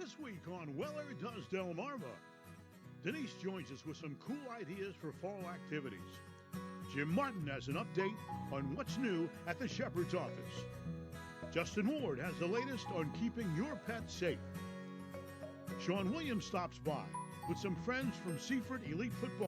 This week on Weller Does Delmarva, Denise joins us with some cool ideas for fall activities. Jim Martin has an update on what's new at the Shepherd's office. Justin Ward has the latest on keeping your pet safe. Sean Williams stops by with some friends from Seaford Elite Football.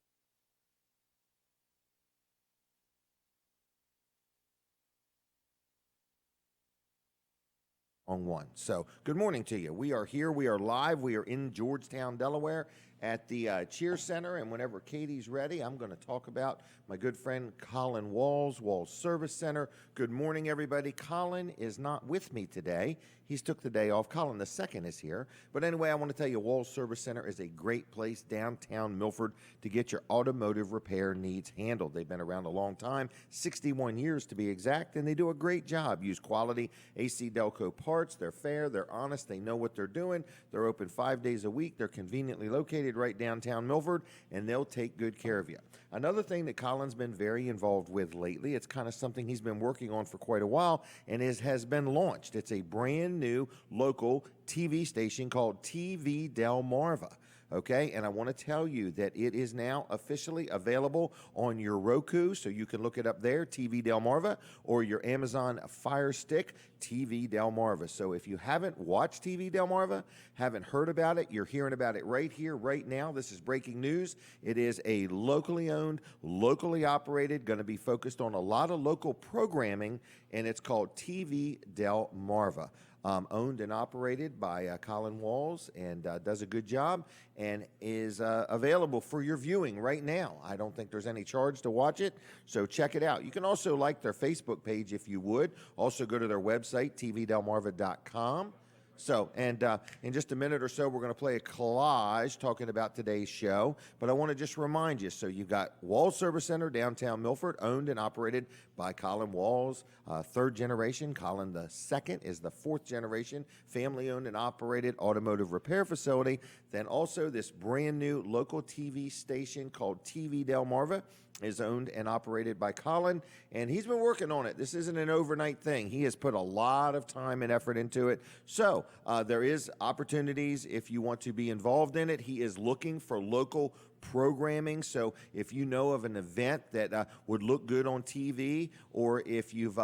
On one. So good morning to you. We are here. We are live. We are in Georgetown, Delaware at the Cheer Center. And whenever Katie's ready, I'm going to talk about my good friend Colin Walls Service Center. Good morning, everybody. Colin is not with me today. He's took the day off. Colin the second is here. But anyway, I want to tell you, Walls Service Center is a great place downtown Milford to get your automotive repair needs handled. They've been around a long time, 61 years to be exact, and they do a great job. Use quality AC Delco parts. They're fair, they're honest, they know what they're doing. They're open 5 days a week. They're conveniently located right downtown Milford, and they'll take good care of you. Another thing that Colin's been very involved with lately, it's kind of something he's been working on for quite a while, and has been launched. It's a brand new local TV station called TV Delmarva. Okay, and I want to tell you that it is now officially available on your Roku, so you can look it up there, TV Delmarva, or your Amazon Fire Stick, TV Delmarva. So if you haven't watched TV Delmarva, haven't heard about it, you're hearing about it right here, right now. This is breaking news. It is a locally owned, locally operated, going to be focused on a lot of local programming, and it's called TV Delmarva. Owned and operated by Colin Walls, and does a good job, and is available for your viewing right now. I don't think there's any charge to watch it, so check it out. You can also like their Facebook page if you would. Also go to their website, tvdelmarva.com. So, and in just a minute or so, we're going to play a collage talking about today's show. But I want to just remind you, so you've got Walls Service Center, downtown Milford, owned and operated by Colin Walls, third generation. Colin the second is the fourth generation, family-owned and operated automotive repair facility. Then also this brand new local TV station called TV Delmarva is owned and operated by Colin, and he's been working on it. This isn't an overnight thing. He has put a lot of time and effort into it. So there is opportunities if you want to be involved in it. He is looking for local programming. So if you know of an event that would look good on TV, or if you've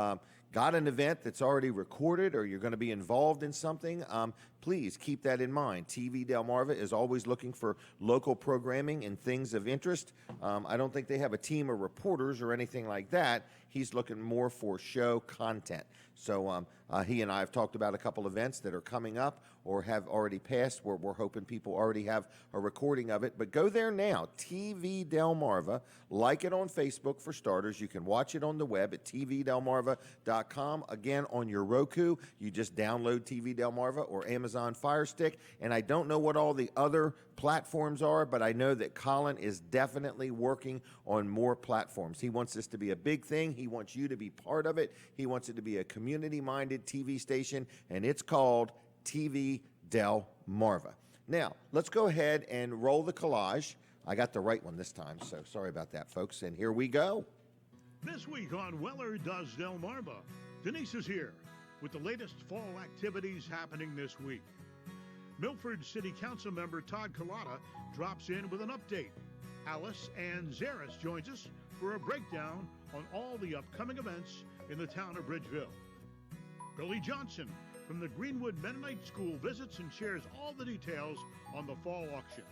got an event that's already recorded, or you're going to be involved in something, please keep that in mind. TV Delmarva is always looking for local programming and things of interest. I don't think they have a team of reporters or anything like that. He's looking more for show content. So he and I have talked about a couple events that are coming up or have already passed, where we're hoping people already have a recording of it. But go there now, TV Delmarva. Like it on Facebook for starters. You can watch it on the web at tvdelmarva.com. Again, on your Roku, you just download TV Delmarva or Amazon Fire Stick. And I don't know what all the other platforms are, but I know that Colin is definitely working on more platforms. He wants this to be a big thing. He wants you to be part of it. He wants it to be a community-minded TV station, and it's called TV Delmarva. Now, let's go ahead and roll the collage. I got the right one this time, so sorry about that, folks. And here we go. This week on Weller Does Delmarva, Denise is here with the latest fall activities happening this week. Milford City Council member Todd Culotta drops in with an update. Aliceanne Zaras joins us for a breakdown on all the upcoming events in the town of Bridgeville. Billy Johnson from the Greenwood Mennonite School visits and shares all the details on the fall auction.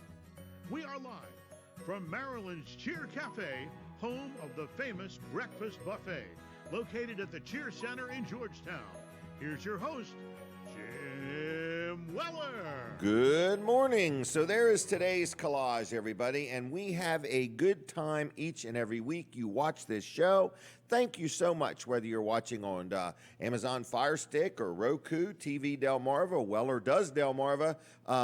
We are live from Marilyn's Cheer Cafe, home of the famous breakfast buffet, located at the Cheer Center in Georgetown. Here's your host, Jim Weller. Good morning. So there is today's collage, everybody, and we have a good time each and every week you watch this show. Thank you so much, whether you're watching on Amazon Fire Stick or Roku, TV Delmarva, Weller Does Delmarva,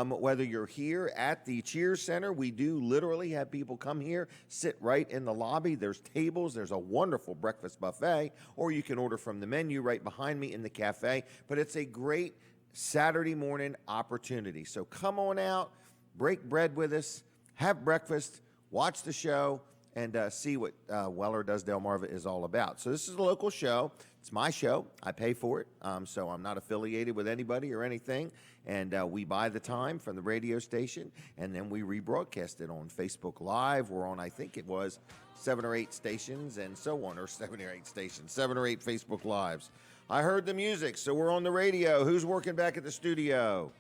whether you're here at the Cheer Center. We do literally have people come here, sit right in the lobby. There's tables. There's a wonderful breakfast buffet, or you can order from the menu right behind me in the cafe. But it's a great Saturday morning opportunity. So come on out, break bread with us, have breakfast, watch the show, and see what Weller Does Delmarva is all about. So this is a local show. It's my show. I pay for it, so I'm not affiliated with anybody or anything. And we buy the time from the radio station, and then we rebroadcast it on Facebook Live. We're on, I think it was 7 or 8 stations and so on, or 7 or 8 stations, 7 or 8 Facebook Lives. I heard the music, so we're on the radio. Who's working back at the studio?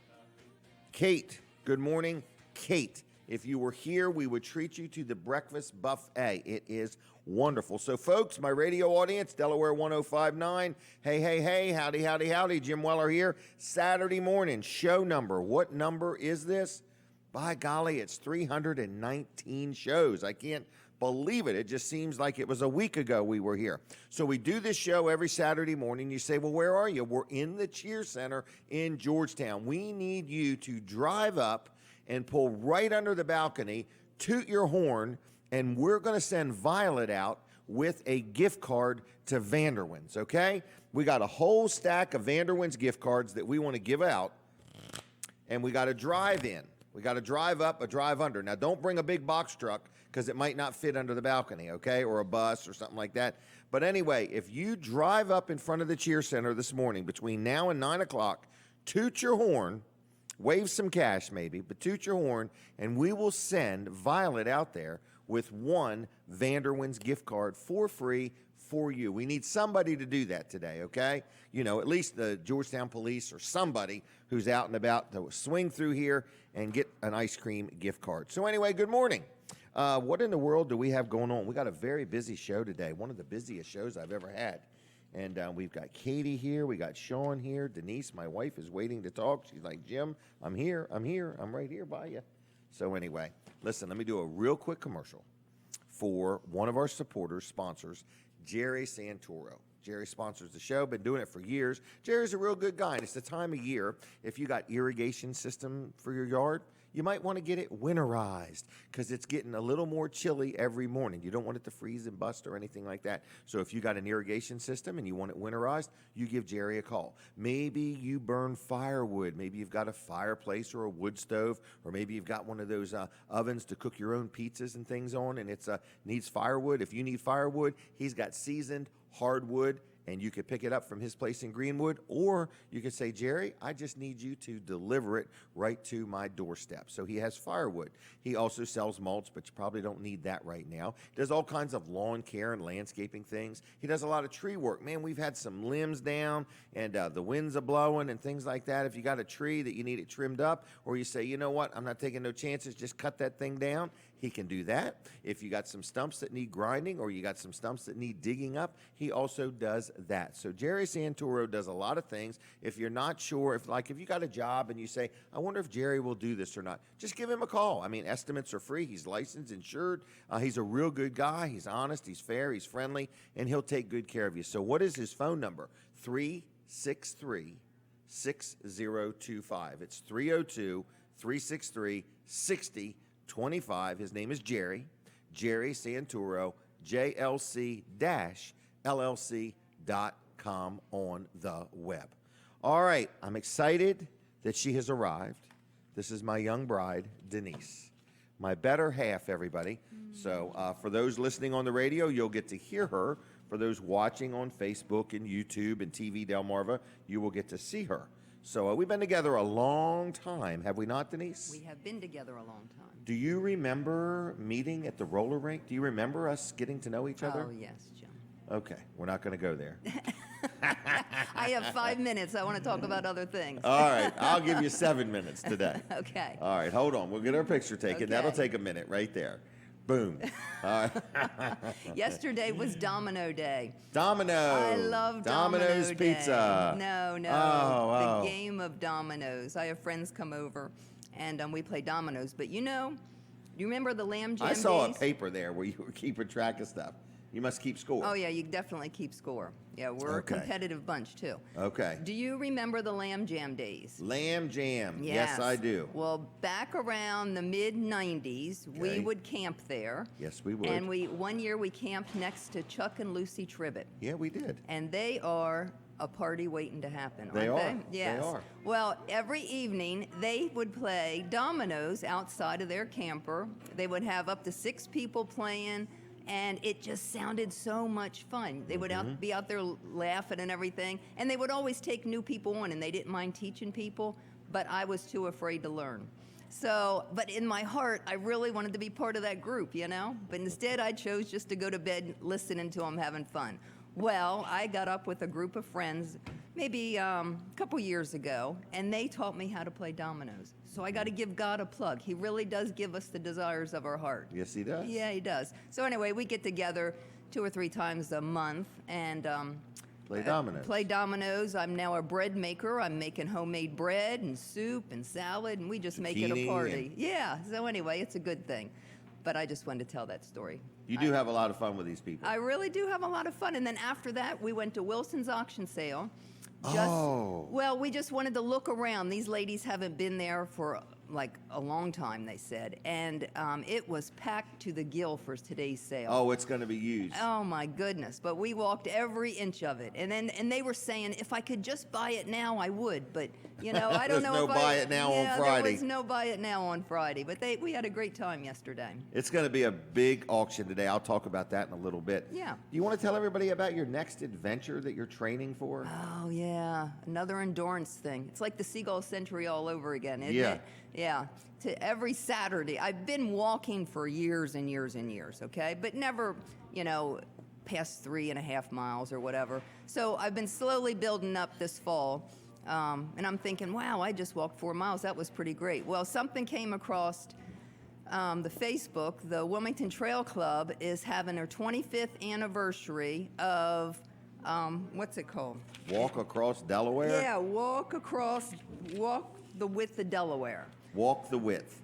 Kate. Good morning, Kate. If you were here, we would treat you to the breakfast buffet. It is wonderful. So, folks, my radio audience, Delaware 105.9. Hey, howdy. Jim Weller here. Saturday morning, show number. What number is this? By golly, it's 319 shows. I can't believe it. It just seems like it was a week ago we were here. So we do this show every Saturday morning. You say, well, where are you? We're in the Cheer Center in Georgetown. We need you to drive up and pull right under the balcony, toot your horn, and we're going to send Violet out with a gift card to Vanderwin's, okay? We got a whole stack of Vanderwin's gift cards that we want to give out, and we got to drive in. We got to drive up or drive under. Now, don't bring a big box truck because it might not fit under the balcony, okay, or a bus or something like that. But anyway, if you drive up in front of the Cheer Center this morning between now and 9 o'clock, toot your horn, wave some cash maybe, but toot your horn, and we will send Violet out there with one Vanderwin's gift card for free for you. We need somebody to do that today, okay? You know, at least the Georgetown police or somebody who's out and about to swing through here and get an ice cream gift card. So anyway, good morning. What in the world do we have going on? We got a very busy show today, one of the busiest shows I've ever had. And we've got Katie here. We got Sean here. Denise, my wife, is waiting to talk. She's like, Jim, I'm here. I'm right here by you. So anyway, listen, let me do a real quick commercial for one of our supporters, sponsors, Jerry Santoro. Jerry sponsors the show, been doing it for years. Jerry's a real good guy, and it's the time of year. If you got irrigation system for your yard, you might want to get it winterized because it's getting a little more chilly every morning. You don't want it to freeze and bust or anything like that. So if you got an irrigation system and you want it winterized, you give Jerry a call. Maybe you burn firewood. Maybe you've got a fireplace or a wood stove, or maybe you've got one of those ovens to cook your own pizzas and things on, and it's needs firewood. If you need firewood, he's got seasoned hardwood, and you could pick it up from his place in Greenwood, or you could say, Jerry, I just need you to deliver it right to my doorstep. So he has firewood. He also sells mulch, but you probably don't need that right now. Does all kinds of lawn care and landscaping things. He does a lot of tree work. Man, we've had some limbs down, and the winds are blowing and things like that. If you got a tree that you need it trimmed up, or you say, you know what, I'm not taking no chances, just cut that thing down, he can do that. If you got some stumps that need grinding, or you got some stumps that need digging up, he also does that. So Jerry Santoro does a lot of things. If you're not sure, if you got a job and you say, I wonder if Jerry will do this or not, just give him a call. I mean, estimates are free. He's licensed, insured. He's a real good guy. He's honest, he's fair, he's friendly, and he'll take good care of you. So what is his phone number? 363-6025. It's 302-363-6025. His name is Jerry Santoro, JLC-LLC.com on the web. All right, I'm excited that she has arrived. This is my young bride, Denise, my better half, everybody. So for those listening on the radio, you'll get to hear her. For those watching on Facebook and YouTube and TV Delmarva, you will get to see her. So we've been together a long time, have we not, Denise? We have been together a long time. Do you remember meeting at the roller rink? Do you remember us getting to know each other? Oh, yes, Jim. Okay, we're not going to go there. I have 5 minutes. I want to talk about other things. All right, I'll give you 7 minutes today. Okay. All right, hold on. We'll get our picture taken. Okay. That'll take a minute right there. Boom. All right. Yesterday was Domino Day. Domino. I love Domino's Domino Pizza. Day. No. Oh. The game of dominoes. I have friends come over, and we play dominoes. But do you remember the Lamb Jam I saw days? a paper there where you were keeping track of stuff. You must keep score. Oh, yeah, you definitely keep score. Yeah, we're Okay. a competitive bunch, too. Okay. Do you remember the Lamb Jam days? Lamb Jam. Yes, I do. Well, back around the mid-'90s, we Okay. would camp there. Yes, we would. And one year we camped next to Chuck and Lucy Tribbett. Yeah, we did. And they are a party waiting to happen, They aren't are. they? Yes. They are. Well, every evening they would play dominoes outside of their camper. They would have up to 6 people playing. and it just sounded so much fun. They would be out there laughing and everything, and they would always take new people on, and they didn't mind teaching people, but I was too afraid to learn. So, but in my heart, I really wanted to be part of that group, you know? But instead, I chose just to go to bed listening to them having fun. Well, I got up with a group of friends maybe a couple years ago, and they taught me how to play dominoes. So I got to give God a plug. He really does give us the desires of our heart. Yes, he does. Yeah, he does. So anyway, we get together 2 or 3 times a month and Play dominoes. Play dominoes. I'm now a bread maker. I'm making homemade bread and soup and salad, and we just make it a Zucchini party. Yeah. So anyway, it's a good thing. But I just wanted to tell that story. You do have a lot of fun with these people. I really do have a lot of fun. And then after that, we went to Wilson's auction sale. Well, we just wanted to look around. These ladies haven't been there for like a long time, they said. And it was packed to the gill for today's sale. Oh, it's going to be used. Oh, my goodness. But we walked every inch of it. And they were saying, if I could just buy it now, I would. But, you know, I don't know no if buy it now on Friday. There was no buy it now on Friday. But we had a great time yesterday. It's going to be a big auction today. I'll talk about that in a little bit. Yeah. Do you want to tell everybody about your next adventure that you're training for? Oh, yeah. Another endurance thing. It's like the Seagull Century all over again, isn't Yeah. it? Yeah. To every Saturday. I've been walking for years and years and years, okay? But never, you know, past 3.5 miles or whatever. So I've been slowly building up this fall. And I'm thinking, wow, I just walked 4 miles. That was pretty great. Well, something came across the Facebook. The Wilmington Trail Club is having their 25th anniversary of, what's it called? Walk across Delaware? Yeah, walk the width of Delaware. Walk the width.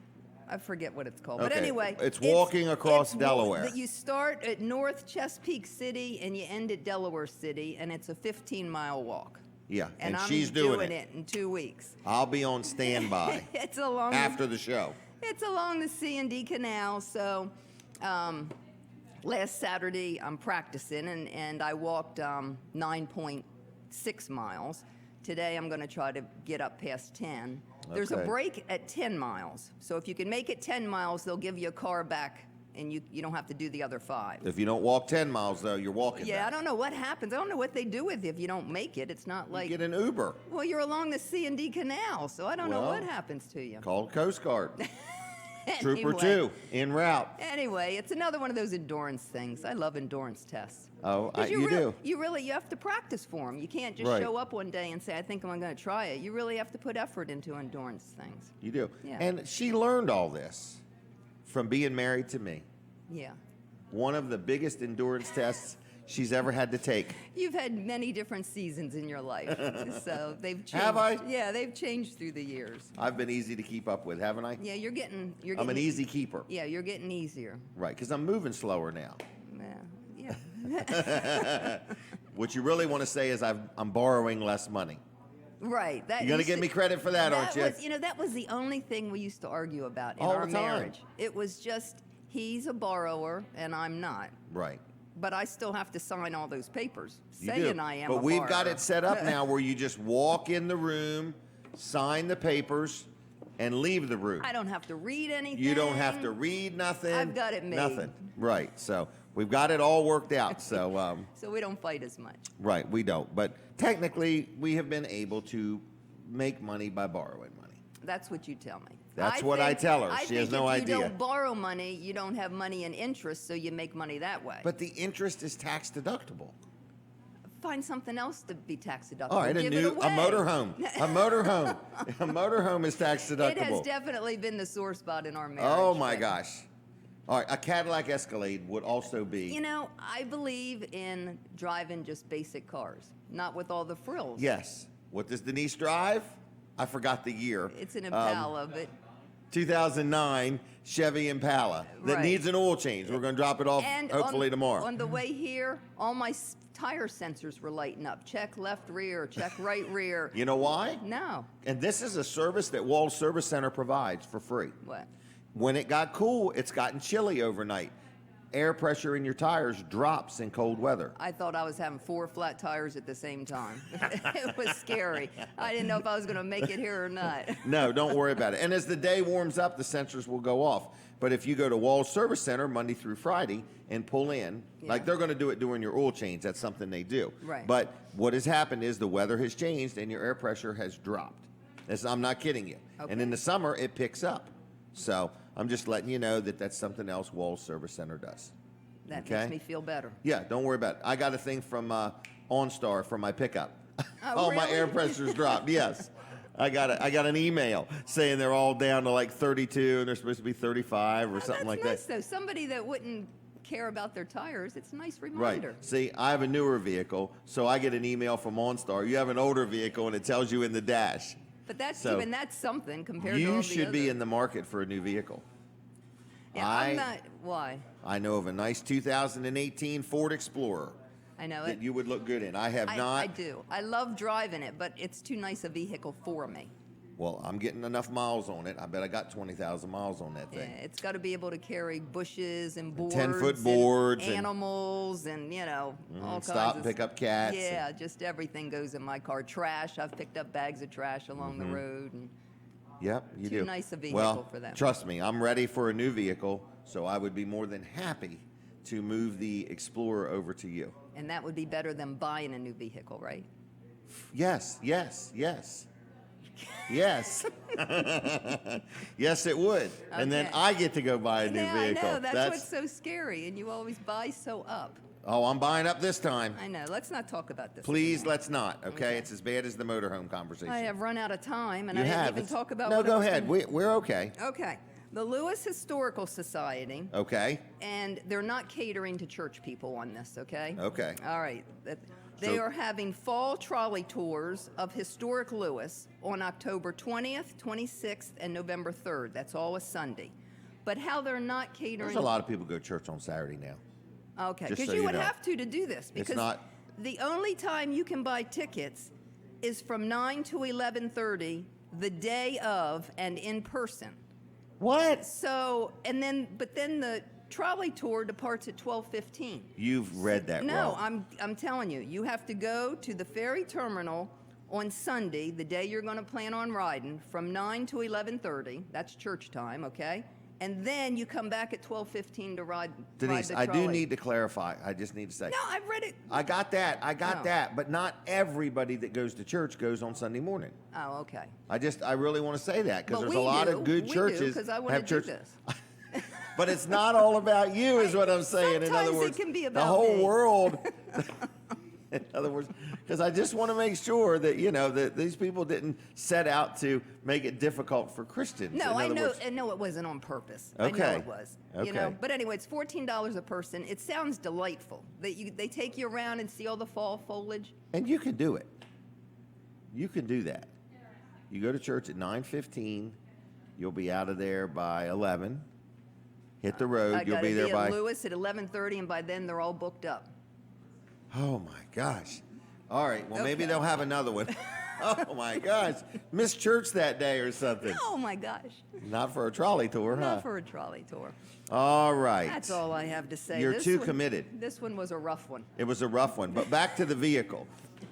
I forget what it's called. But Okay. anyway. It's walking across it's Delaware. You start at North Chesapeake City and you end at Delaware City, and it's a 15-mile walk. Yeah, and I'm she's doing it in 2 weeks. I'll be on standby It's along after the show. It's along the C&D Canal, so last Saturday I'm practicing, and I walked 9.6 miles. Today I'm going to try to get up past 10. There's a Okay. break at 10 miles, so if you can make it 10 miles, they'll give you a car back, and you don't have to do the other 5. If you don't walk 10 miles, though, you're walking Yeah, I back. don't know what happens. I don't know what they do with you if you don't make it. It's not like, Get an Uber. well, you're along the C&D Canal, so I don't know Well, what happens to you. Call the Coast Guard. Trooper Anyway. 2, en route. Anyway, it's another one of those endurance things. I love endurance tests. Oh, 'Cause you do. You have to practice for them. You can't just Right. show up one day and say, I think I'm going to try it. You really have to put effort into endurance things. You do. Yeah. And she learned all this from being married to me. Yeah. One of the biggest endurance tests she's ever had to take. You've had many different seasons in your life, so they've changed. Have I? Yeah, they've changed through the years. I've been easy to keep up with, haven't I? Yeah, you're getting. I'm an easy keeper. Yeah, you're getting easier. Right, because I'm moving slower now. Yeah. What you really want to say is I'm borrowing less money. Right. That You're going to used give me credit for that, aren't you? That was the only thing we used to argue about in All our the time. marriage. It was just he's a borrower and I'm not. Right. But I still have to sign all those papers You saying do. I am. But a we've got borrower. it set up now where you just walk in the room, sign the papers, and leave the room. I don't have to read anything. You don't have to read nothing. I've got it made. Nothing. Right. So we've got it all worked out. So So we don't fight as much. right, we don't. But technically, we have been able to make money by borrowing money. That's what you tell me. That's what I tell her. She has no if idea. you don't borrow money, you don't have money in interest, so you make money that way. But the interest is tax deductible. Find something else to be tax deductible. All right, Give it a away. motorhome. A motorhome. A motorhome is tax deductible. It has definitely been the sore spot in our marriage. Oh my but- gosh. All right, a Cadillac Escalade would also be. You know, I believe in driving just basic cars, not with all the frills. Yes. What does Denise drive? I forgot the year. It's an Impala, but 2009 Chevy Impala that Right. needs an oil change. We're going to drop it off hopefully tomorrow. On the way here, all my tire sensors were lighting up. Check left rear, check right rear. You know why? No. And this is a service that Wall's Service Center provides for free. What? When it got cool, it's gotten chilly overnight. air pressure in your tires drops in cold weather. I thought I was having 4 flat tires at the same time. It was scary. I didn't know if I was going to make it here or not. No, don't worry about it. And as the day warms up, the sensors will go off. But if you go to Walls Service Center Monday through Friday and pull in, like they're going to do it during your oil change. That's something they do. Right. But what has happened is the weather has changed and your air pressure has dropped. I'm not kidding you. Okay. And in the summer, it picks up. So I'm just letting you know that that's something else Walls Service Center does. That makes me feel better. Yeah, don't worry about it. I got a thing from OnStar for my pickup. Oh, my really? air pressure's dropped. Yes. I got an email saying they're all down to like 32 and they're supposed to be 35 or something like That's that. nice, though. Somebody that wouldn't care about their tires, it's a nice reminder. Right. See, I have a newer vehicle, so I get an email from OnStar. You have an older vehicle, and it tells you in the dash. But that's So, that's something compared to all You the should be other- in the market for a new vehicle. Yeah, I'm not. Why? I know of a nice 2018 Ford Explorer I know that it. you would look good in. I have not. I do. I love driving it, but it's too nice a vehicle for me. Well, I'm getting enough miles on it. I bet I got 20,000 miles on that Yeah, thing. it's got to be able to carry bushes and boards, 10-foot boards and and- animals, and all kinds Stop of and pick up cats. Yeah, just everything goes in my car. Trash. I've picked up bags of trash along the road, and Yep, you Too do. nice a vehicle well, for them. Trust me, I'm ready for a new vehicle, so I would be more than happy to move the Explorer over to you. and that would be better than buying a new vehicle, right? Yes, yes, yes. Yes. Yes, it would. And then Okay. I get to go buy a new Yeah, vehicle. I know. That's what's so scary, and you always buy so up. Oh, I'm buying up this time. I know. Let's not talk about this. Please, anymore. let's not, okay? It's as bad as the motorhome conversation. I have run out of time, and You I didn't have. even It's- talk about. No, what I go was ahead. gonna- We're okay. Okay. The Lewis Historical Society, Okay. and they're not catering to church people on this, okay? Okay. All right. They So- are having fall trolley tours of historic Lewis on October 20th, 26th, and November 3rd. That's all a Sunday. But how they're not catering. There's a lot of people go to church on Saturday now. Okay, Just because so you you would know. have to do this because not- the only time you can buy tickets is from 9 to 11:30 the day of and in person. What? So, but then the trolley tour departs at 12:15. You've read that No, wrong. I'm telling you, you have to go to the ferry terminal on Sunday, the day you're going to plan on riding, from 9 to 11:30. That's church time, okay? And then you come back at 12:15 to ride Denise, the I do trolley. need to clarify. I just need to say. No, I've read it. I got that. I got Oh. that. But not everybody that goes to church goes on Sunday morning. Oh, okay. I really want to say that because But there's we a lot do. of good We do, churches 'cause I wanna have do church. this. But it's not all about you, is what I'm saying. In other Sometimes it words, can be the about whole me. world. In other words, because I just want to make sure that that these people didn't set out to make it difficult for Christians. No, In I other know. words- And no, it wasn't on purpose. I know Okay. it was. Okay. But anyway, it's $14 a person. It sounds delightful. They take you around and see all the fall foliage. And you can do it. You can do that. You go to church at 9:15. You'll be out of there by 11. Hit the road. I You'll gotta be there at by. Lewis at 11:30, and by then they're all booked up. Oh my gosh. All right. Well, maybe Okay. they'll have another one. Oh my gosh. Missed church that day or something. Oh my gosh! Not for a trolley tour, huh? Not for a trolley tour. All right. That's all I have to say. You're This too one- committed. This one was a rough one. It was a rough one. But back to the vehicle.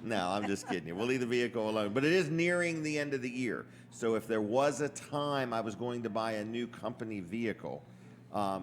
No, I'm just kidding you. We'll leave the vehicle alone. But it is nearing the end of the year. So if there was a time I was going to buy a new company vehicle,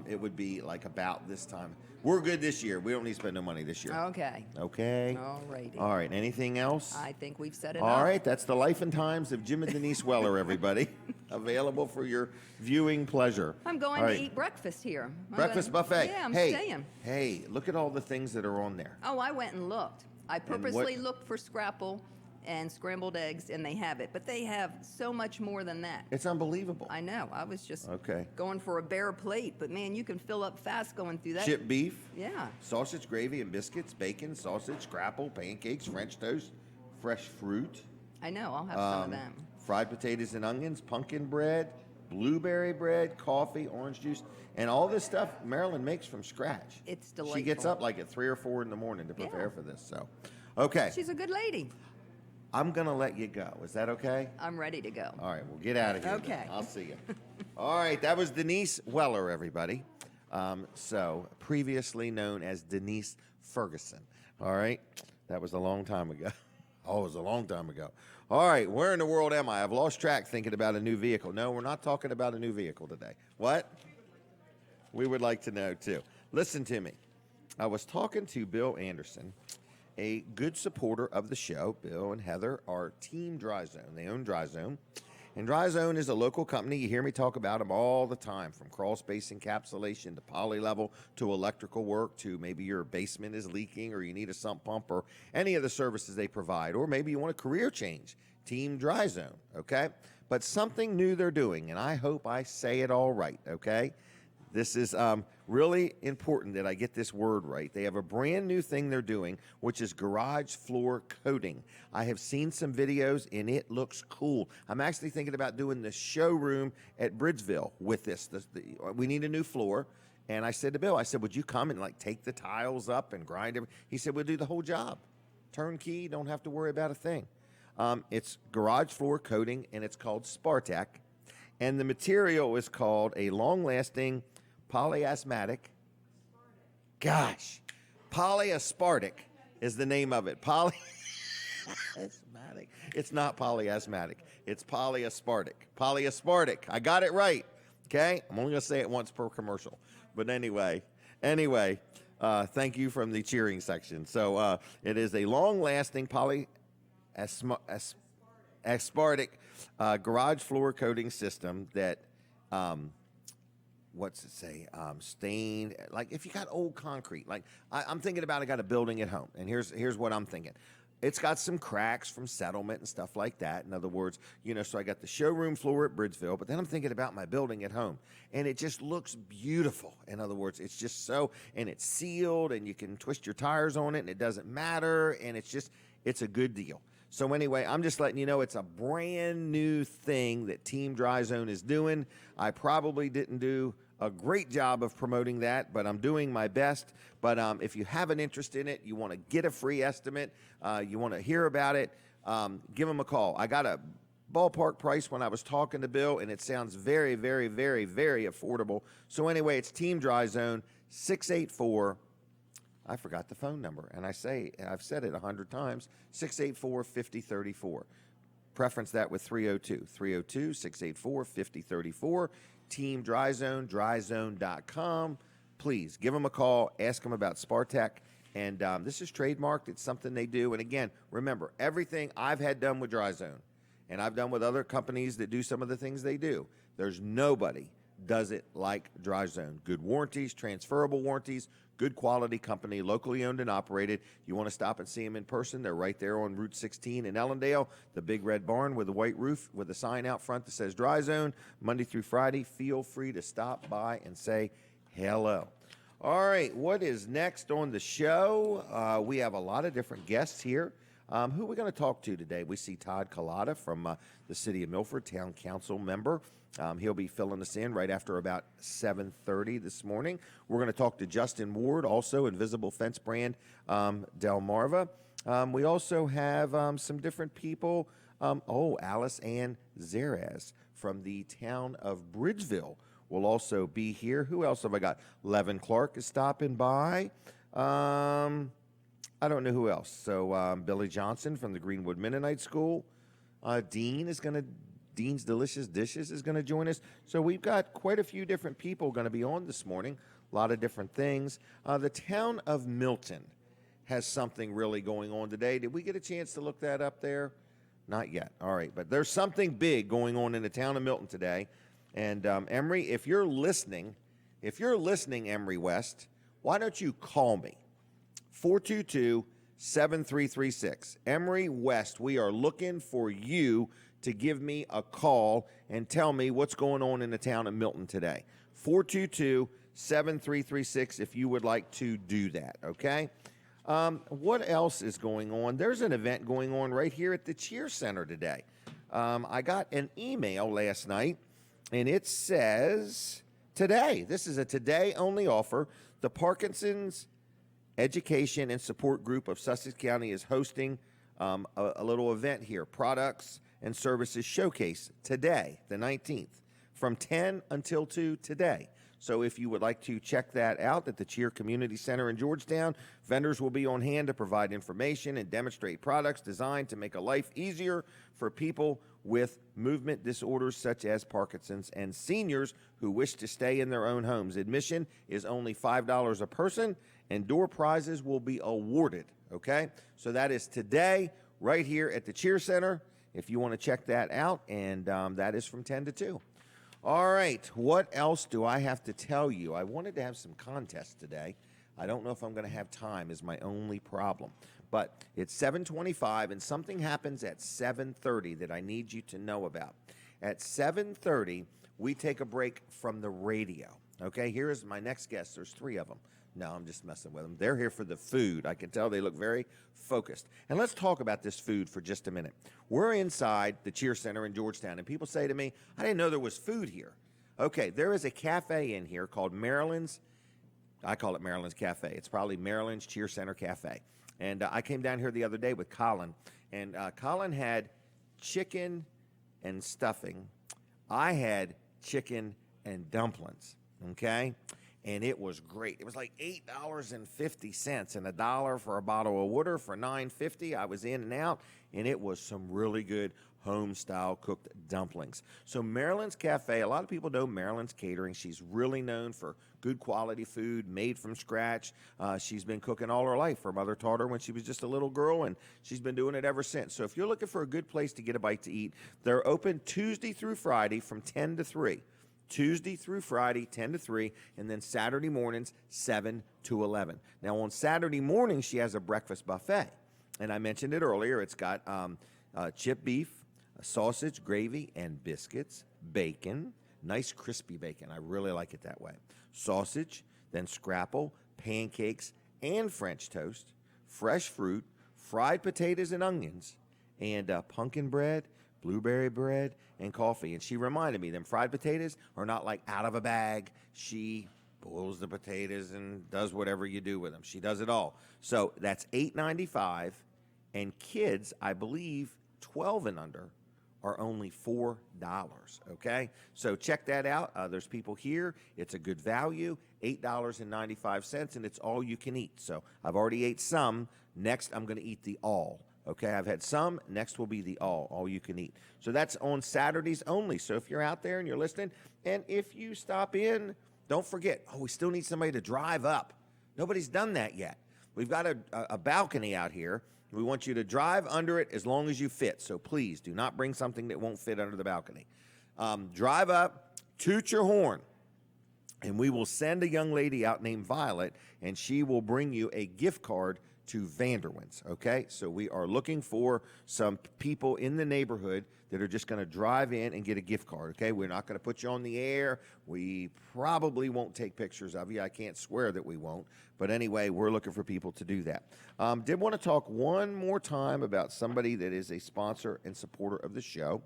it would be like about this time. We're good this year. We don't need to spend no money this year. Okay. Okay? All righty. All right. Anything else? I think we've said enough. All right. That's the life and times of Jim and Denise Weller, everybody. Available for your viewing pleasure. I'm going All to right. eat breakfast here. I'm Breakfast gonna- buffet. Yeah, I'm hey, staying. Hey, look at all the things that are on there. Oh, I went and looked. I what- purposely looked for scrapple and scrambled eggs, and they have it. But they have so much more than that. It's unbelievable. I know. I was just Okay. going for a bare plate, but man, you can fill up fast going through that. Chip beef, Yeah. sausage, gravy, and biscuits, bacon, sausage, scrapple, pancakes, French toast, fresh fruit, I know. I'll have some of them. fried potatoes and onions, pumpkin bread, blueberry bread, coffee, orange juice, and all this stuff Marilyn makes from scratch. It's She gets delightful. up like at 3 or 4 in the morning to prepare Yeah. for this. So, okay, She's a good lady. I'm gonna let you go. Is that okay? I'm ready to go. All right, we'll get out of here. then. Okay. I'll see you. All right, that was Denise Weller, everybody. So previously known as Denise Ferguson. All right, that was a long time ago. Oh, it was a long time ago. All right, where in the world am I? I've lost track thinking about a new vehicle. No, we're not talking about a new vehicle today. What? We would like to know, too. Listen to me. I was talking to Bill Anderson, a good supporter of the show. Bill and Heather are Team Dry Zone. They own Dry Zone. And Dry Zone is a local company. You hear me talk about them all the time, from crawl space encapsulation to poly level to electrical work to maybe your basement is leaking or you need a sump pump or any of the services they provide. Or maybe you want a career change. Team Dry Zone, okay? But something new they're doing, and I hope I say it all right, okay? This is really important that I get this word right. They have a brand new thing they're doing, which is garage floor coating. I have seen some videos, and it looks cool. I'm actually thinking about doing the showroom at Bridgeville with this. We need a new floor. And I said to Bill, I said, would you come and like take the tiles up and grind everything? He said, we'll do the whole job. Turnkey, don't have to worry about a thing. It's garage floor coating, and it's called Spartak. And the material is called a long-lasting polyasthmatic. Gosh, polyaspartic is the name of it. Polyasthmatic. It's not polyasthmatic. It's polyaspartic. Polyaspartic. I got it right. Okay? I'm only going to say it once per commercial. But anyway, thank you from the cheering section. So it is a long-lasting polyaspartic garage floor coating system that what's it say? Stained, like if you got old concrete, like I'm thinking about, I got a building at home, and here's what I'm thinking. It's got some cracks from settlement and stuff like that. In other words, so I got the showroom floor at Bridgeville, but then I'm thinking about my building at home, and it just looks beautiful. In other words, it's just and it's sealed, and you can twist your tires on it, and it doesn't matter, and it's a good deal. So anyway, I'm just letting you know it's a brand new thing that Team Dry Zone is doing. I probably didn't do a great job of promoting that, but I'm doing my best. But if you have an interest in it, you want to get a free estimate, you want to hear about it, give them a call. I got a ballpark price when I was talking to Bill, and it sounds very, very, very, very affordable. So anyway, it's Team Dry Zone, 684. I forgot the phone number, and I've said it 100 times, 684-5034. Preference that with 302, 302-684-5034. Team Dry Zone, dryzone.com. Please give them a call, ask them about Spartak, and this is trademarked. It's something they do, and again, remember, everything I've had done with Dry Zone, and I've done with other companies that do some of the things they do, there's nobody does it like Dry Zone. Good warranties, transferable warranties, good quality company, locally owned and operated. You want to stop and see them in person, they're right there on Route 16 in Ellendale, the big red barn with a white roof with a sign out front that says Dry Zone, Monday through Friday. Feel free to stop by and say hello. All right, what is next on the show? We have a lot of different guests here. Who are we going to talk to today? We see Todd Culotta from the city of Milford, town council member. He'll be filling us in right after about 7:30 this morning. We're going to talk to Justin Ward, also Invisible Fence brand, Delmarva. We also have some different people. Aliceanne Zaras from the town of Bridgeville will also be here. Who else have I got? Levin Clark is stopping by. I don't know who else. So Billy Johnson from the Greenwood Mennonite School. Dean's Delicious Dishes is going to join us. So we've got quite a few different people going to be on this morning, a lot of different things. The town of Milton has something really going on today. Did we get a chance to look that up there? Not yet. All right, but there's something big going on in the town of Milton today. And Emery, if you're listening, Emery West, why don't you call me? 422-7336. Emery West, we are looking for you to give me a call and tell me what's going on in the town of Milton today. 422-7336 if you would like to do that, okay? What else is going on? There's an event going on right here at the Cheer Center today. I got an email last night, and it says today. This is a today-only offer. The Parkinson's Education and Support Group of Sussex County is hosting a little event here, Products and Services Showcase, today, the 19th, from 10 until 2 today. So if you would like to check that out at the Cheer Community Center in Georgetown, vendors will be on hand to provide information and demonstrate products designed to make a life easier for people with movement disorders such as Parkinson's and seniors who wish to stay in their own homes. Admission is only $5 a person, and door prizes will be awarded, okay? So that is today right here at the Cheer Center if you want to check that out, and that is from 10 to 2. All right, what else do I have to tell you? I wanted to have some contests today. I don't know if I'm going to have time is my only problem. But it's 7:25, and something happens at 7:30 that I need you to know about. At 7:30, we take a break from the radio. Okay, here is my next guest. There's 3 of them. No, I'm just messing with them. They're here for the food. I can tell they look very focused. And let's talk about this food for just a minute. We're inside the Cheer Center in Georgetown, and people say to me, I didn't know there was food here. Okay, there is a cafe in here called Marilyn's. I call it Marilyn's Cafe. It's probably Marilyn's Cheer Center Cafe. And I came down here the other day with Colin, and Colin had chicken and stuffing. I had chicken and dumplings, okay? And it was great. It was like $8.50 and $1 for a bottle of water for $9.50. I was in and out, and it was some really good home-style cooked dumplings. So Marilyn's Cafe, a lot of people know Marilyn's Catering. She's really known for good quality food made from scratch. She's been cooking all her life. Her mother taught her when she was just a little girl, and she's been doing it ever since. So if you're looking for a good place to get a bite to eat, they're open Tuesday through Friday from 10 to 3. Tuesday through Friday, 10 to 3, and then Saturday mornings, 7 to 11. Now, on Saturday morning, she has a breakfast buffet, and I mentioned it earlier. It's got chipped beef, sausage, gravy, and biscuits, bacon, nice crispy bacon. I really like it that way. Sausage, then scrapple, pancakes, and French toast, fresh fruit, fried potatoes and onions, and pumpkin bread, blueberry bread, and coffee. And she reminded me, them fried potatoes are not like out of a bag. She boils the potatoes and does whatever you do with them. She does it all. So that's $8.95, and kids, I believe, 12 and under, are only $4, okay? So check that out. There's people here. It's a good value, $8.95, and it's all you can eat. So I've already ate some. Next, I'm going to eat the all. Okay, I've had some. Next will be the all you can eat. So that's on Saturdays only. So if you're out there and you're listening, and if you stop in, don't forget, we still need somebody to drive up. Nobody's done that yet. We've got a balcony out here. We want you to drive under it as long as you fit. So please do not bring something that won't fit under the balcony. Drive up, toot your horn, and we will send a young lady out named Violet, and she will bring you a gift card to Vanderwin's, okay? So we are looking for some people in the neighborhood that are just going to drive in and get a gift card, okay? We're not going to put you on the air. We probably won't take pictures of you. I can't swear that we won't. But anyway, we're looking for people to do that. Did want to talk one more time about somebody that is a sponsor and supporter of the show.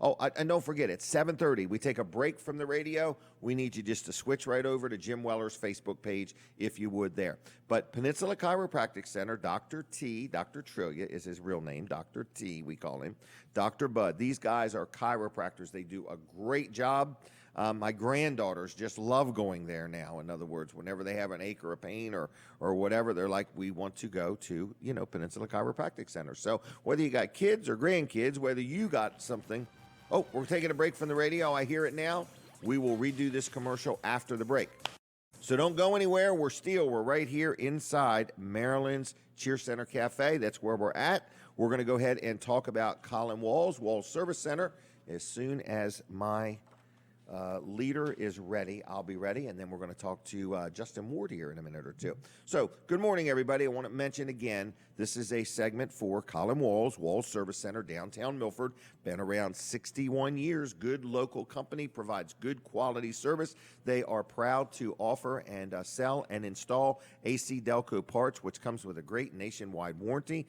Oh, and don't forget, it's 7:30. We take a break from the radio. We need you just to switch right over to Jim Weller's Facebook page, if you would there. But Peninsula Chiropractic Center, Dr. T, Dr. Trillia is his real name, Dr. T, we call him, Dr. Bud. These guys are chiropractors. They do a great job. My granddaughters just love going there now. In other words, whenever they have an ache or a pain or whatever, they're like, we want to go to, Peninsula Chiropractic Center. So whether you got kids or grandkids, whether you got something. Oh, we're taking a break from the radio. I hear it now. We will redo this commercial after the break. So don't go anywhere. We're right here inside Marilyn's Cheer Center Cafe. That's where we're at. We're going to go ahead and talk about Colin Walls Service Center. As soon as my leader is ready, I'll be ready, and then we're going to talk to Justin Ward here in a minute or two. So, good morning, everybody. I want to mention again, this is a segment for Colin Walls Service Center, downtown Milford. Been around 61 years. Good local company, provides good quality service. They are proud to offer and sell and install AC Delco parts, which comes with a great nationwide warranty.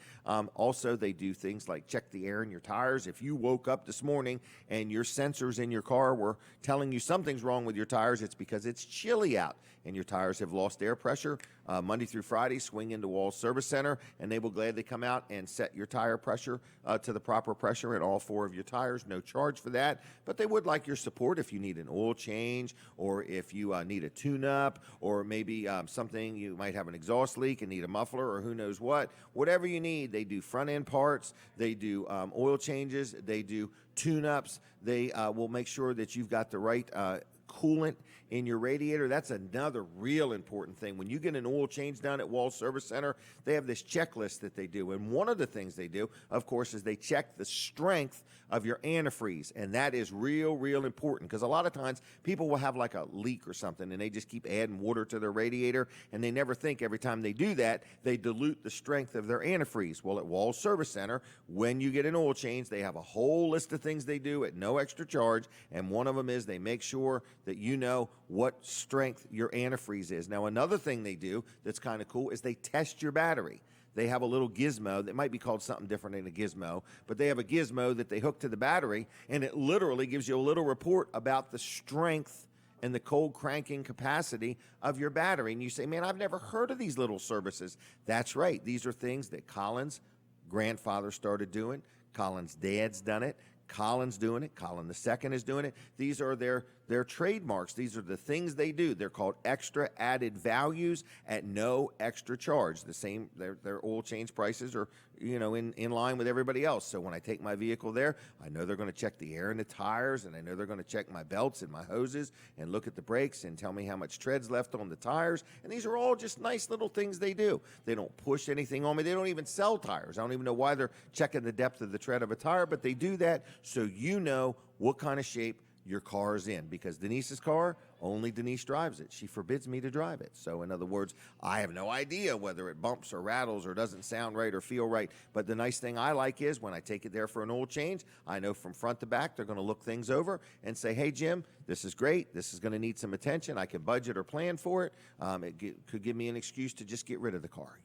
Also, they do things like check the air in your tires. If you woke up this morning and your sensors in your car were telling you something's wrong with your tires, it's because it's chilly out. and your tires have lost air pressure, Monday through Friday, swing into Walls Service Center, and they will gladly come out and set your tire pressure to the proper pressure in all 4 of your tires. No charge for that, but they would like your support if you need an oil change, or if you need a tune-up, or maybe something, you might have an exhaust leak and need a muffler, or who knows what. Whatever you need, they do front-end parts, they do oil changes, they do tune-ups, they will make sure that you've got the right coolant in your radiator. That's another real important thing. When you get an oil change done at Walls Service Center, they have this checklist that they do. And one of the things they do, of course, is they check the strength of your antifreeze. And that is real important, because a lot of times people will have like a leak or something and they just keep adding water to their radiator, and they never think every time they do that, they dilute the strength of their antifreeze. Well, at Walls Service Center, when you get an oil change, they have a whole list of things they do at no extra charge. And one of them is they make sure that you know what strength your antifreeze is. Now, another thing they do that's kind of cool is they test your battery. They have a little gizmo that might be called something different than a gizmo, but they have a gizmo that they hook to the battery, and it literally gives you a little report about the strength and the cold cranking capacity of your battery. And you say, man, I've never heard of these little services. That's right. These are things that Colin's grandfather started doing. Colin's dad's done it. Colin's doing it. Colin the second is doing it. These are their trademarks. These are the things they do. They're called extra added values at no extra charge. The same, their oil change prices are, in line with everybody else. So when I take my vehicle there, I know they're going to check the air in the tires, and I know they're going to check my belts and my hoses and look at the brakes and tell me how much tread's left on the tires. And these are all just nice little things they do. They don't push anything on me. They don't even sell tires. I don't even know why they're checking the depth of the tread of a tire, but they do that so you know what kind of shape your car is in, because Denise's car, only Denise drives it. She forbids me to drive it. So in other words, I have no idea whether it bumps or rattles or doesn't sound right or feel right. But the nice thing I like is when I take it there for an oil change, I know from front to back they're going to look things over and say, hey, Jim, this is great. This is going to need some attention. I can budget or plan for it. Could give me an excuse to just get rid of the car,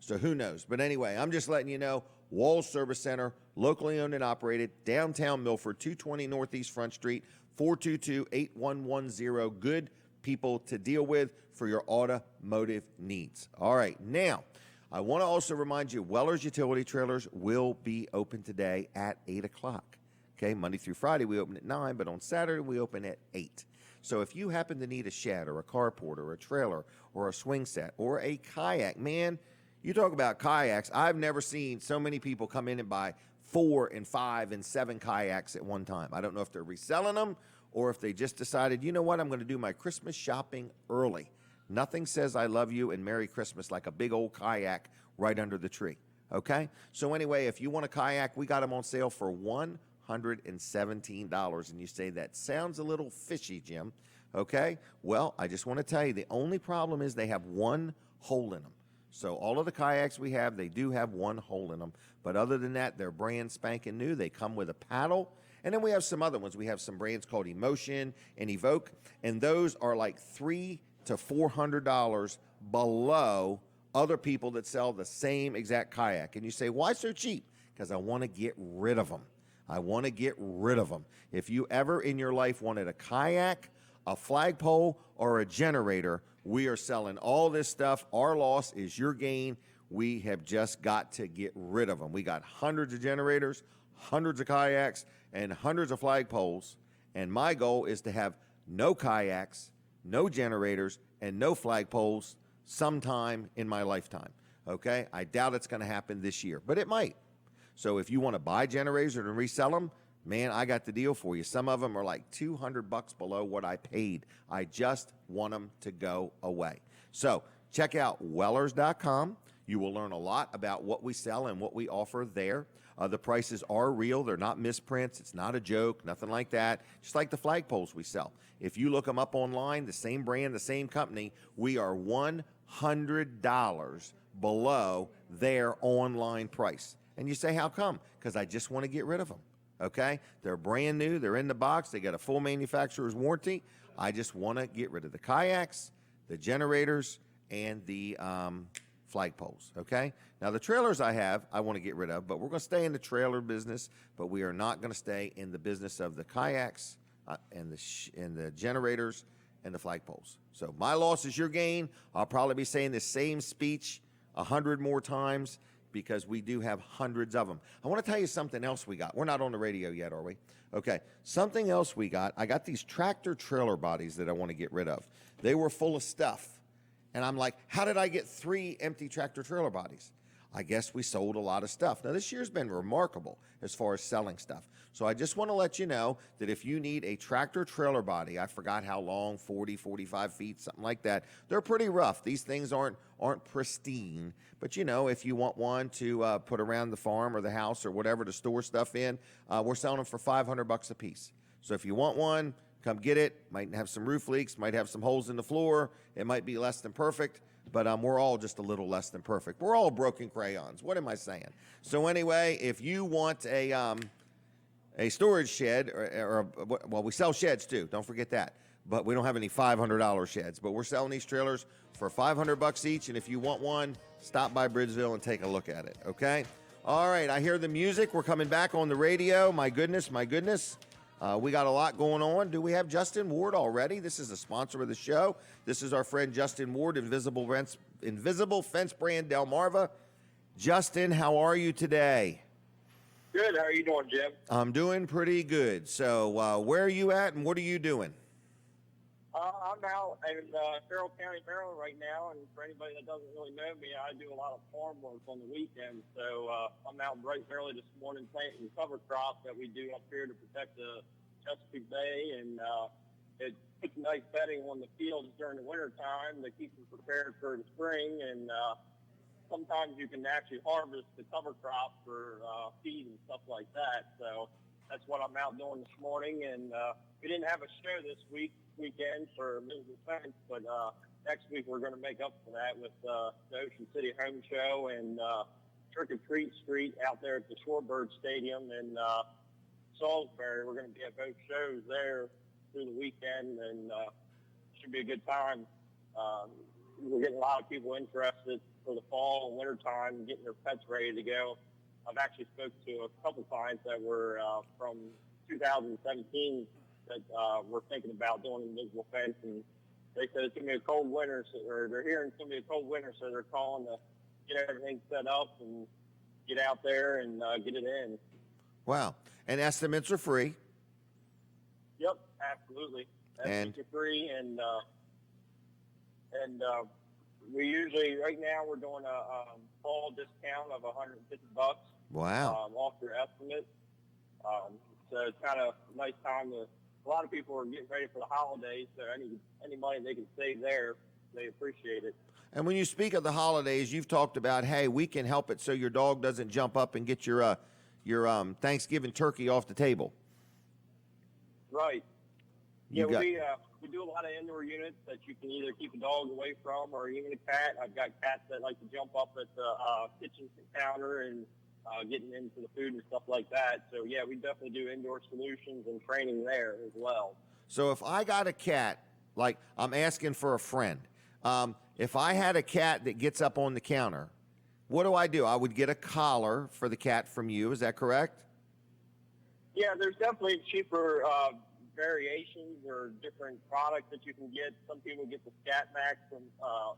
So who knows? But anyway, I'm just letting you know, Walls Service Center, locally owned and operated, downtown Milford, 220 Northeast Front Street, 422-8110. Good people to deal with for your automotive needs. All right, now, I want to also remind you, Weller's Utility Trailers will be open today at 8 o'clock. Okay, Monday through Friday, we open at 9, but on Saturday, we open at 8. So if you happen to need a shed or a carport or a trailer or a swing set or a kayak, man, you talk about kayaks. I've never seen so many people come in and buy 4 and 5 and 7 kayaks at one time. I don't know if they're reselling them or if they just decided, you know what, I'm going to do my Christmas shopping early. Nothing says I love you and Merry Christmas like a big old kayak right under the tree, okay? So anyway, if you want a kayak, we got them on sale for $117. And you say, that sounds a little fishy, Jim, okay? Well, I just want to tell you, the only problem is they have one hole in them. So all of the kayaks we have, they do have one hole in them. But other than that, they're brand spanking new. They come with a paddle. And then we have some other ones. We have some brands called Emotion and Evoke. And those are like $300 to $400 below other people that sell the same exact kayak. And you say, why so cheap? Because I want to get rid of them. I want to get rid of them. If you ever in your life wanted a kayak, a flagpole, or a generator, we are selling all this stuff. Our loss is your gain. We have just got to get rid of them. We got hundreds of generators, hundreds of kayaks, and hundreds of flagpoles. And my goal is to have no kayaks, no generators, and no flagpoles sometime in my lifetime. Okay? I doubt it's going to happen this year, but it might. So if you want to buy generators and resell them, man, I got the deal for you. Some of them are like $200 below what I paid. I just want them to go away. So check out Wellers.com. You will learn a lot about what we sell and what we offer there. The prices are real. They're not misprints. It's not a joke, nothing like that. Just like the flagpoles we sell. If you look them up online, the same brand, the same company, we are $100 below their online price. And you say, how come? Because I just want to get rid of them. Okay? They're brand new. They're in the box. They got a full manufacturer's warranty. I just want to get rid of the kayaks, the generators, and the flagpoles. Okay? Now, the trailers I want to get rid of, but we're going to stay in the trailer business, but we are not going to stay in the business of the kayaks and the generators and the flagpoles. So my loss is your gain. I'll probably be saying the same speech 100 more times because we do have hundreds of them. I want to tell you something else we got. We're not on the radio yet, are we? Okay, something else we got. I got these tractor trailer bodies that I want to get rid of. They were full of stuff. And I'm like, how did I get 3 empty tractor trailer bodies? I guess we sold a lot of stuff. Now, this year's been remarkable as far as selling stuff. So I just want to let you know that if you need a tractor trailer body, I forgot how long, 40, 45 feet, something like that. They're pretty rough. These things aren't pristine. But, you know, if you want one to put around the farm or the house or whatever to store stuff in, we're selling them for $500 a piece. So if you want one, come get it. Might have some roof leaks, might have some holes in the floor. It might be less than perfect. But we're all just a little less than perfect. We're all broken crayons. What am I saying? So anyway, if you want a storage shed, well, we sell sheds too. Don't forget that. But we don't have any $500 sheds. But we're selling these trailers for $500 each. And if you want one, stop by Bridgeville and take a look at it. Okay? All right. I hear the music. We're coming back on the radio. My goodness, my goodness. We got a lot going on. Do we have Justin Ward already? This is a sponsor of the show. This is our friend Justin Ward, Invisible Fence Brand Delmarva. Justin, how are you today? Good. How are you doing, Jim? I'm doing pretty good. So where are you at and what are you doing? I'm out in Carroll County, Maryland right now, and for anybody that doesn't really know me, I do a lot of farm work on the weekends. So I'm out bright and early this morning planting cover crop that we do up here to protect the Chesapeake Bay, and it puts nice bedding on the fields during the winter time to keep them prepared for the spring. And sometimes you can actually harvest the cover crop for feed and stuff like that. So that's what I'm out doing this morning. And we didn't have a show this weekend for Mrs. Fence, but next week we're going to make up for that with the Ocean City Home Show and Trick or Treat Street out there at the Shorebird Stadium in Salisbury. We're going to be at both shows there through the weekend, and should be a good time. We're getting a lot of people interested for the fall and winter time, getting their pets ready to go. I've actually spoke to a couple clients that were from 2017 that we're thinking about doing invisible fence, and they said it's going to be a cold winter, or they're hearing it's going to be a cold winter, so they're calling to get everything set up and get out there and get it in. Wow. And estimates are free. Yep, absolutely. Estimates are free, and we usually, right now, we're doing a fall discount of $150. Wow. Off your estimate. So it's kind of a nice time to. A lot of people are getting ready for the holidays, so any money they can save there, they appreciate it. And when you speak of the holidays, you've talked about, hey, we can help it so your dog doesn't jump up and get your Thanksgiving turkey off the table. Right. We do a lot of indoor units that you can either keep a dog away from or even a cat. I've got cats that like to jump up at the kitchen counter and getting into the food and stuff like that. So, yeah, we definitely do indoor solutions and training there as well. So if I got a cat, like I'm asking for a friend, if I had a cat that gets up on the counter, what do? I would get a collar for the cat from you. Is that correct? Yeah, there's definitely cheaper variations or different products that you can get. Some people get the Scat Max from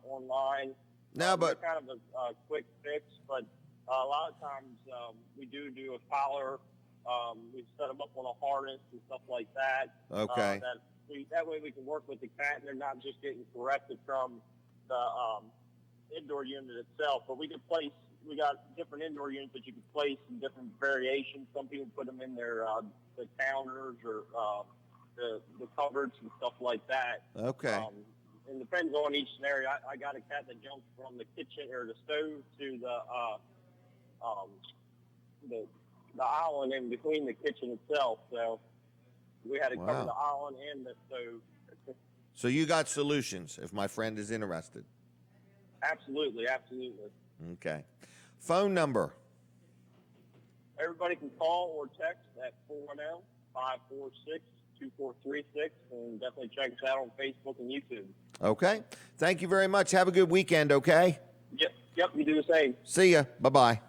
online. No, but kind of a quick fix, but a lot of times we do a collar. We set them up on a harness and stuff like that. Okay. That way we can work with the cat and they're not just getting corrected from the indoor unit itself. But we got different indoor units that you can place in different variations. Some people put them in their the counters or the cupboards and stuff like that. Okay. It depends on each scenario. I got a cat that jumps from the kitchen or the stove to the island in between the kitchen itself. So we had to cover the island and the stove. So you got solutions if my friend is interested. Absolutely, absolutely. Okay. Phone number. Everybody can call or text at 410-546-2436, and definitely check us out on Facebook and YouTube. Okay. Thank you very much. Have a good weekend, okay? Yep, you do the same. See ya. Bye-bye.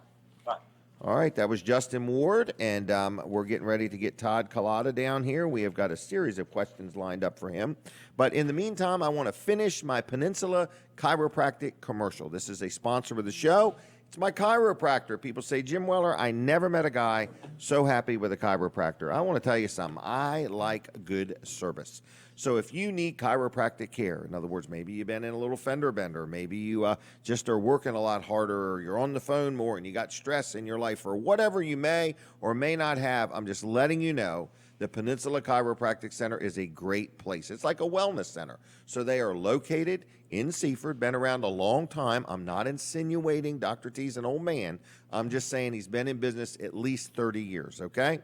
Bye. All right, that was Justin Ward, and we're getting ready to get Todd Culotta down here. We have got a series of questions lined up for him. But in the meantime, I want to finish my Peninsula Chiropractic commercial. This is a sponsor of the show. It's my chiropractor. People say, Jim Weller, I never met a guy so happy with a chiropractor. I want to tell you something. I like good service. So if you need chiropractic care, in other words, maybe you've been in a little fender bender, maybe you just are working a lot harder, or you're on the phone more and you got stress in your life, or whatever you may or may not have, I'm just letting you know the Peninsula Chiropractic Center is a great place. It's like a wellness center. So they are located in Seaford, been around a long time. I'm not insinuating Dr. T's an old man. I'm just saying he's been in business at least 30 years, okay?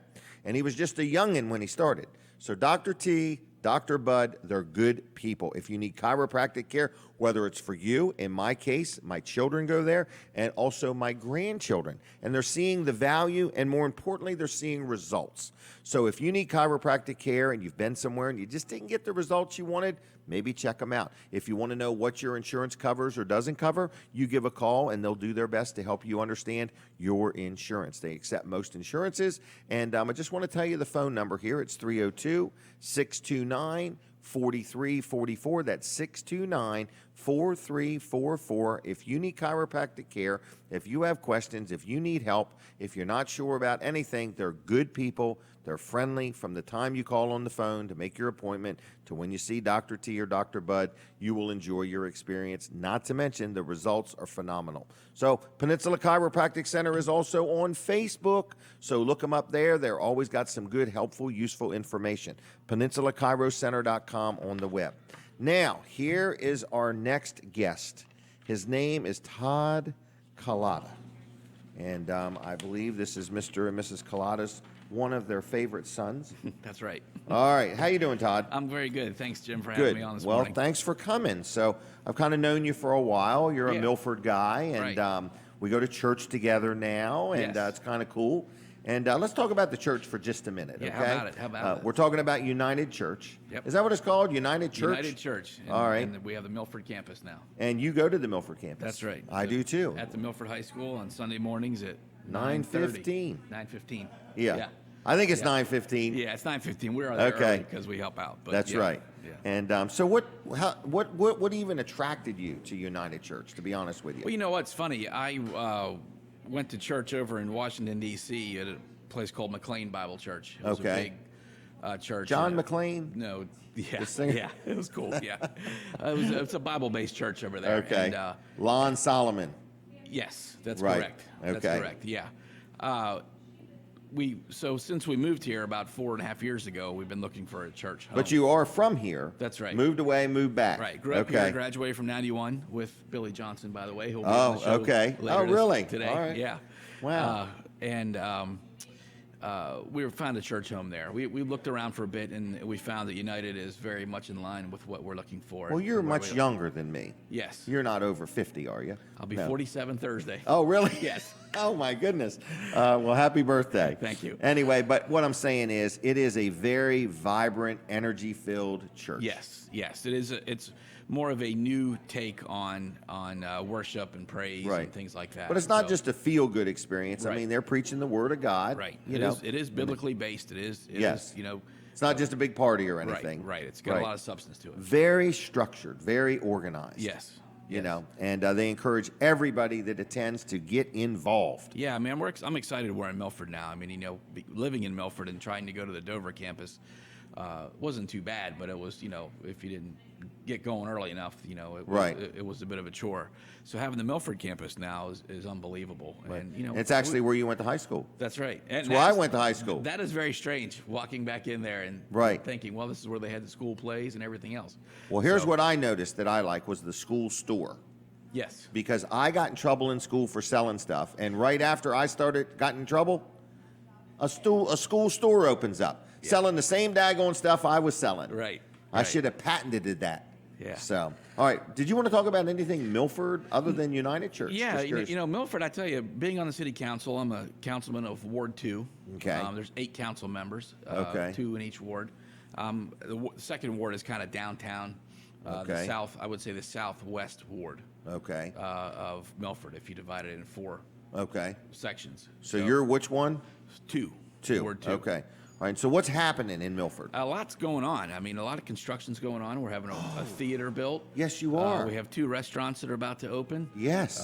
And he was just a youngin' when he started. So Dr. T, Dr. Bud, they're good people. If you need chiropractic care, whether it's for you, in my case, my children go there, and also my grandchildren. And they're seeing the value, and more importantly, they're seeing results. So if you need chiropractic care and you've been somewhere and you just didn't get the results you wanted, maybe check them out. If you want to know what your insurance covers or doesn't cover, you give a call and they'll do their best to help you understand your insurance. They accept most insurances. And I just want to tell you the phone number here. It's 302-629-4344. That's 629-4344. If you need chiropractic care, if you have questions, if you need help, if you're not sure about anything, they're good people. They're friendly from the time you call on the phone to make your appointment to when you see Dr. T or Dr. Bud. You will enjoy your experience. Not to mention the results are phenomenal. So Peninsula Chiropractic Center is also on Facebook. So look them up there. They're always got some good, helpful, useful information. PeninsulaChiroCenter.com on the web. Now, here is our next guest. His name is Todd Culotta. And I believe this is Mr. and Mrs. Culotta's one of their favorite sons. That's right. All right. How you doing, Todd? I'm very good. Thanks, Jim, for having me on this morning. Well, thanks for coming. So I've kind of known you for a while. You're a Milford guy, and Right. We go to church together now, and Yes. it's kind of cool. And let's talk about the church for just a minute, Yeah, okay? how about it? We're talking about United Church. Yep. Is that what it's called, United Church? United Church. And, All right. And we have the Milford campus now. And you go to the Milford campus. That's right. I do too. At the Milford High School on Sunday mornings at 9:15. 9:15. Yeah. I think it's Yeah. 9:15. Yeah, it's 9:15. We're there Okay. early because we help out. But That's yeah, right. Yeah. And so what even attracted you to United Church, to be honest with you? Well, you know what's funny? I went to church over in Washington, D.C. at a place called McLean Bible Church. It was Okay. a big church. John McLean? No. Yeah. The singer? Yeah. It was cool. Yeah. It's a Bible-based church over there. Okay. And, Lon Solomon. yes, that's Right. correct. Okay. That's correct. Yeah. So since we moved here about 4.5 years ago, we've been looking for a church home. But you are from here. That's right. Moved away, moved back. Right. Grew up okay. here, graduated from 91 with Billy Johnson, by the way. Who'll be Oh, on the show okay. later Oh, really? Today. All right. Yeah. Wow. We found a church home there. We looked around for a bit, and we found that United is very much in line with what we're looking for. Well, you're and where much we- younger than me. Yes. You're not over 50, are you? I'll be No. 47 Thursday. Oh, really? Yes. Oh, my goodness. Well, happy birthday. Thank you. Anyway, but what I'm saying is it is a very vibrant, energy-filled church. Yes. It is. It's more of a new take on worship and praise Right. and things like that. But it's not So- just a feel-good experience. I Right. mean, they're preaching the Word of God. right. You It know? is. It is biblically based. It is. It Yes. is, It's not just a big party or anything. Right. It's got a lot of substance to it. Very structured, very organized. Yes. You Yes. know, and they encourage everybody that attends to get involved. Yeah, I mean, I'm excited we're in Milford now. I mean, living in Milford and trying to go to the Dover campus wasn't too bad, but it was, if you didn't get going early enough, it was a bit of a chore. So having the Milford campus now is unbelievable. Right. And, It's actually where you went to high school. That's right. And That's where I went to high school. That is very strange, walking back in there and Right. thinking, well, this is where they had the school plays and everything else. Well, here's So- what I noticed that I like was the school store. Yes. Because I got in trouble in school for selling stuff, and right after I got in trouble, a school store opens up, selling the same daggone stuff I was selling. Right. I should have patented that. Yeah. So, all right. Did you want to talk about anything Milford other than United Church? Yeah, Just curious. Milford, I tell you, being on the city council, I'm a councilman of Ward 2. Okay. There's 8 council members, Okay. 2 in each ward. The second ward is kind of downtown, Okay. the south, I would say the southwest ward Okay. of Milford, if you divide it in 4 Okay. sections. So you're which one? Two. Two. Ward 2. Okay. All right. So what's happening in Milford? A lot's going on. I mean, a lot of construction's going on. We're having a theater built. Yes, you are. We have 2 restaurants that are about to open. Yes.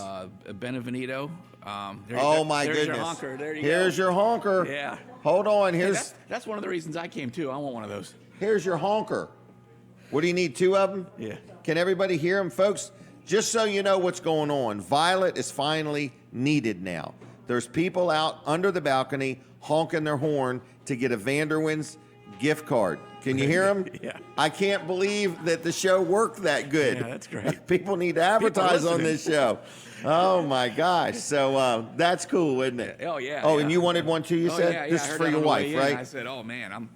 Benvenuto. My there's goodness. Your honker. There you Here's go. your honker. Yeah. Hold on. Hey, Here's that's one of the reasons I came too. I want one of those. here's your honker. What do you need? 2 of them? Yeah. Can everybody hear him, folks? Just so you know what's going on, Violet is finally needed now. There's people out under the balcony honking their horn to get a Vanderwin's gift card. Can you hear them? Yeah. I can't believe that the show worked that good. Yeah, that's great. People need to advertise People on this show. Oh my gosh! So that's cool, isn't it? Oh yeah. Oh, yeah. and you wanted one too? You Oh, said yeah, this I is heard for that your on the wife, way in. right? I said, oh man,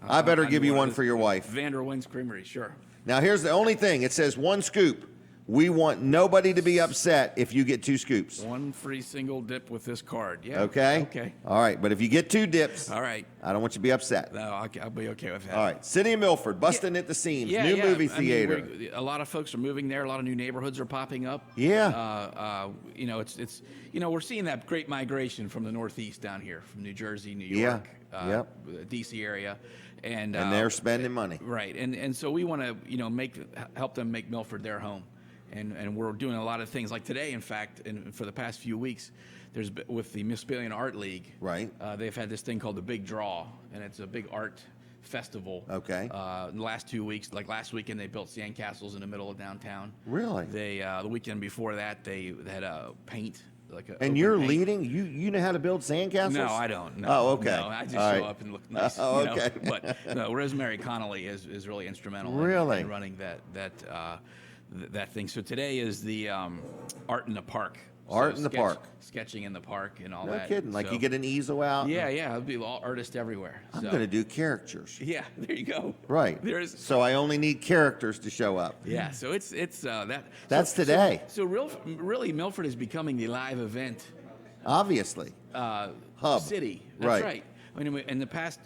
I better I give need you one of for your wife. Vanderwin's Creamery, sure. Now here's the only thing. It says 1 scoop. We want nobody to be upset if you get 2 scoops. 1 free single dip with this card. Yeah. Okay? Okay. All right, but if you get 2 dips, All right. I don't want you to be upset. No, I'll be okay with that. All right, City of Milford, busting at the seams, new movie I mean, theater. a lot of folks are moving there. A lot of new neighborhoods are popping up. Yeah. It's we're seeing that great migration from the Northeast down here, from New Jersey, New Yeah. York, DC area, and they're spending money. Right, and so we want to help them make Milford their home, and we're doing a lot of things like today. In fact, and for the past few weeks, with the Mississippian Art League, Right. They've had this thing called the Big Draw, and it's a big art festival. Okay. In the last 2 weeks, like last weekend, they built sandcastles in the middle of downtown. Really? They the weekend before that, they had a paint. And you're leading? You know how to build sandcastles? No, I don't. No. Oh, okay. No, I just All show right. up and look nice. Oh, okay. But no, Rosemary Connolly is really instrumental Really? in running that thing. So today is the art in the park. Art in the park. Sketching in the park and all No that. kidding. Like So- you get an easel out? Yeah, it'll be all artists everywhere. I'm So- going to do characters. Yeah, there you go. Right. There's So I only need characters to show up. yeah. So it's that. That's today. So really, Milford is becoming the live event Obviously. Hub. city. That's Right. right. I mean, in the past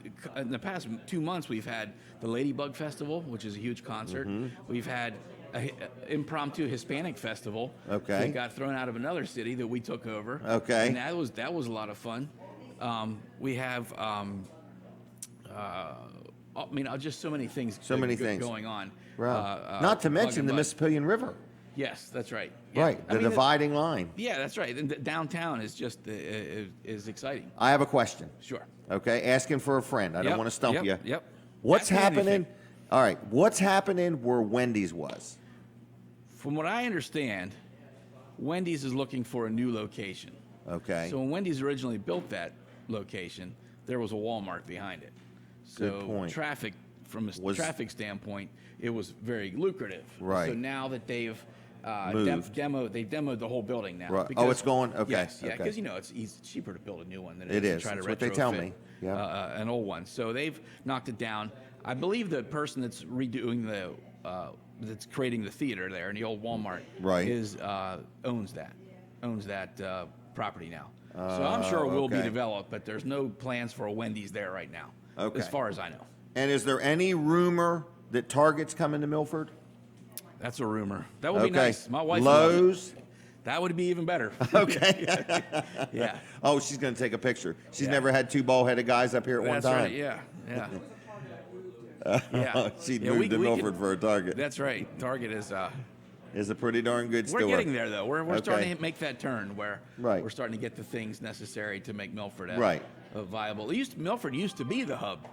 2 months, we've had the Ladybug Festival, which is a huge concert. Mm-hmm. We've had an impromptu Hispanic festival. Okay. That got thrown out of another city that we took over. Okay. And that was a lot of fun. We have just so many things. So many things going on. Right. Not to mention the Mississippian River. Yes, that's right. Yeah. Right. The dividing line. Yeah, that's right. And downtown is just is exciting. I have a question. Sure. Okay. Asking for a friend. I don't Yep, want to stump yep, you. Yep. What's Ask me happening? anything. All right. What's happening where Wendy's was? From what I understand, Wendy's is looking for a new location. Okay. So when Wendy's originally built that location, there was a Walmart behind it. So Good point. traffic, from a traffic standpoint, it was very lucrative. Right. So now that they've Moved. demoed the whole building now. Right. Oh, because- it's going? Okay, Yes, yeah, okay. because it's cheaper to build a new one than It to is. try to That's what they tell retrofit, me. Yeah. an old one. So they've knocked it down. I believe the person that's redoing that's creating the theater there in the old Walmart Right. owns that property now. So I'm sure it will be okay. developed, but there's no plans for a Wendy's there right now, Okay. as far as I know. And is there any rumor that Target's coming to Milford? That's a rumor. That would be Okay. nice. My wife would love it. Lowe's? That would be even better. Okay. Yeah. Oh, she's going to take a picture. She's Yeah. never had 2 bald-headed guys up here at one That's time. right. Yeah. Yeah. She'd Yeah, moved to we Milford could- for a Target. That's right. Target is. Is a pretty darn good We're store. getting there though. We're Okay. starting to make that turn where Right. we're starting to get the things necessary to make Milford Right. a viable. Milford used to be the hub,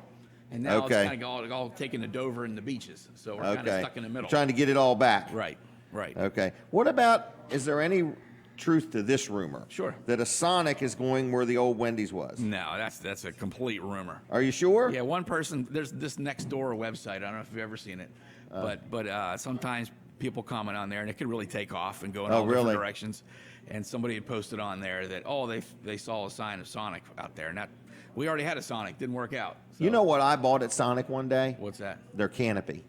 and now Okay. it's kind of all taken to Dover and the beaches. So we're kind of Okay. stuck in the middle. Trying to get it all back. Right. Right. Okay. What about, is there any truth to this rumor? Sure. That a Sonic is going where the old Wendy's was? No, that's a complete rumor. Are you sure? Yeah, one person. There's this Next Door website. I don't know if you've ever seen it, but sometimes people comment on there, and it can really take off and go in all different really? directions. And somebody had posted on there that they saw a sign of Sonic out there, and we already had a Sonic, didn't work out. So, You know what I bought at Sonic one day? what's that? Their canopy.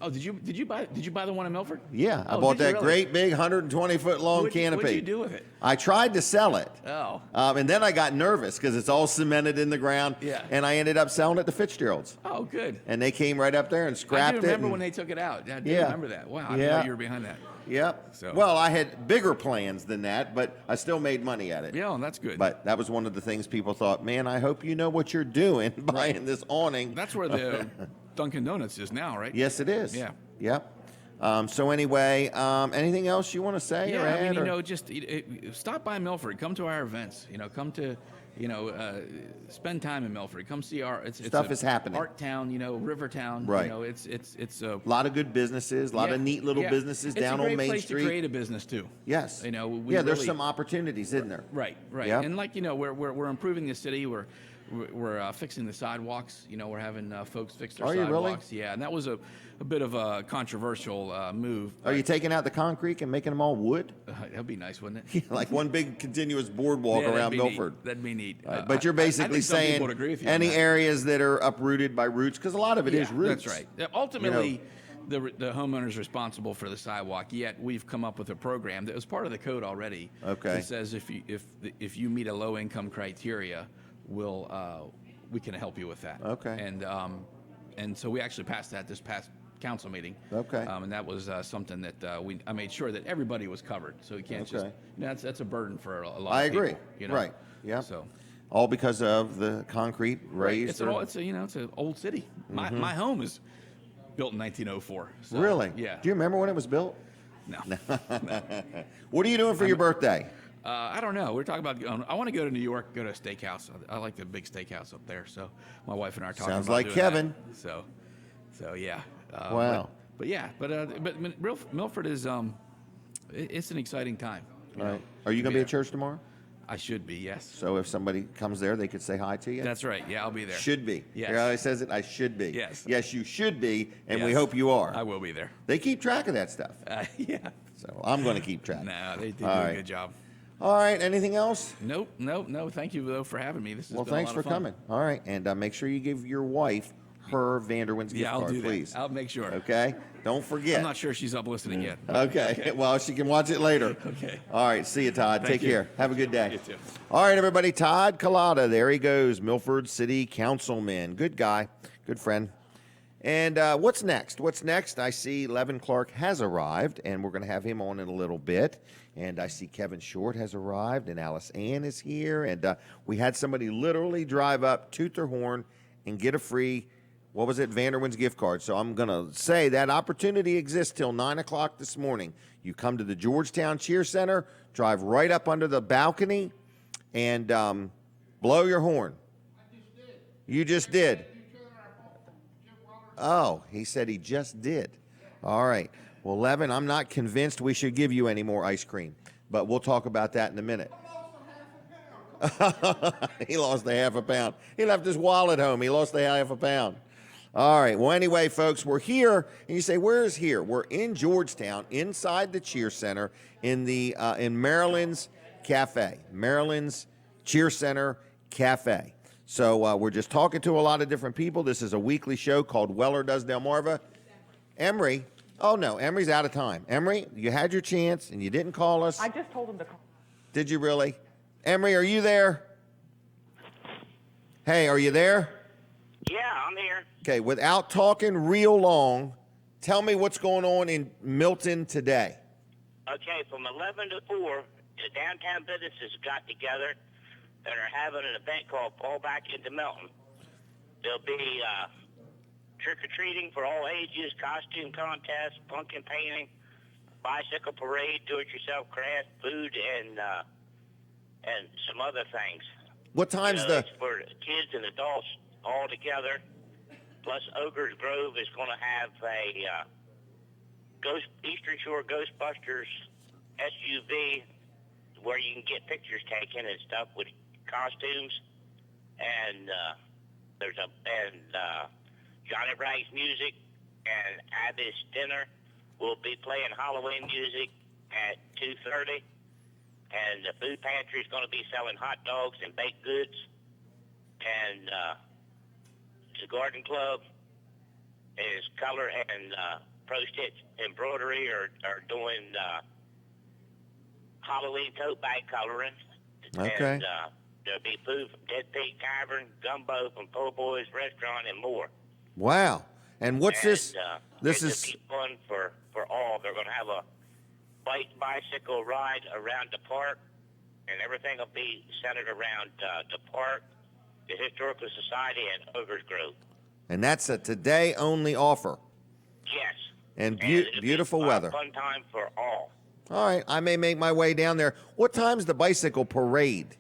Oh, did you buy the one in Milford? Yeah, I Oh, bought did you that really? great big 120-foot long canopy. What'd you do with it? I tried to sell it. Oh. And then I got nervous because it's all cemented in the ground. Yeah. And I ended up selling it to Fitzgerald's. Oh, good. And they came right up there and I scrapped do it. remember and- when they took it out. I do Yeah. remember that. Wow, I didn't Yeah. know you were behind that. Yep. So. Well, I had bigger plans than that, but I still made money at it. Yeah, well, that's good. But that was one of the things people thought, man, I hope you know what you're doing buying this awning. That's where the Dunkin' Donuts is now, right? Yes, it is. Yeah. Yep. So anyway, anything else you want to say or Yeah, add? I mean, or? just stop by Milford. Come to our events. Come to, spend time in Milford. Come see our Stuff is happening. Art town, River town. Right. It's a lot of good businesses, a lot of neat little businesses down on Main Street. It's a great place to create a business too. Yes. There's some opportunities, isn't there? Right. Yep. And we're improving the city. We're fixing the sidewalks. We're having folks fix their Are sidewalks. You really? Yeah, and that was a bit of a controversial move. Are you taking out the concrete and making them all wood? That'd be nice, wouldn't it? Like one big continuous boardwalk around Milford. That'd be neat. But you're basically saying any areas that are uprooted by roots, because a lot of it is roots. That's right. Ultimately, the homeowner's responsible for the sidewalk. Yet we've come up with a program that was part of the code already. Okay. That says if you meet a low income criteria, we can help you with that. Okay. And so we actually passed that this past council meeting. Okay. And that was something that I made sure that everybody was covered. So you can't just that's a burden for a lot. I of people, agree. Right. Yeah. So. All because of the concrete raised. Right. It's an old city. My home is built in 1904. So, really? Yeah. Do you remember when it was built? No. What are you doing for your birthday? I don't know. We're talking about going. I want to go to New York, go to a steakhouse. I like the big steakhouse up there. So my wife and I are talking Sounds about like doing Kevin. that. So yeah. Wow. But Milford is it's an exciting time. All right. Are you going to be at church tomorrow? I should be, yes. So if somebody comes there, they could say hi to you? That's right. Yeah, I'll be there. Should be. Yes. Hear how he says it? I should be. Yes. Yes, you should be, and we Yes. hope you are. I will be there. They keep track of that stuff. Yeah. So I'm going to keep track. No, they do All a right. good job. All right. Anything else? Nope. Thank you, though, for having me. This has Well, been thanks a for lot of fun. coming. All right. And make sure you give your wife her Vanderwin's gift Yeah, I'll card, do that. please. I'll make sure. Okay? Don't forget. I'm not sure she's up listening yet. Okay. Well, she can watch it later. Okay. All right. See you, Todd. Thank Take you. care. Have a good day. You too. All right, everybody. Todd Culotta. There he goes. Milford City Councilman. Good guy. Good friend. And what's next? What's next? I see Levin Clark has arrived, and we're going to have him on in a little bit. And I see Kevin Short has arrived, and Aliceanne is here. And we had somebody literally drive up, toot their horn, and get a free, what was it, Vanderwin's gift card. So I'm going to say that opportunity exists till 9 o'clock this morning. You come to the Georgetown Cheer Center, drive right up under the balcony, and blow your horn. You just did. Oh, he said he just did. All right. Well, Levin, I'm not convinced we should give you any more ice cream, but we'll talk about that in a minute. He lost a half a pound. He left his wallet home. He lost a half a pound. All right. Well, anyway, folks, we're here, and you say, "Where is here?" We're in Georgetown, inside the Cheer Center, in Marilyn's Cafe, Marilyn's Cheer Center Cafe. So we're just talking to a lot of different people. This is a weekly show called Weller Does Delmarva. Emery. Oh, no, Emery's out of time. Emery, you had your chance, and you didn't call us. I just told him to call. Did you really? Emery, are you there? Hey, are you there? Yeah, I'm here. Okay, without talking real long, tell me what's going on in Milton today. Okay, from 11 to 4, the downtown businesses got together and are having an event called Fall Back into Milton. There'll be trick-or-treating for all ages, costume contests, pumpkin painting, bicycle parade, do-it-yourself craft, food, and some other things. What time's It's for kids and adults all together. Plus, Ogre's Grove is going to have a Eastern Shore Ghostbusters SUV where you can get pictures taken and stuff with costumes, and Johnny Brag's music and Abby's dinner will be playing Halloween music at 2:30, and the food pantry is going to be selling hot dogs and baked goods, and the garden club is color and pro-stitch embroidery are doing Halloween tote bag coloring. Okay. And there'll be food from Dead Pig Tavern, gumbo from Po' Boy's Restaurant, and more. Wow. And what's this? This It's is just keep fun for all. They're going to have a bicycle ride around the park, and everything will be centered around the park, the Historical Society, and Ogres Grove. And that's a today-only offer. Yes. And it'll beautiful be weather. Fun time for all. All right, I may make my way down there. What time's the bicycle parade?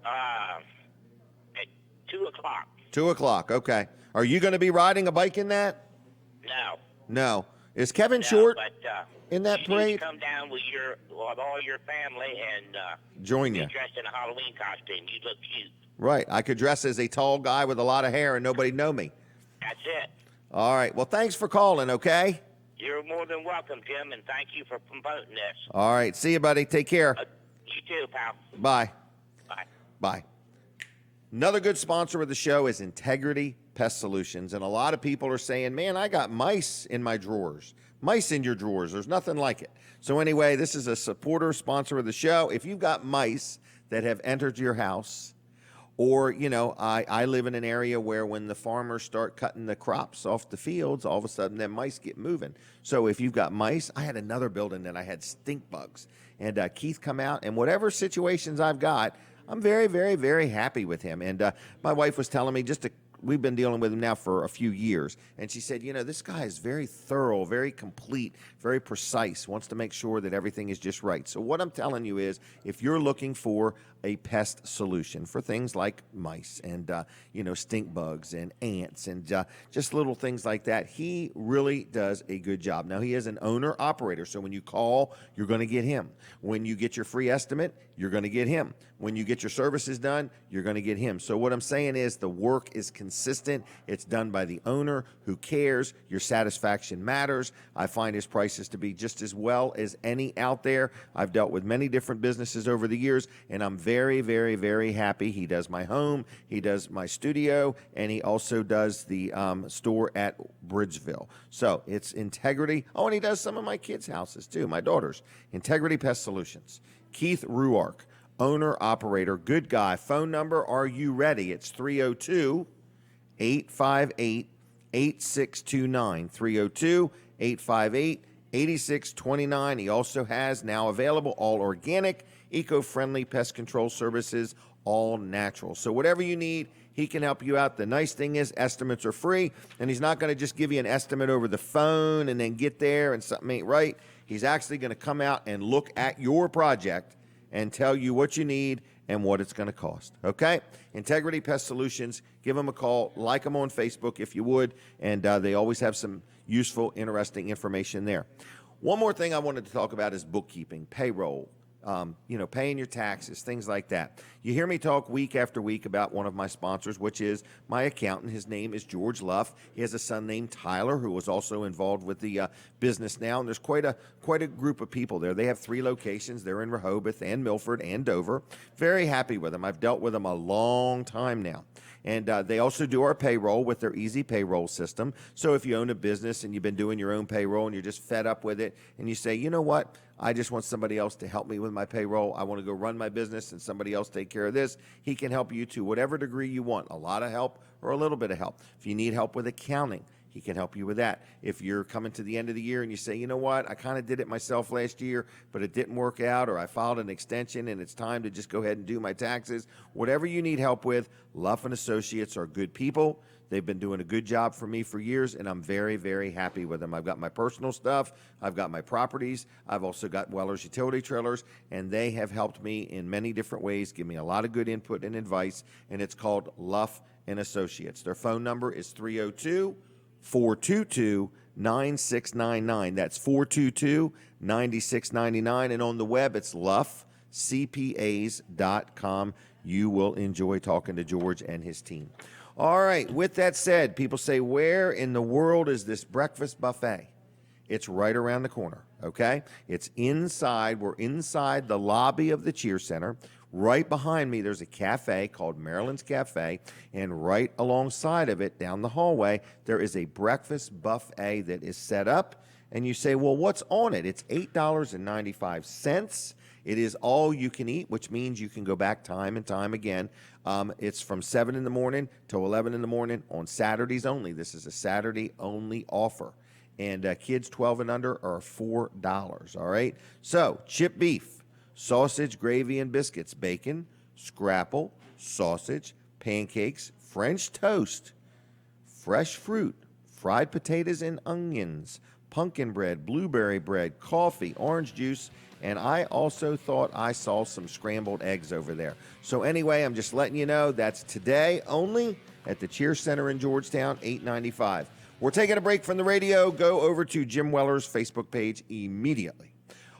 At 2 o'clock. 2 o'clock, okay. Are you going to be riding a bike in that? No. No. Is Kevin Short But, in that you parade? need to come down with all your family and Join you. be dressed in a Halloween costume. You look cute. Right. I could dress as a tall guy with a lot of hair and nobody'd know me. That's it. All right. Well, thanks for calling, okay? You're more than welcome, Jim, and thank you for promoting this. All right. See you, buddy. Take care. You too, pal. Bye. Bye. Bye. Another good sponsor of the show is Integrity Pest Solutions. And a lot of people are saying, man, I got mice in my drawers. Mice in your drawers. There's nothing like it. So anyway, this is a supporter sponsor of the show. If you've got mice that have entered your house, or, you know, I live in an area where when the farmers start cutting the crops off the fields, all of a sudden them mice get moving. So if you've got mice, I had another building that I had stink bugs. And Keith come out, and whatever situations I've got, I'm very, very, very happy with him. And my wife was telling me we've been dealing with him now for a few years. And she said, you know, this guy is very thorough, very complete, very precise, wants to make sure that everything is just right. So what I'm telling you is, if you're looking for a pest solution for things like mice and, you know, stink bugs and ants and just little things like that, he really does a good job. Now, he is an owner-operator, so when you call, you're going to get him. When you get your free estimate, you're going to get him. When you get your services done, you're going to get him. So what I'm saying is the work is consistent. It's done by the owner who cares. Your satisfaction matters. I find his prices to be just as well as any out there. I've dealt with many different businesses over the years, and I'm very, very, very happy. He does my home, he does my studio, and he also does the store at Bridgeville. So it's Integrity. Oh, and he does some of my kids' houses too, my daughter's. Integrity Pest Solutions. Keith Ruark, owner, operator, good guy. Phone number, are you ready? It's 302-858-8629. 302-858-8629. He also has now available all organic, eco-friendly pest control services, all natural. So whatever you need, he can help you out. The nice thing is estimates are free, and he's not going to just give you an estimate over the phone and then get there and something ain't right. He's actually going to come out and look at your project and tell you what you need and what it's going to cost, okay? Integrity Pest Solutions, give them a call, like them on Facebook if you would, and they always have some useful, interesting information there. One more thing I wanted to talk about is bookkeeping, payroll, you know, paying your taxes, things like that. You hear me talk week after week about one of my sponsors, which is my accountant. His name is George Luff. He has a son named Tyler, who was also involved with the business now, and there's quite a group of people there. They have 3 locations. They're in Rehoboth and Milford and Dover. Very happy with them. I've dealt with them a long time now. And they also do our payroll with their easy payroll system. So if you own a business and you've been doing your own payroll and you're just fed up with it and you say, you know what, I just want somebody else to help me with my payroll. I want to go run my business and somebody else take care of this. He can help you to whatever degree you want, a lot of help or a little bit of help. If you need help with accounting, he can help you with that. If you're coming to the end of the year and you say, you know what, I kind of did it myself last year, but it didn't work out, or I filed an extension and it's time to just go ahead and do my taxes, whatever you need help with, Luff and Associates are good people. They've been doing a good job for me for years, and I'm very, very happy with them. I've got my personal stuff. I've got my properties. I've also got Weller's utility trailers, and they have helped me in many different ways, give me a lot of good input and advice, and it's called Luff and Associates. Their phone number is 302-422-9699. That's 422-9699, and on the web, it's luffcpas.com. You will enjoy talking to George and his team. All right, with that said, people say, where in the world is this breakfast buffet? It's right around the corner, okay? It's inside. We're inside the lobby of the Cheer Center. Right behind me, there's a cafe called Marilyn's Cafe, and right alongside of it, down the hallway, there is a breakfast buffet that is set up. And you say, well, what's on it? It's $8.95. It is all you can eat, which means you can go back time and time again. It's from 7 in the morning till 11 in the morning on Saturdays only. This is a Saturday-only offer. and kids 12 and under are $4, all right? So, chip beef, sausage, gravy, and biscuits, bacon, scrapple, sausage, pancakes, French toast, fresh fruit, fried potatoes and onions, pumpkin bread, blueberry bread, coffee, orange juice, and I also thought I saw some scrambled eggs over there. So anyway, I'm just letting you know that's today only at the Cheer Center in Georgetown, $8.95. We're taking a break from the radio. Go over to Jim Weller's Facebook page immediately.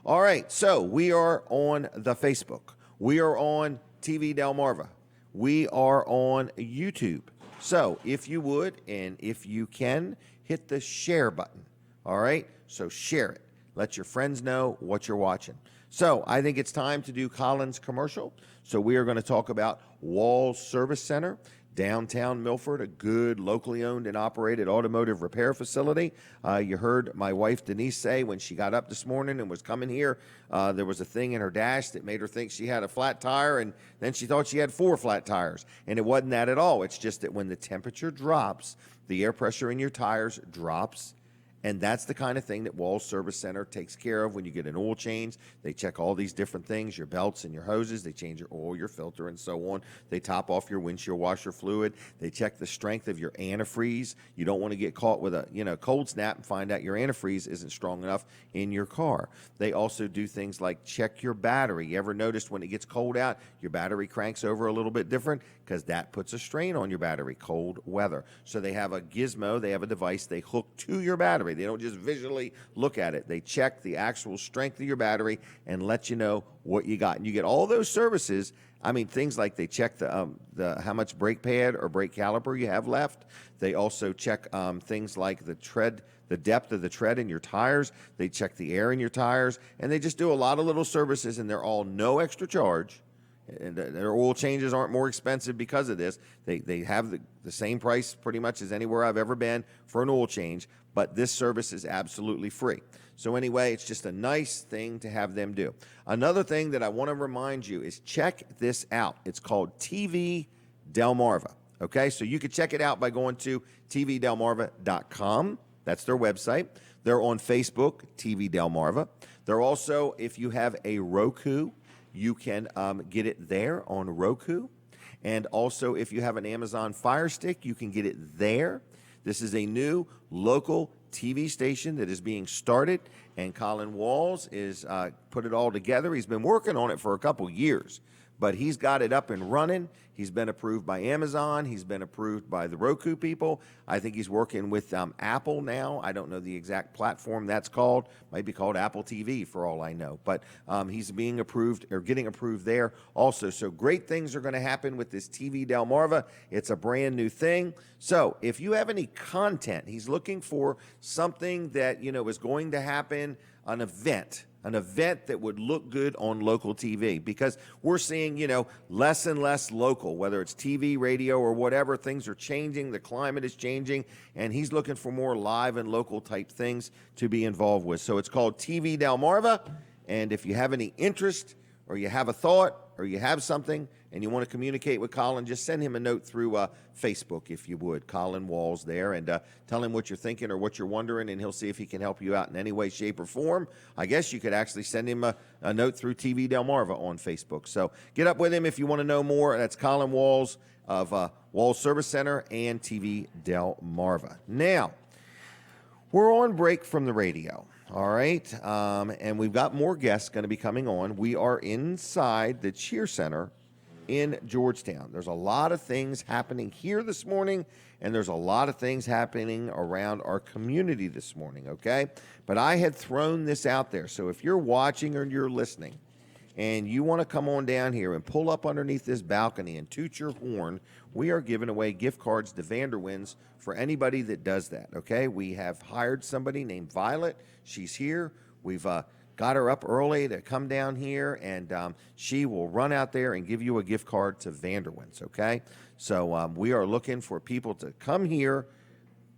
All right, so we are on the Facebook. We are on TV Delmarva. We are on YouTube. So if you would, and if you can, hit the share button. All right, so share it. Let your friends know what you're watching. So I think it's time to do Colin's commercial. So we are going to talk about Walls Service Center, downtown Milford, a good locally owned and operated automotive repair facility. You heard my wife Denise say when she got up this morning and was coming here, there was a thing in her dash that made her think she had a flat tire, and then she thought she had 4 flat tires. And it wasn't that at all. It's just that when the temperature drops, the air pressure in your tires drops. And that's the kind of thing that Walls Service Center takes care of when you get an oil change. They check all these different things, your belts and your hoses. They change your oil, your filter, and so on. They top off your windshield washer fluid. They check the strength of your antifreeze. You don't want to get caught with a cold snap and find out your antifreeze isn't strong enough in your car. They also do things like check your battery. You ever noticed when it gets cold out, your battery cranks over a little bit different? Because that puts a strain on your battery, cold weather. So they have a gizmo, they have a device they hook to your battery. They don't just visually look at it. They check the actual strength of your battery and let you know what you got. And you get all those services. I mean, things like they check the how much brake pad or brake caliper you have left. They also check things like the tread, the depth of the tread in your tires. They check the air in your tires. And they just do a lot of little services, and they're all no extra charge. And their oil changes aren't more expensive because of this. They have the same price pretty much as anywhere I've ever been for an oil change, but this service is absolutely free. So anyway, it's just a nice thing to have them do. Another thing that I want to remind you is check this out. It's called TV Delmarva. Okay, so you can check it out by going to tvdelmarva.com. That's their website. They're on Facebook, TV Delmarva. They're also, if you have a Roku, you can get it there on Roku. And also, if you have an Amazon Fire Stick, you can get it there. This is a new local TV station that is being started, and Colin Walls is put it all together. He's been working on it for a couple years, but he's got it up and running. He's been approved by Amazon. He's been approved by the Roku people. I think he's working with Apple now. I don't know the exact platform that's called. Might be called Apple TV for all I know. But he's being approved or getting approved there also. So great things are going to happen with this TV Delmarva. It's a brand new thing. So if you have any content, he's looking for something that, is going to happen, an event that would look good on local TV, because we're seeing, less and less local, whether it's TV, radio, or whatever. Things are changing. The climate is changing, and he's looking for more live and local type things to be involved with. So it's called TV Delmarva, and if you have any interest or you have a thought or you have something and you want to communicate with Colin, just send him a note through Facebook, if you would. Colin Walls there, and tell him what you're thinking or what you're wondering, and he'll see if he can help you out in any way, shape, or form. I guess you could actually send him a note through TV Delmarva on Facebook. So get up with him if you want to know more. That's Colin Walls of Walls Service Center and TV Delmarva. Now, we're on break from the radio. All right, and we've got more guests going to be coming on. We are inside the Cheer Center in Georgetown. There's a lot of things happening here this morning, and there's a lot of things happening around our community this morning, okay? But I had thrown this out there, so if you're watching or you're listening and you want to come on down here and pull up underneath this balcony and toot your horn, we are giving away gift cards to Vanderwins for anybody that does that, okay? We have hired somebody named Violet. She's here. We've got her up early to come down here, and she will run out there and give you a gift card to Vanderwins, okay? So we are looking for people to come here.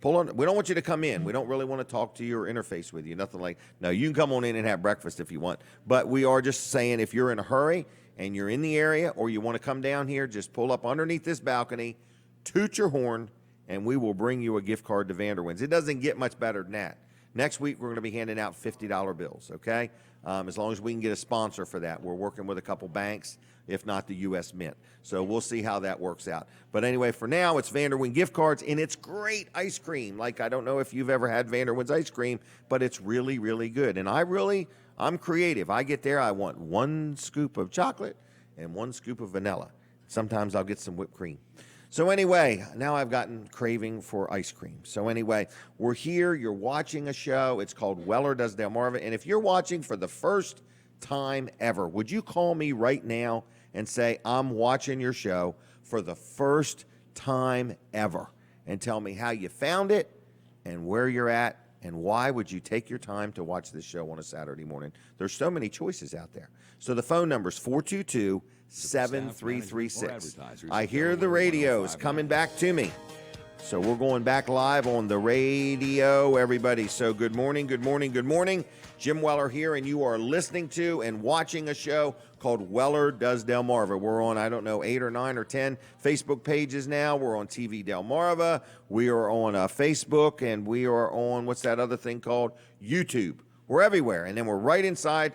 Pull on. We don't want you to come in. We don't really want to talk to you or interface with you. Nothing like, no, you can come on in and have breakfast if you want. But we are just saying, if you're in a hurry and you're in the area or you want to come down here, just pull up underneath this balcony, toot your horn, and we will bring you a gift card to Vanderwins. It doesn't get much better than that. Next week, we're going to be handing out $50 bills, okay? As long as we can get a sponsor for that. We're working with a couple banks, if not the U.S. Mint. So we'll see how that works out. But anyway, for now, it's Vanderwyn gift cards, and it's great ice cream. Like, I don't know if you've ever had Vanderwyn's ice cream, but it's really, really good. And I'm creative. I get there, I want 1 scoop of chocolate and 1 scoop of vanilla. Sometimes I'll get some whipped cream. So anyway, now I've gotten craving for ice cream. So anyway, we're here. You're watching a show. It's called Weller Does Delmarva. And if you're watching for the first time ever, would you call me right now and say, I'm watching your show for the first time ever, and tell me how you found it and where you're at and why would you take your time to watch this show on a Saturday morning? There's so many choices out there. So the phone number is 422-7336. I hear the radio is coming back to me. So we're going back live on the radio, everybody. So good morning, good morning, good morning. Jim Weller here, and you are listening to and watching a show called Weller Does Delmarva. We're on, 8 or 9 or 10 Facebook pages now. We're on TV Delmarva. We are on Facebook, and we are on, what's that other thing called? YouTube. We're everywhere. And then we're right inside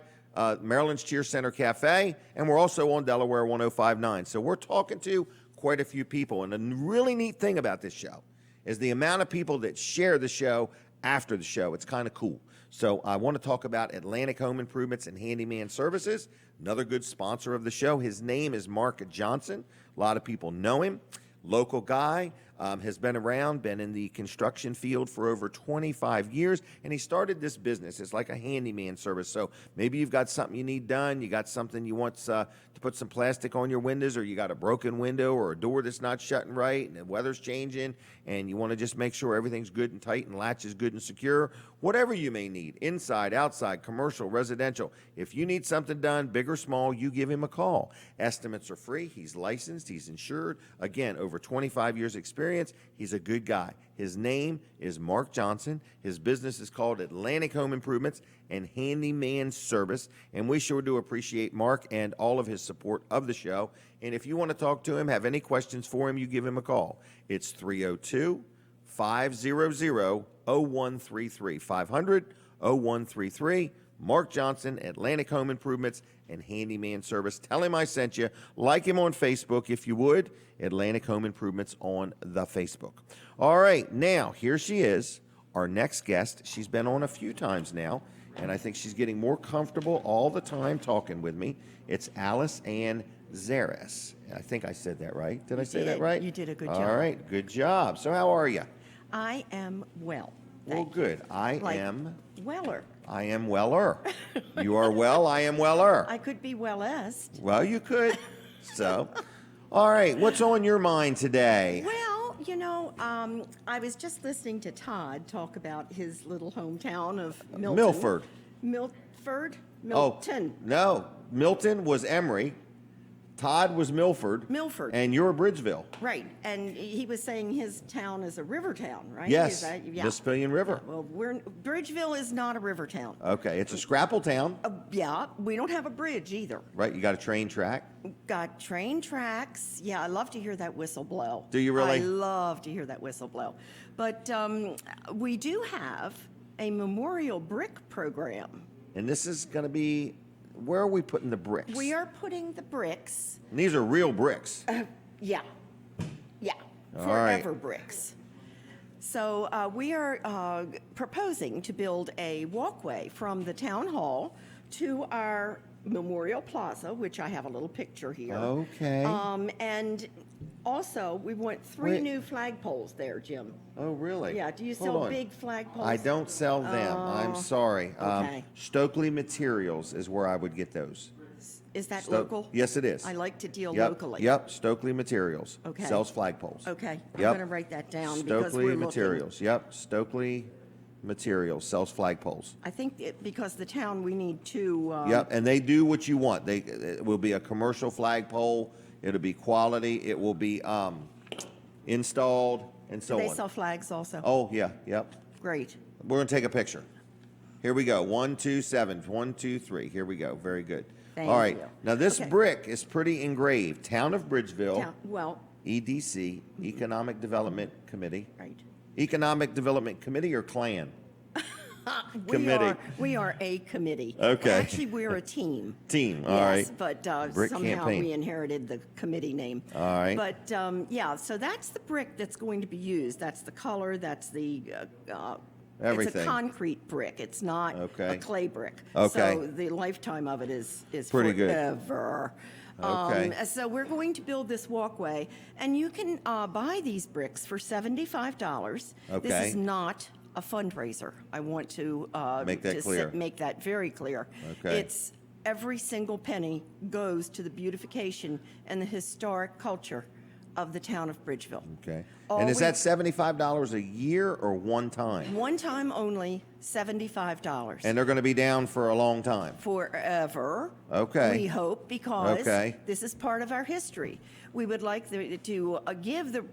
Maryland's Cheer Center Cafe, and we're also on Delaware 105.9. So we're talking to quite a few people. And the really neat thing about this show is the amount of people that share the show after the show. It's kind of cool. So I want to talk about Atlantic Home Improvements and Handyman Services, another good sponsor of the show. His name is Mark Johnson. A lot of people know him. Local guy, has been around, been in the construction field for over 25 years, and he started this business. It's like a handyman service. So maybe you've got something you need done, you got something you want to put some plastic on your windows, or you got a broken window or a door that's not shutting right, and the weather's changing, and you want to just make sure everything's good and tight and latch is good and secure. Whatever you may need, inside, outside, commercial, residential. If you need something done, big or small, you give him a call. Estimates are free. He's licensed. He's insured. Again, over 25 years experience. He's a good guy. His name is Mark Johnson. His business is called Atlantic Home Improvements and Handyman Service. And we sure do appreciate Mark and all of his support of the show. And if you want to talk to him, have any questions for him, you give him a call. It's 302-500-0133. 500-0133. Mark Johnson, Atlantic Home Improvements and Handyman Service. Tell him I sent you. Like him on Facebook if you would. Atlantic Home Improvements on the Facebook. All right, now here she is, our next guest. She's been on a few times now, and I think she's getting more comfortable all the time talking with me. It's Aliceanne Zaras. I think I said that right. Did I say that right? You did a good job. All right, good job. So how are you? I am well. Well, good. I am Weller. I am Weller. You are well, I am Weller. I could be wellest. Well, you could. So, all right, what's on your mind today? Well, I was just listening to Todd talk about his little hometown of Milton. Milford. Milford? Oh, Milton. no, Milton was Emory. Todd was Milford. Milford. And you're Bridgeville. Right, and he was saying his town is a river town, right? Yes, Is that, yeah. Vespillian River. Well, Bridgeville is not a river town. Okay, it's a scrapple town. Yeah, we don't have a bridge either. Right, you got a train track. Got train tracks. Yeah, I love to hear that whistle blow. Do you really? I love to hear that whistle blow. But we do have a memorial brick program. And this is going to be, where are we putting the bricks? We are putting the bricks. And these are real bricks. Yeah. All Forever right. bricks. So we are proposing to build a walkway from the town hall to our Memorial Plaza, which I have a little picture here. Okay. And also, we want three Wait. new flagpoles there, Jim. Oh, really? Yeah, do you Hold sell on. big flagpoles? I don't sell them. I'm sorry. okay. Stokely Materials is where I would get those. Is that Sto- local? Yes, it is. I like to deal Yep, locally. Yep, Stokely Materials. Okay. Sells flagpoles. Okay, I'm Yep. going to write that down because Stokely we're Materials. Yep, Stokely Materials sells flagpoles. I think because the town, we need to. Yep, and they do what you want. It will be a commercial flagpole. It'll be quality. It will be installed and so Do they on. sell flags also? Oh, yeah, yep. Great. We're going to take a picture. Here we go. 1, 2, 7. 1, 2, 3. Here we go. Very good. Thank All right. you. Now, this Okay. brick is pretty engraved. Town of Bridgeville, Well, EDC, Economic Development Committee. right. Economic Development Committee or Clan? committee? We are a committee. Okay. Actually, we're a team. Team, all right. Yes, but Brick somehow campaign. we inherited the committee name. All right. But yeah, so that's the brick that's going to be used. That's the color. That's the. It's Everything. a concrete brick. It's not Okay. a clay brick. Okay. So the lifetime of it is Pretty good. forever. Okay. So we're going to build this walkway, and you can buy these bricks for $75. Okay. This is not a fundraiser. I want to Make that clear. make that very clear. Okay. It's every single penny goes to the beautification and the historic culture of the town of Bridgeville. Okay. All And is we- that $75 a year or one time? One time only, $75. And they're going to be down for a long time. Forever. Okay. We hope, because Okay. this is part of our history. We would like to give the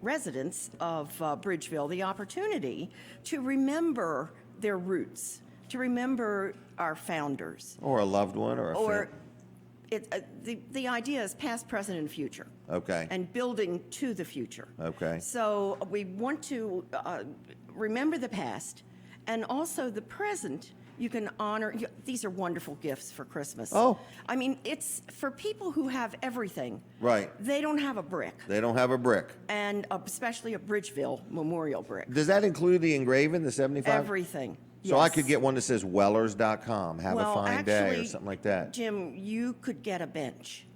residents of Bridgeville the opportunity to remember their roots, to remember our founders. Or a loved one or a Or the idea is past, present, and future. Okay. And building to the future. Okay. So we want to remember the past, and also the present. You can honor. These are wonderful gifts for Christmas. Oh. I mean, it's for people who have everything. Right. They don't have a brick, They don't have a brick. and especially a Bridgeville memorial brick. Does that include the engraving, the 75? Everything. So I yes. could get one that says Wellers.com, have Well, a fine day, or actually, something like that. Jim, you could get a bench.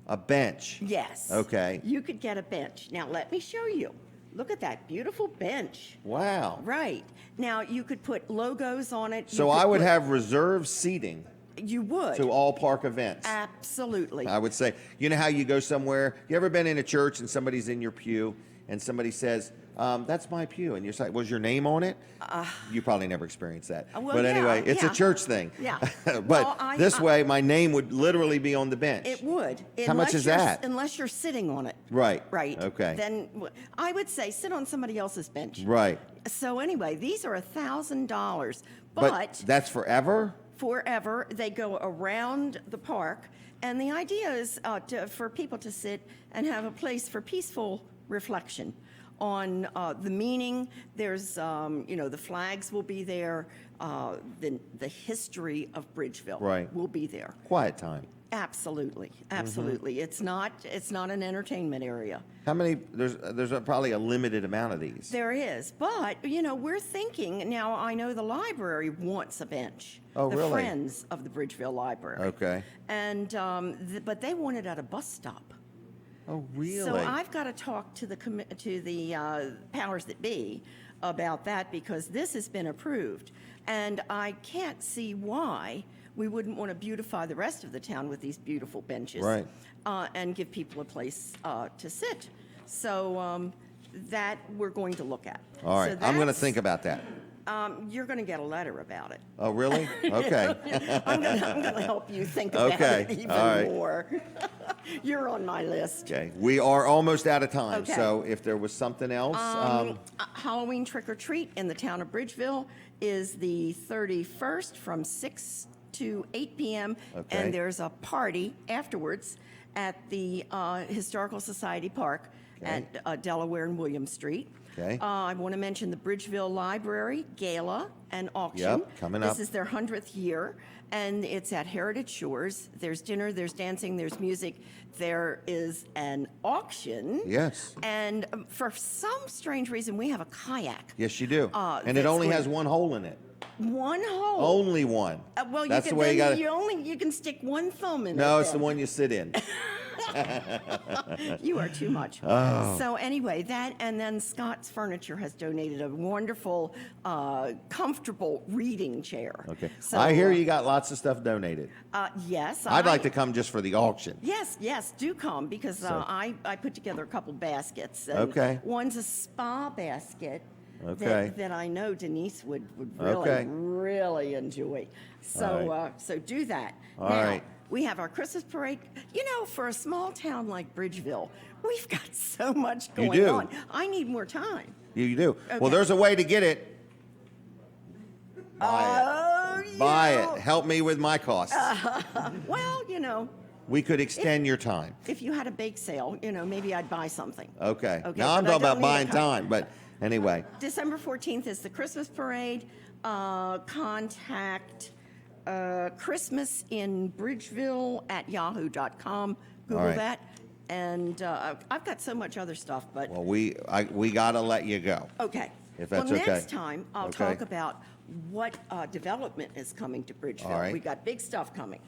A bench. Yes. Okay. You could get a bench. Now, let me show you. Look at that beautiful bench. Wow. Right. Now, you could put logos on it. So You could I would put- have reserved seating You would. to all park events. Absolutely. I would say, you know how you go somewhere, you ever been in a church and somebody's in your pew and somebody says, that's my pew, and you're like, was your name on it? You probably never experienced that. Well, But yeah, anyway, it's a yeah. church thing. Yeah. But Well, this way, my name would literally be on the bench. It would. How much is that? Unless you're sitting on it. Right. Right. Okay. Then I would say sit on somebody else's bench. Right. So anyway, these are $1,000, But but that's forever? forever. They go around the park, and the idea is for people to sit and have a place for peaceful reflection on the meaning. There's, the flags will be there. The history of Bridgeville Right. will be there. Quiet time. Absolutely, absolutely. It's not an entertainment area. How many? There's probably a limited amount of these. There is, but we're thinking now. I know the library wants a bench. Oh, the really? Friends of the Bridgeville Library. Okay. And but they want it at a bus stop. Oh, really? So I've got to talk to the powers that be about that, because this has been approved, and I can't see why we wouldn't want to beautify the rest of the town with these beautiful benches, Right. And give people a place to sit. So that we're going to look at. All right. So I'm going to that's- think about that. You're going to get a letter about it. Oh, really? Okay. I'm going to help you think about Okay, it even all right. more. You're on my list. Okay. We are almost out of time. Okay. So if there was something else, Halloween trick or treat in the town of Bridgeville is the 31st from 6 to 8 p.m. Okay. And there's a party afterwards at the Historical Society Park Okay. at Delaware and William Street. Okay. I want to mention the Bridgeville Library Gala and Auction. Yep, coming up. This is their 100th year, and it's at Heritage Shores. There's dinner, there's dancing, there's music. There is an auction. yes. And for some strange reason, we have a kayak. Yes, you do. And it that's only going- has one hole in it. One hole. Only one. Well, That's you the can, way you then got to. you can stick one thumb in it. No, it's the then. one you sit in. You are too much. Oh. So anyway, that, and then Scott's Furniture has donated a wonderful, comfortable reading chair. Okay. So, I hear you got lots of stuff donated. Yes. I'd like to come just for the auction. Yes, do come, because So- I put together a couple baskets. And Okay. One's a spa basket. Okay. That I know Denise would Okay. really enjoy. So All so do that. All now, right. we have our Christmas parade. For a small town like Bridgeville, we've got so much You going do. on. I need more time. You do. Well, Okay. there's a way to get it. Buy Oh, it. Buy it. Help me with my costs. Well, We could extend your time. if you had a bake sale, maybe I'd buy something. Okay. Okay, Now I'm but I talking about don't need a buying cut. time, but Anyway. December 14th is the Christmas parade. Contact Christmas in Bridgeville at yahoo.com. Google right. that. And I've got so much other stuff, but Well, we got to let you go. okay. If that's well, okay. next time I'll Okay. talk about what development is coming to Bridgeville. All right. We got big stuff coming.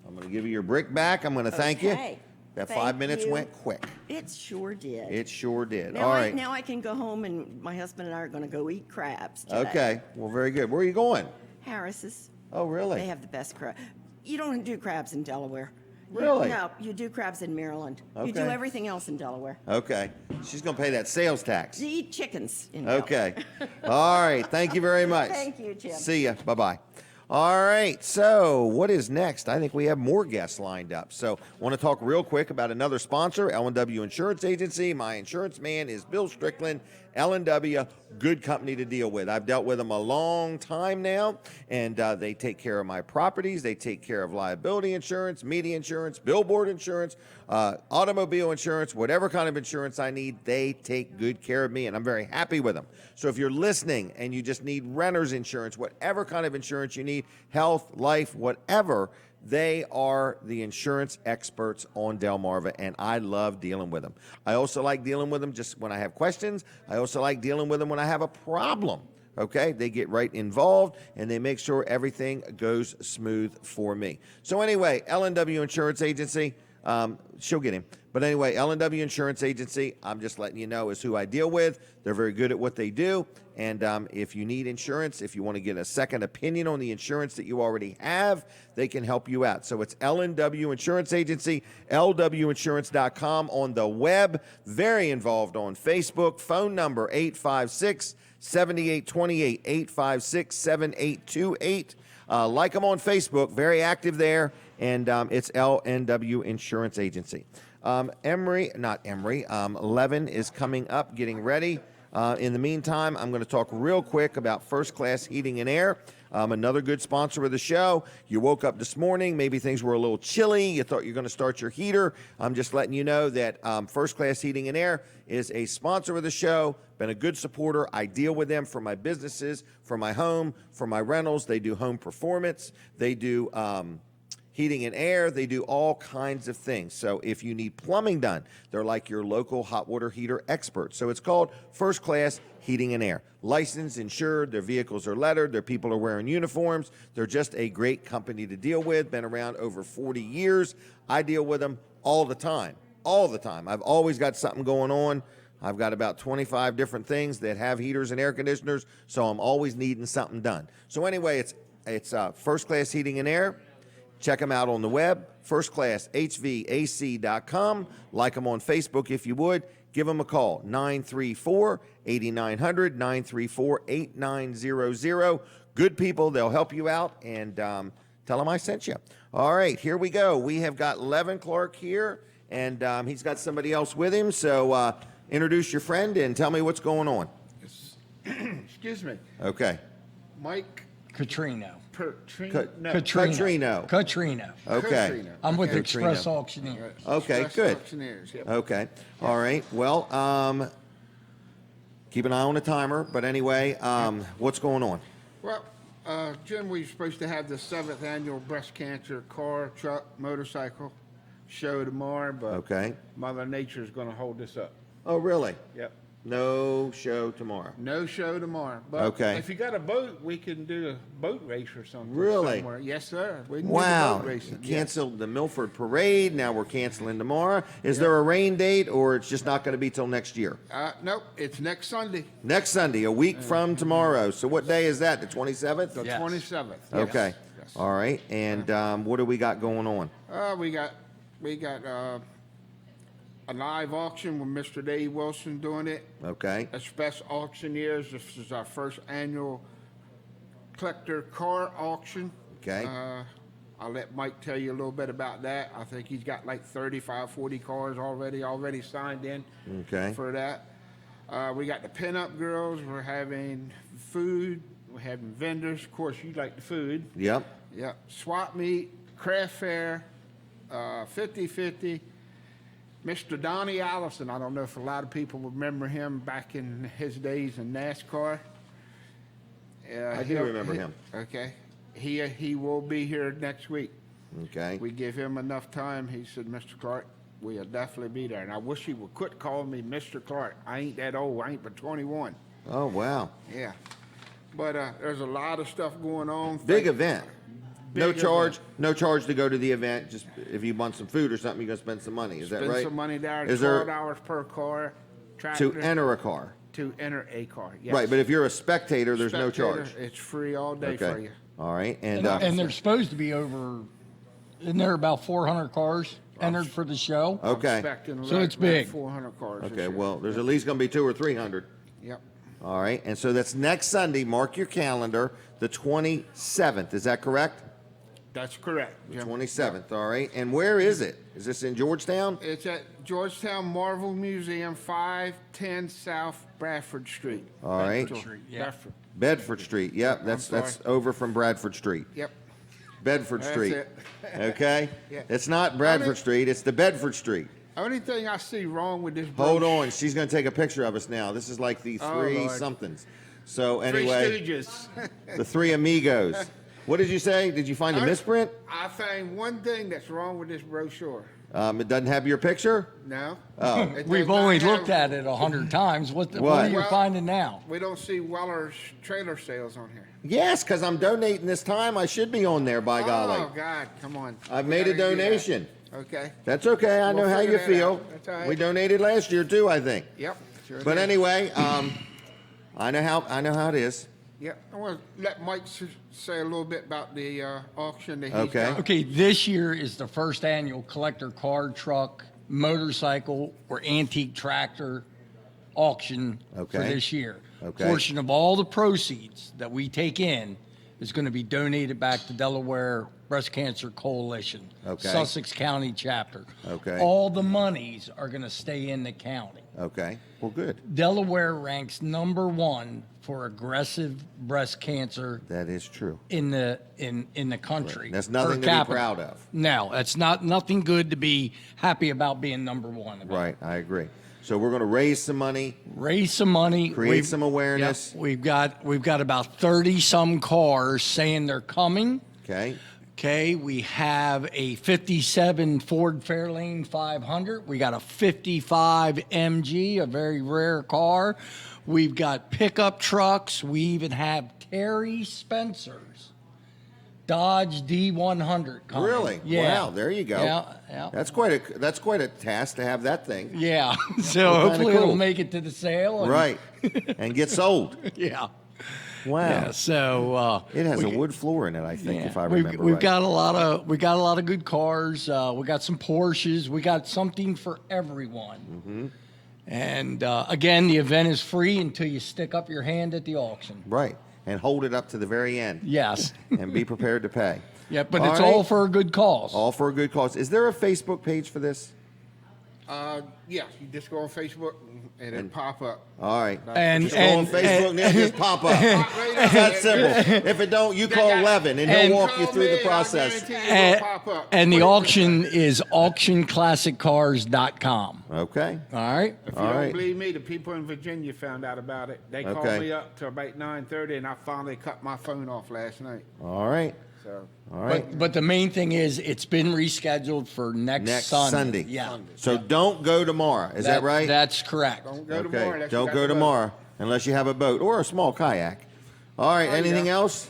I'm going to give you your brick back. I'm going to thank you. Okay. That Thank 5 minutes you. went quick. It sure did. It sure did. now All I, right. now I can go home and my husband and I are going to go eat crabs today. Okay. Well, very good. Where are you going? Harris's. Oh, really? They have the best crab. You don't do crabs in Delaware. Really? No, you do crabs in Maryland. You do Okay. everything else in Delaware. Okay. She's going to pay that sales tax. You eat chickens in Delaware. Okay. All right. Thank you very much. Thank you, Jim. See ya. Bye-bye. All right. So what is next? I think we have more guests lined up. So I want to talk real quick about another sponsor, L&W Insurance Agency. My insurance man is Bill Strickland. L&W, good company to deal with. I've dealt with them a long time now, and they take care of my properties. They take care of liability insurance, media insurance, billboard insurance, automobile insurance, whatever kind of insurance I need, they take good care of me, and I'm very happy with them. So if you're listening and you just need renter's insurance, whatever kind of insurance you need, health, life, whatever, they are the insurance experts on Delmarva, and I love dealing with them. I also like dealing with them just when I have questions. I also like dealing with them when I have a problem. Okay, they get right involved and they make sure everything goes smooth for me. So anyway, L&W Insurance Agency, she'll get him. But anyway, L&W Insurance Agency, I'm just letting you know, is who I deal with. They're very good at what they do. And if you need insurance, if you want to get a second opinion on the insurance that you already have, they can help you out. So it's L&W Insurance Agency, lwinsurance.com on the web. Very involved on Facebook. Phone number 856-7828, 856-7828. Like them on Facebook. Very active there. And it's L&W Insurance Agency. Levin is coming up, getting ready. In the meantime, I'm going to talk real quick about First Class Heating and Air, another good sponsor of the show. You woke up this morning, maybe things were a little chilly. You thought you were going to start your heater. I'm just letting you know that First Class Heating and Air is a sponsor of the show, been a good supporter. I deal with them for my businesses, for my home, for my rentals. They do home performance. They do heating and air. They do all kinds of things. So if you need plumbing done, they're like your local hot water heater expert. So it's called First Class Heating and Air. Licensed, insured, their vehicles are lettered, their people are wearing uniforms. They're just a great company to deal with. Been around over 40 years. I deal with them all the time. All the time. I've always got something going on. I've got about 25 different things that have heaters and air conditioners, so I'm always needing something done. So anyway, it's First Class Heating and Air. Check them out on the web, firstclasshvac.com. Like them on Facebook if you would. Give them a call, 934-8900, 934-8900. Good people, they'll help you out, and tell them I sent you. All right, here we go. We have got Levin Clark here, and he's got somebody else with him. So introduce your friend and tell me what's going on. Excuse me. Okay. Mike Catrino. Catrino. Okay. I'm with Okay. Express Catrino. Auctioneer. Okay, Express good. Auctioneers, yep. Okay. All right. Well, keep an eye on the timer. But anyway, what's going on? Well, Jim, we're supposed to have the 7th annual breast cancer car, truck, motorcycle show tomorrow, but Okay. Mother Nature's going to hold this up. Oh, really? Yep. No show tomorrow. No show tomorrow. But Okay. if you got a boat, we can do a boat race or something. Really? Somewhere. Yes, sir. We can Wow. do the boat racing. Yeah. Canceled the Milford Parade. Now we're canceling tomorrow. Is there a rain date, or it's just not going to be till next year? Nope, it's next Sunday, Next Sunday, a week from tomorrow. So what day is that? The 27th? the Yes. 27th. Okay. Yes. All right. And what do we got going on? We got a live auction with Mr. Dave Wilson doing it. Okay. Express Auctioneers. This is our first annual collector car auction. Okay. I'll let Mike tell you a little bit about that. I think he's got like 35, 40 cars already signed in Okay. for that. We got the pinup girls. We're having food. We're having vendors. Of course, you like the food. Yep. Yeah. Swap meet, craft fair, 50-50. Mr. Donnie Allison. I don't know if a lot of people remember him back in his days in NASCAR. I do remember him. Okay. He will be here next week. Okay. We give him enough time. He said, Mr. Clark, we'll definitely be there. And I wish he would quit calling me Mr. Clark. I ain't that old. I ain't but 21. Oh, wow. Yeah. But there's a lot of stuff going on. Big event. No Big charge. event. No charge to go to the event. Just if you want some food or something, you're gonna spend some money. Is that Spend right? some money there. Is there $12 per car. to Tractor, enter a car? To enter a car. Yes. Right, but if you're a spectator, there's no Spectator, charge. It's free all day for Okay. you. All right. And And there's supposed to be over, isn't there about 400 cars entered for the show? okay. I'm expecting So like it's big. 400 cars. this Okay. year. Well, there's at least gonna be 200 or 300. Yep. All right. And so that's next Sunday. Mark your calendar, the 27th. Is that correct? That's correct. Jim. 27th. All right. And where is it? Is this in Georgetown? It's at Georgetown Marvel Museum, 510 South Bradford Street. All right. Bradford. Bedford Street. Yep. That's sorry. over from Bradford Street. Yep. Bedford That's Street. it. Okay. Yeah. It's not Bradford mean- Street. It's the Bedford Street. Only thing I see wrong with this Hold brochure- on. She's going to take a picture of us now. This is like the Oh, three Lord. somethings. So Three anyway, Stooges. the three amigos. What did you say? Did you find a misprint? I found one thing that's wrong with this brochure. It doesn't have your picture? No. Oh. It does We've not only have- looked at it 100 times. What What? are you Well- finding now? We don't see Weller's trailer sales on here. Yes, because I'm donating this time. I should be on there, by golly. Oh, God, come on. I've We made a gotta do that. donation. Okay. That's okay. I We'll know how figure you that feel. out. That's all right. We donated last year too, I think. Yep. Sure But did. anyway, I know how it is. Yep. I want to let Mike say a little bit about the auction that he's Okay. got. Okay, this year is the first annual collector car, truck, motorcycle, or antique tractor auction for Okay. this year. Okay. Portion of all the proceeds that we take in is going to be donated back to Delaware Breast Cancer Coalition, Okay. Sussex County chapter. Okay. All the monies are going to stay in the county. Okay. Well, good. Delaware ranks #1 for aggressive breast cancer That is true. in the country. That's per nothing to be capita. proud of. No, that's nothing good to be happy about being #1. about. Right. I agree. So we're going to raise some money. Raise some money, Create some awareness. Yep, we've got about 30 some cars saying they're coming. Okay. Okay, we have a 57 Ford Fairlane 500. We got a 55 MG, a very rare car. We've got pickup trucks. We even have Terry Spencer's Dodge D100 coming. Really? Yeah. Wow. There you go. Yeah. That's quite a task to have that thing. Yeah. So Well, kinda hopefully cool. it'll make it to the sale. and- Right. And get sold. Yeah. Wow. Yeah. So It has we- a wood floor in it, I think, if I we've, remember we've right. got a lot of good cars. We got some Porsches. We got something for everyone. Mm-hmm. And again, the event is free until you stick up your hand at the auction. Right. And hold it up to the very end. Yes. And be prepared to pay. Yeah, but All it's right. all for a good cause. All for a good cause. Is there a Facebook page for this? Yeah, you just go on Facebook and it'll pop up. All right. And- Just go on and- Facebook and it'll just pop up. It's that simple. If it don't, you call Levin and he'll walk you Call through me, the process. I guarantee you it'll pop up. And the auction is auctionclassiccars.com. Okay. All right? If you All don't right. believe me, the people in Virginia found out about it. They called Okay. me up till about 9:30, and I finally cut my phone off last night. All right. So All right. But the main thing is it's been rescheduled for next Sunday. Yeah. So don't go tomorrow. Is that right? That's correct. don't go Okay. tomorrow. unless you Don't got go the boat. tomorrow unless you have a boat or a small kayak. All right. Oh, Anything yeah. else?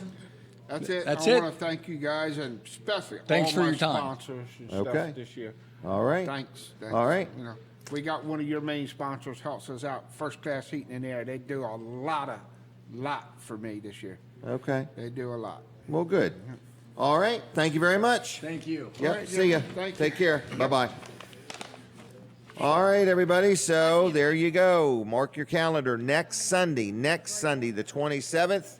That's it. That's I it. want to thank you guys and especially Thanks all for my your time. sponsors and Okay. stuff this year. All right. Thanks. All right. You know, we got one of your main sponsors helps us out. First Class Heating and Air. They do a lot for me this year. Okay. They do a lot. Well, good. All right. Thank you very much. Thank you. Yep. right, See ya. thank you. Take care. Bye-bye. All right, everybody. So there you go. Mark your calendar. Next Sunday, the 27th.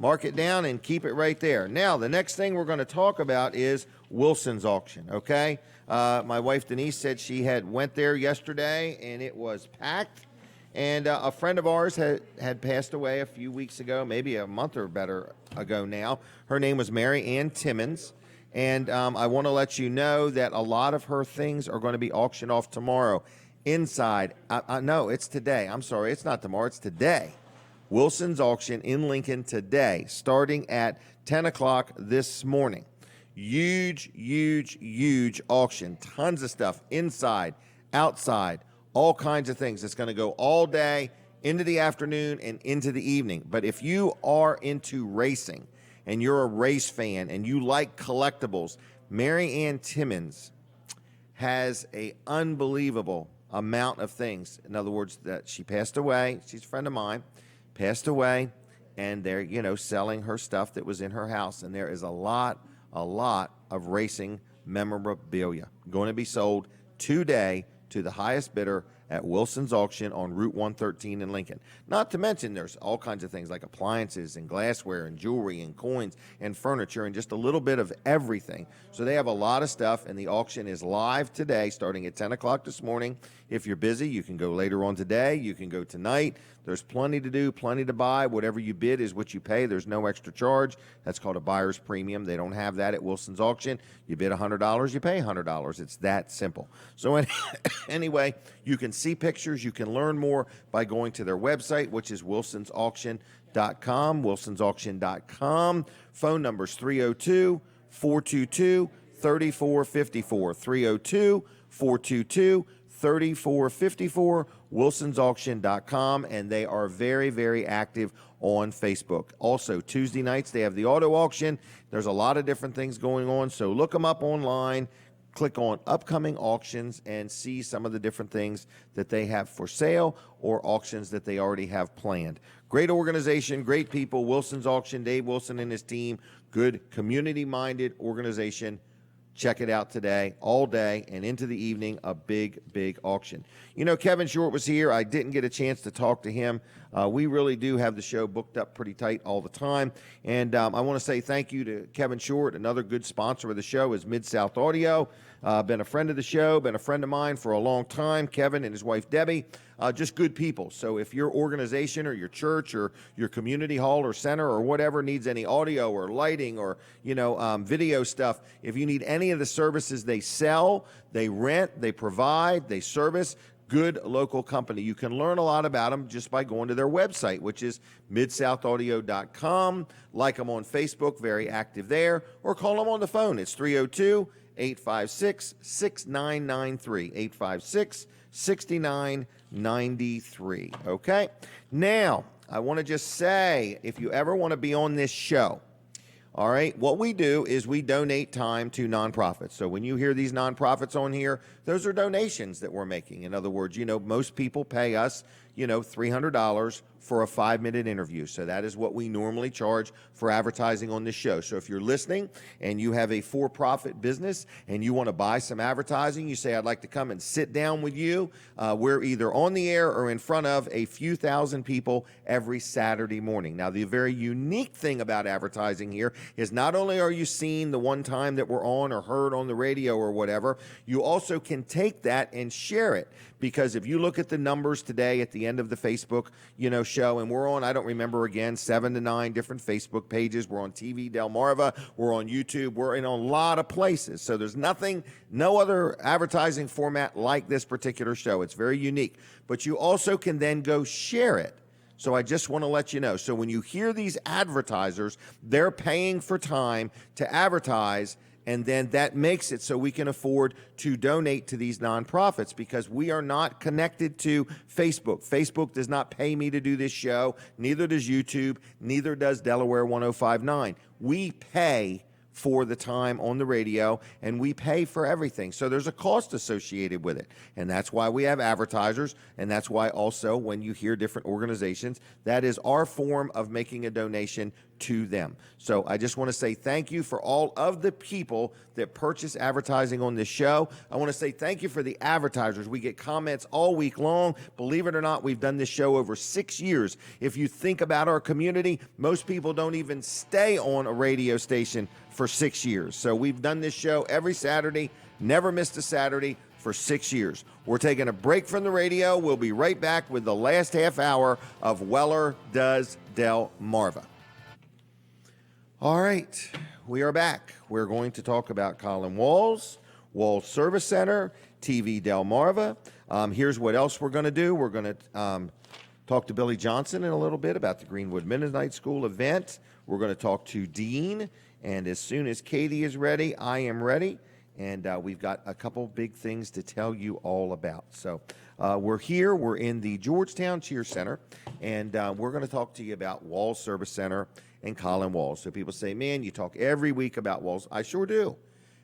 Mark it down and keep it right there. Now, the next thing we're going to talk about is Wilson's auction, okay? My wife Denise said she went there yesterday and it was packed. And a friend of ours had passed away a few weeks ago, maybe a month or better ago now. Her name was Mary Ann Timmons. And I want to let you know that a lot of her things are going to be auctioned off tomorrow. Inside, no, it's today. I'm sorry, it's not tomorrow, it's today. Wilson's auction in Lincoln today, starting at 10 o'clock this morning. Huge, huge, huge auction. Tons of stuff inside, outside, all kinds of things. It's going to go all day, into the afternoon, and into the evening. But if you are into racing and you're a race fan and you like collectibles, Mary Ann Timmons has an unbelievable amount of things. In other words, that she passed away. She's a friend of mine, passed away, and they're, selling her stuff that was in her house. And there is a lot of racing memorabilia going to be sold today to the highest bidder at Wilson's Auction on Route 113 in Lincoln. Not to mention there's all kinds of things like appliances and glassware and jewelry and coins and furniture and just a little bit of everything. So they have a lot of stuff, and the auction is live today starting at 10 o'clock this morning. If you're busy, you can go later on today. You can go tonight. There's plenty to do, plenty to buy. Whatever you bid is what you pay. There's no extra charge. That's called a buyer's premium. They don't have that at Wilson's Auction. You bid $100, you pay $100. It's that simple. So anyway, you can see pictures. You can learn more by going to their website, which is wilsonsauction.com, wilsonsauction.com. Phone number is 302-422-3454, 302-422-3454, wilsonsauction.com, and they are very, very active on Facebook. Also, Tuesday nights, they have the auto auction. There's a lot of different things going on, so look them up online. Click on upcoming auctions and see some of the different things that they have for sale or auctions that they already have planned. Great organization, great people. Wilson's Auction, Dave Wilson and his team, good community-minded organization. Check it out today, all day, and into the evening, a big, big auction. Kevin Short was here. I didn't get a chance to talk to him. We really do have the show booked up pretty tight all the time. And I want to say thank you to Kevin Short. Another good sponsor of the show is Mid-South Audio. Been a friend of the show, been a friend of mine for a long time. Kevin and his wife, Debbie, just good people. So if your organization or your church or your community hall or center or whatever needs any audio or lighting or, video stuff, if you need any of the services they sell, they rent, they provide, they service, good local company. You can learn a lot about them just by going to their website, which is midsouthaaudio.com. Like them on Facebook, very active there, or call them on the phone. It's 302-856-6993, 856-6993. Okay? Now, I want to just say, if you ever want to be on this show, all right, what we do is we donate time to nonprofits. So when you hear these nonprofits on here, those are donations that we're making. In other words, most people pay us, $300 for a 5-minute interview. So that is what we normally charge for advertising on this show. So if you're listening and you have a for-profit business and you want to buy some advertising, you say, I'd like to come and sit down with you. We're either on the air or in front of a few thousand people every Saturday morning. Now, the very unique thing about advertising here is not only are you seen the one time that we're on or heard on the radio or whatever, you also can take that and share it. Because if you look at the numbers today at the end of the Facebook, show, and we're on, I don't remember again, 7 to 9 different Facebook pages. We're on TV Delmarva. We're on YouTube. We're in a lot of places. So there's no other advertising format like this particular show. It's very unique. But you also can then go share it. So I just want to let you know. So when you hear these advertisers, they're paying for time to advertise, and then that makes it so we can afford to donate to these nonprofits because we are not connected to Facebook. Facebook does not pay me to do this show. Neither does YouTube. Neither does Delaware 105.9. We pay for the time on the radio, and we pay for everything. So there's a cost associated with it. And that's why we have advertisers, and that's why also when you hear different organizations, that is our form of making a donation to them. So I just want to say thank you for all of the people that purchase advertising on this show. I want to say thank you for the advertisers. We get comments all week long. Believe it or not, we've done this show over 6 years. If you think about our community, most people don't even stay on a radio station for 6 years. So we've done this show every Saturday, never missed a Saturday for 6 years. We're taking a break from the radio. We'll be right back with the last half hour of Weller Does Delmarva. All right, we are back. We're going to talk about Colin Walls Service Center, TV Delmarva. Here's what else we're going to do. We're going to talk to Billy Johnson in a little bit about the Greenwood Mennonite School event. We're going to talk to Dean, and as soon as Katie is ready, I am ready, and we've got a couple big things to tell you all about. So we're here. We're in the Georgetown Cheer Center, and we're going to talk to you about Walls Service Center and Colin Walls. So people say, man, you talk every week about Walls. I sure do.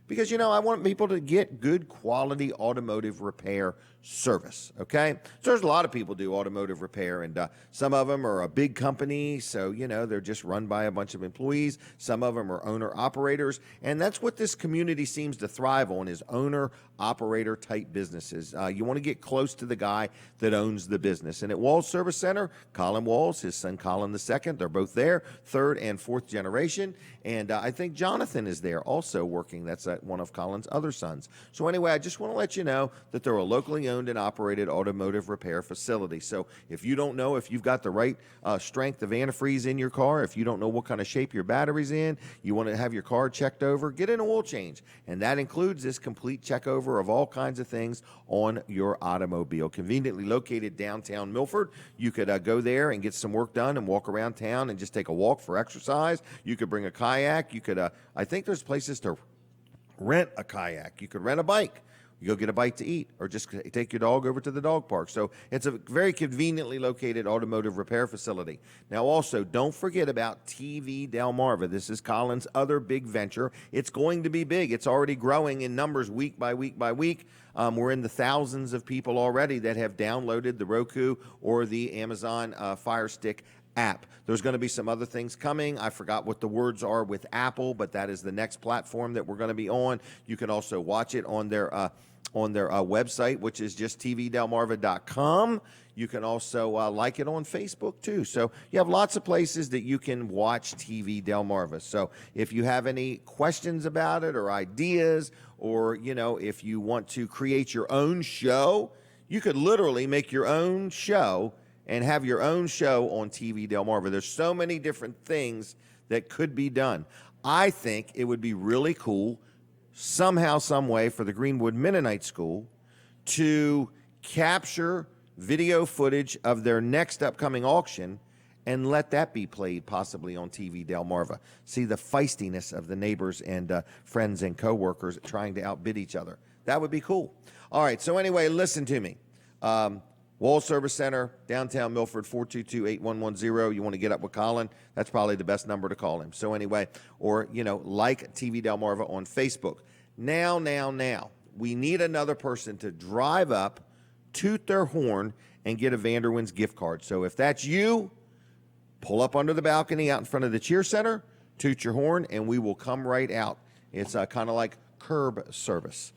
Because, you know, I want people to get good quality automotive repair service, okay? So there's a lot of people do automotive repair, and some of them are a big company, so, you know, they're just run by a bunch of employees. Some of them are owner-operators, and that's what this community seems to thrive on is owner-operator type businesses. You want to get close to the guy that owns the business. And at Walls Service Center, Colin Walls, his son Colin II, they're both there, third and fourth generation, and I think Jonathan is there also working. That's one of Colin's other sons. So anyway, I just want to let you know that they're a locally owned and operated automotive repair facility. So if you don't know if you've got the right strength of antifreeze in your car, if you don't know what kind of shape your battery's in, you want to have your car checked over, get an oil change. And that includes this complete check over of all kinds of things on your automobile. Conveniently located downtown Milford, you could go there and get some work done and walk around town and just take a walk for exercise. You could bring a kayak. You could, I think there's places to rent a kayak. You could rent a bike. You go get a bite to eat, or just take your dog over to the dog park. So it's a very conveniently located automotive repair facility. Now also, don't forget about TV Delmarva. This is Colin's other big venture. It's going to be big. It's already growing in numbers week by week by week. We're in the thousands of people already that have downloaded the Roku or the Amazon Fire Stick app. There's going to be some other things coming. I forgot what the words are with Apple, but that is the next platform that we're going to be on. You can also watch it on their website, which is just tvdelmarva.com. You can also like it on Facebook too. So you have lots of places that you can watch TV Delmarva. So if you have any questions about it or ideas, or you know, if you want to create your own show, you could literally make your own show and have your own show on TV Delmarva. There's so many different things that could be done. I think it would be really cool somehow, some way for the Greenwood Mennonite School to capture video footage of their next upcoming auction and let that be played possibly on TV Delmarva. See the feistiness of the neighbors and friends and coworkers trying to outbid each other. That would be cool. All right, so anyway, listen to me. Walls Service Center, downtown Milford, 422-8110. You want to get up with Colin? That's probably the best number to call him. So anyway, or, you know, like TV Delmarva on Facebook. Now, we need another person to drive up, toot their horn, and get a Vanderwin's gift card. So if that's you, pull up under the balcony out in front of the cheer center, toot your horn, and we will come right out. It's kind of like curb service.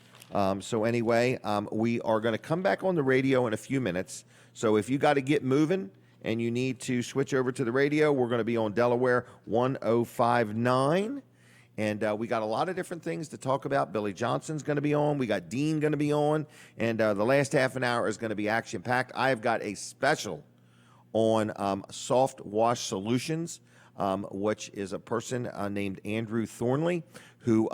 So anyway, we are going to come back on the radio in a few minutes. So if you got to get moving and you need to switch over to the radio, we're going to be on Delaware 1059. And we got a lot of different things to talk about. Billy Johnson's going to be on. We got Dean going to be on. And the last half an hour is going to be action-packed. I have got a special on Soft Wash Solutions, which is a person named Andrew Thornley who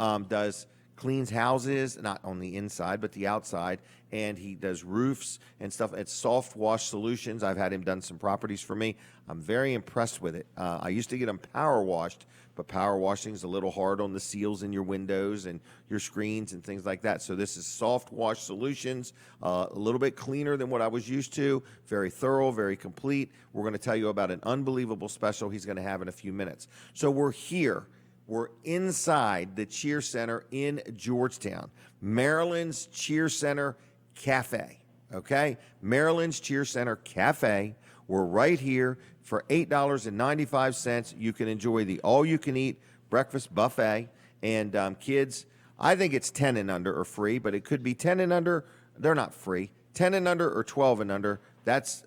cleans houses, not on the inside, but the outside, and he does roofs and stuff. It's Soft Wash Solutions. I've had him done some properties for me. I'm very impressed with it. I used to get them power washed, but power washing is a little hard on the seals in your windows and your screens and things like that. So this is Soft Wash Solutions, a little bit cleaner than what I was used to, very thorough, very complete. We're going to tell you about an unbelievable special he's going to have in a few minutes. So we're here. We're inside the Cheer Center in Georgetown, Marilyn's Cheer Center Cafe, okay? Marilyn's Cheer Center Cafe. We're right here for $8.95. You can enjoy the all-you-can-eat breakfast buffet. And kids, I think it's 10 and under or free, but it could be 10 and under. They're not free. 10 and under or 12 and under, that's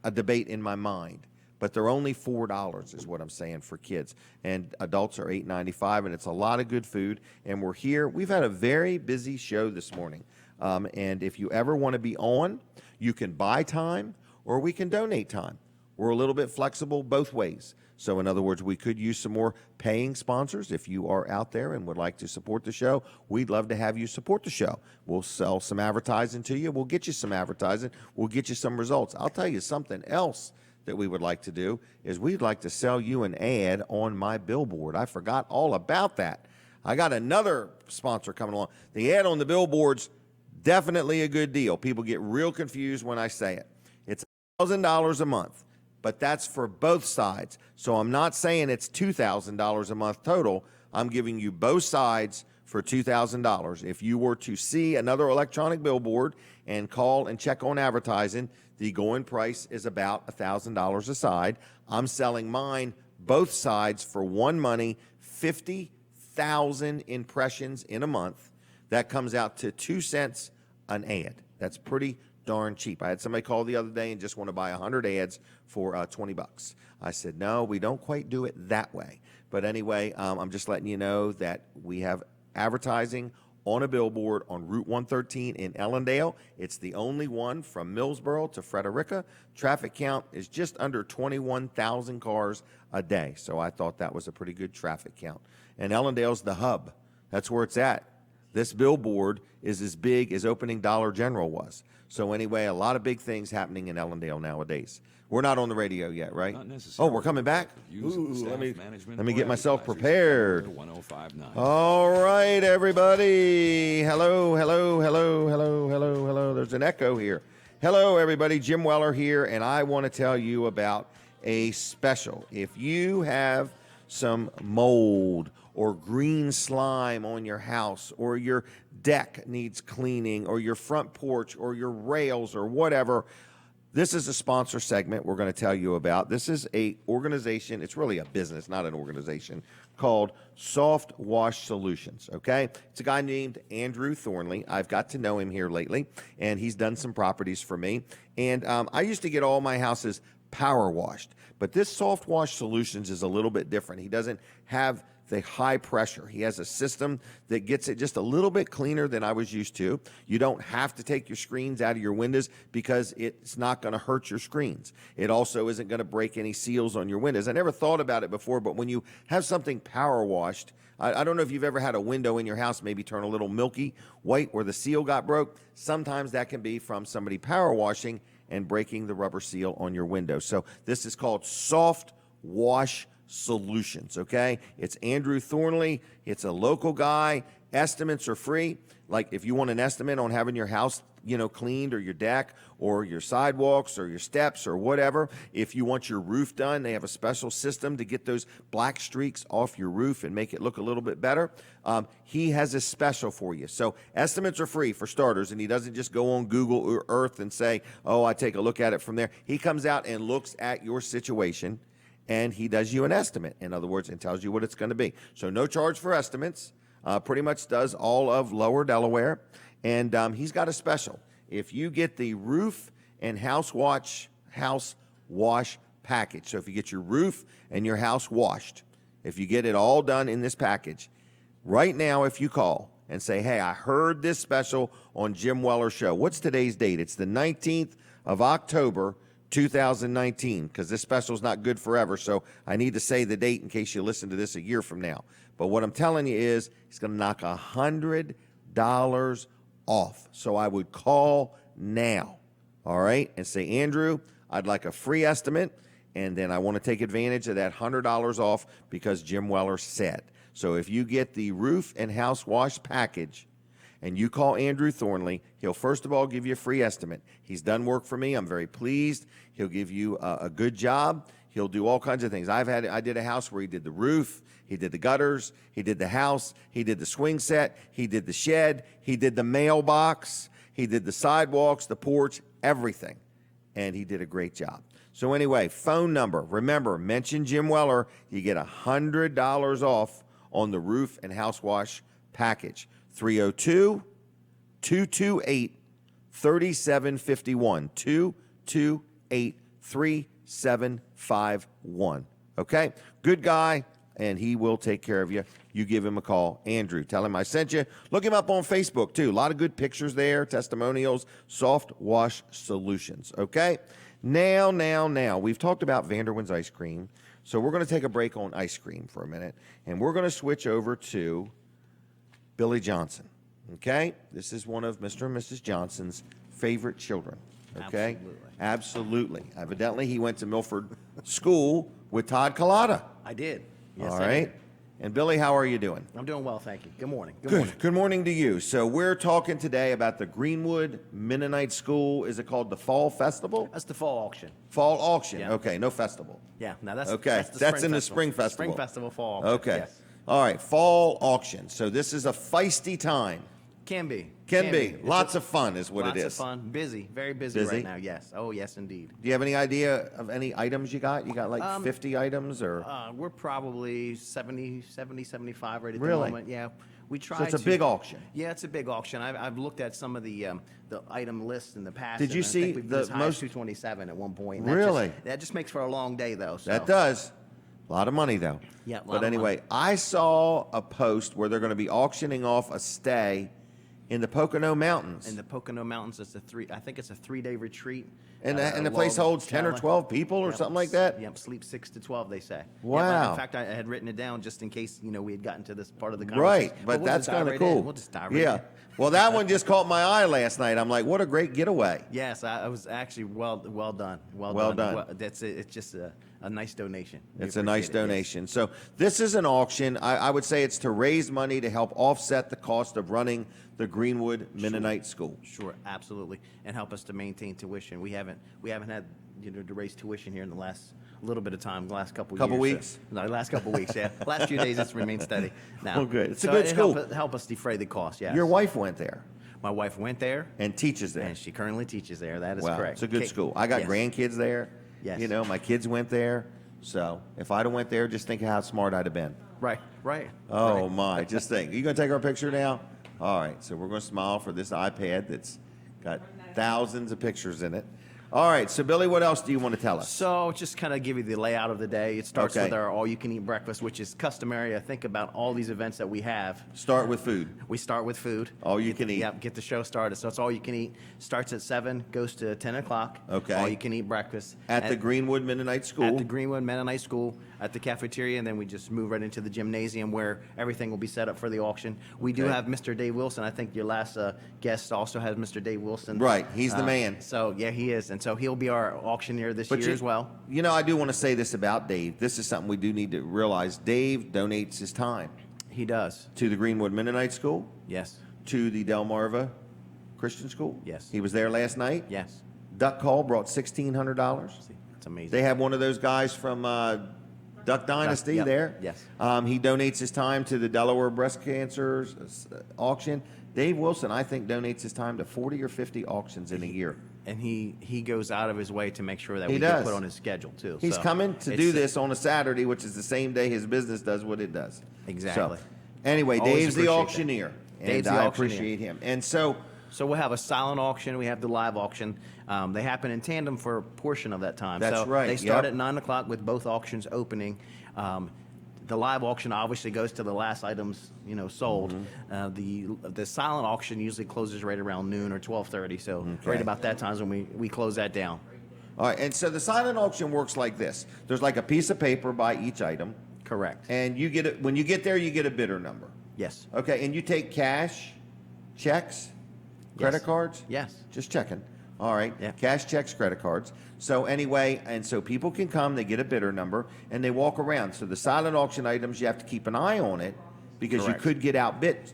a debate in my mind. But they're only $4 is what I'm saying for kids. And adults are $8.95, and it's a lot of good food. And we're here. We've had a very busy show this morning. And if you ever want to be on, you can buy time or we can donate time. We're a little bit flexible both ways. So in other words, we could use some more paying sponsors. If you are out there and would like to support the show, we'd love to have you support the show. We'll sell some advertising to you. We'll get you some advertising. We'll get you some results. I'll tell you something else that we would like to do is we'd like to sell you an ad on my billboard. I forgot all about that. I got another sponsor coming along. The ad on the billboard's definitely a good deal. People get real confused when I say it. It's $1,000 a month, but that's for both sides. So I'm not saying it's $2,000 a month total. I'm giving you both sides for $2,000. If you were to see another electronic billboard and call and check on advertising, the going price is about $1,000 a side. I'm selling mine both sides for one money, 50,000 impressions in a month. That comes out to 2 cents an ad. That's pretty darn cheap. I had somebody call the other day and just want to buy 100 ads for $20. I said, no, we don't quite do it that way. But anyway, I'm just letting you know that we have advertising on a billboard on Route 113 in Ellendale. It's the only one from Millsboro to Frederica. Traffic count is just under 21,000 cars a day. So I thought that was a pretty good traffic count. And Ellendale's the hub. That's where it's at. This billboard is as big as opening Dollar General was. So anyway, a lot of big things happening in Ellendale nowadays. We're not on the radio yet, right? Not necessarily. Oh, we're coming back? Ooh, let me get myself prepared. 1059. All right, everybody. Hello, hello, hello, hello, hello, hello. There's an echo here. Hello, everybody. Jim Weller here, and I want to tell you about a special. If you have some mold or green slime on your house, or your deck needs cleaning, or your front porch, or your rails, or whatever, this is a sponsor segment we're going to tell you about. This is a organization, it's really a business, not an organization, called Soft Wash Solutions, okay? It's a guy named Andrew Thornley. I've got to know him here lately, and he's done some properties for me. And I used to get all my houses power washed, but this Soft Wash Solutions is a little bit different. He doesn't have the high pressure. He has a system that gets it just a little bit cleaner than I was used to. You don't have to take your screens out of your windows because it's not going to hurt your screens. It also isn't going to break any seals on your windows. I never thought about it before, but when you have something power washed, I don't know if you've ever had a window in your house maybe turn a little milky white where the seal got broke. Sometimes that can be from somebody power washing and breaking the rubber seal on your window. So this is called Soft Wash Solutions, okay? It's Andrew Thornley. It's a local guy. Estimates are free. Like if you want an estimate on having your house, cleaned, or your deck, or your sidewalks, or your steps, or whatever. If you want your roof done, they have a special system to get those black streaks off your roof and make it look a little bit better. He has a special for you. So estimates are free for starters, and he doesn't just go on Google or Earth and say, oh, I take a look at it from there. He comes out and looks at your situation, and he does you an estimate, in other words, and tells you what it's going to be. So no charge for estimates. Pretty much does all of Lower Delaware. And he's got a special. If you get the roof and house wash package, so if you get your roof and your house washed, if you get it all done in this package, right now if you call and say, hey, I heard this special on Jim Weller's show. What's today's date? It's the 19th of October, 2019, because this special is not good forever, so I need to say the date in case you listen to this a year from now. But what I'm telling you is he's going to knock $100 off. So I would call now, all right, and say, Andrew, I'd like a free estimate, and then I want to take advantage of that $100 off because Jim Weller said. So if you get the roof and house wash package, and you call Andrew Thornley, he'll first of all give you a free estimate. He's done work for me. I'm very pleased. He'll give you a good job. He'll do all kinds of things. I did a house where he did the roof, he did the gutters, he did the house, he did the swing set, he did the shed, he did the mailbox, he did the sidewalks, the porch, everything. And he did a great job. So anyway, phone number. Remember, mention Jim Weller. You get $100 off on the roof and house wash package. 302-228-3751. 228-3751. Okay? Good guy, and he will take care of you. You give him a call. Andrew, tell him I sent you. Look him up on Facebook, too. A lot of good pictures there, testimonials, Soft Wash Solutions. Okay? Now. We've talked about Vanderwin's ice cream, so we're going to take a break on ice cream for a minute, and we're going to switch over to Billy Johnson. Okay? This is one of Mr. and Mrs. Johnson's favorite children. Okay? Absolutely. Evidently, he went to Milford School with Todd Culotta. I did. Yes, All I right. did. And Billy, how are you doing? I'm doing well, thank you. Good morning. Good morning to you. So we're talking today about the Greenwood Mennonite School. Is it called the Fall Festival? That's the fall auction. Fall auction. Yeah. Okay, no festival. Yeah, now that's Okay, That's, the that's spring in the festival. spring festival. Spring festival, fall auction. Okay. Yes. All right, fall auction. So this is a feisty time. Can be. Can be. It's Lots of fun is what it is. Lots of fun. Busy. Very busy, Busy? right now. Yes. Oh, yes, indeed. Do you have any idea of any items you got? You got like 50 items or? We're probably 70, 75 right at Really? the moment. Yeah. We try So it's a to- big auction. Yeah, it's a big auction. I've looked at some of the item lists in the past. Did you and I see think we've been the as high most- as 227 at one point. and Really? That just makes for a long day, though. So. That does. A lot of money though. Yeah, a lot But of anyway, money. I saw a post where they're going to be auctioning off a stay in the Pocono Mountains. In the Pocono Mountains, I think it's a 3-day retreat. And the place Well, holds 10 or chalet. 12 people or Yep, something like that? Yep, sleep 6 to 12, they say. Wow. Yep, in fact, I had written it down just in case, we had gotten to this part of the conversation. Right, but we'll that's just dive kind of right in. cool. We'll just dive right Yeah. in. Well, that one just caught my eye last night. I'm like, what a great getaway. Yes, I was actually well done. Well done. That's it. It's just a nice donation. We It's a nice appreciate it, yes. donation. So this is an auction. I would say it's to raise money to help offset the cost of running the Greenwood Mennonite School. Sure, absolutely, and help us to maintain tuition. We haven't had to raise tuition here in the last little bit of time, the last couple Couple years. weeks? No, last couple weeks. Yeah, last few days it's remained steady. Now, Well, good. It's a so good it school. Help us defray the cost. Yes. Your wife went there My wife went there, and teaches there. and she currently teaches there. That is Wow, correct. it's a good Kate- school. I got yes. grandkids there. Yes. You know, my kids went there. So if I'd have went there, just think of how smart I'd have been. Right. Right. Oh right. my, just think. You gonna take our picture now? All right, so we're gonna smile for this iPad that's got thousands of pictures in it. All right, so Billy, what else do you want to tell us? So just kind of give you the layout of the day. It starts Okay. with our all-you-can-eat breakfast, which is customary. I think about all these events that we have. Start with food. We start with food. All you can eat. Yep, get the show started. So it's all you can eat. Starts at 7, goes to 10 o'clock. Okay. All you can eat breakfast. At the Greenwood Mennonite School. At the Greenwood Mennonite School, at the cafeteria, and then we just move right into the gymnasium where everything will be set up for the auction. We do Okay. have Mr. Dave Wilson. I think your last guest also has Mr. Dave Wilson. Right, he's the man. So, yeah, he is. And so he'll be our auctioneer this year as well. You know, I do want to say this about Dave. This is something we do need to realize. Dave donates his time He does. to the Greenwood Mennonite School, Yes. to the Delmarva Christian School. Yes. He was there last night. Yes. Duck Call brought $1,600. That's amazing. They have one of those guys from Duck Dynasty yep, there. yes. He donates his time to the Delaware breast cancer auction. Dave Wilson, I think, donates his time to 40 or 50 auctions in a year. And he goes out of his way to make sure that He we does. get put on his schedule, too. He's So coming to it's- do this on a Saturday, which is the same day his business does what it does. Exactly. So, anyway, Always Dave's the appreciate that. auctioneer, and Dave's the I auctioneer. appreciate him. And so, So we'll have a silent auction. We have the live auction. They happen in tandem for a portion of that time. That's so right, They start yep. at 9 o'clock with both auctions opening. The live auction obviously goes to the last items sold. Mm-hmm. The silent auction usually closes right around noon or 12:30. So Okay. right about that time is when we close that down. all right, and so the silent auction works like this. There's like a piece of paper by each item, Correct. and you get it when you get there. You get a bidder number. Yes. Okay, and you take cash, checks, credit Yes. cards. Yes. Just checking. All right. Yeah. Cash, checks, credit cards. So anyway, and so people can come, they get a bidder number, and they walk around. So the silent auction items, you have to keep an eye on it because Correct. you could get outbid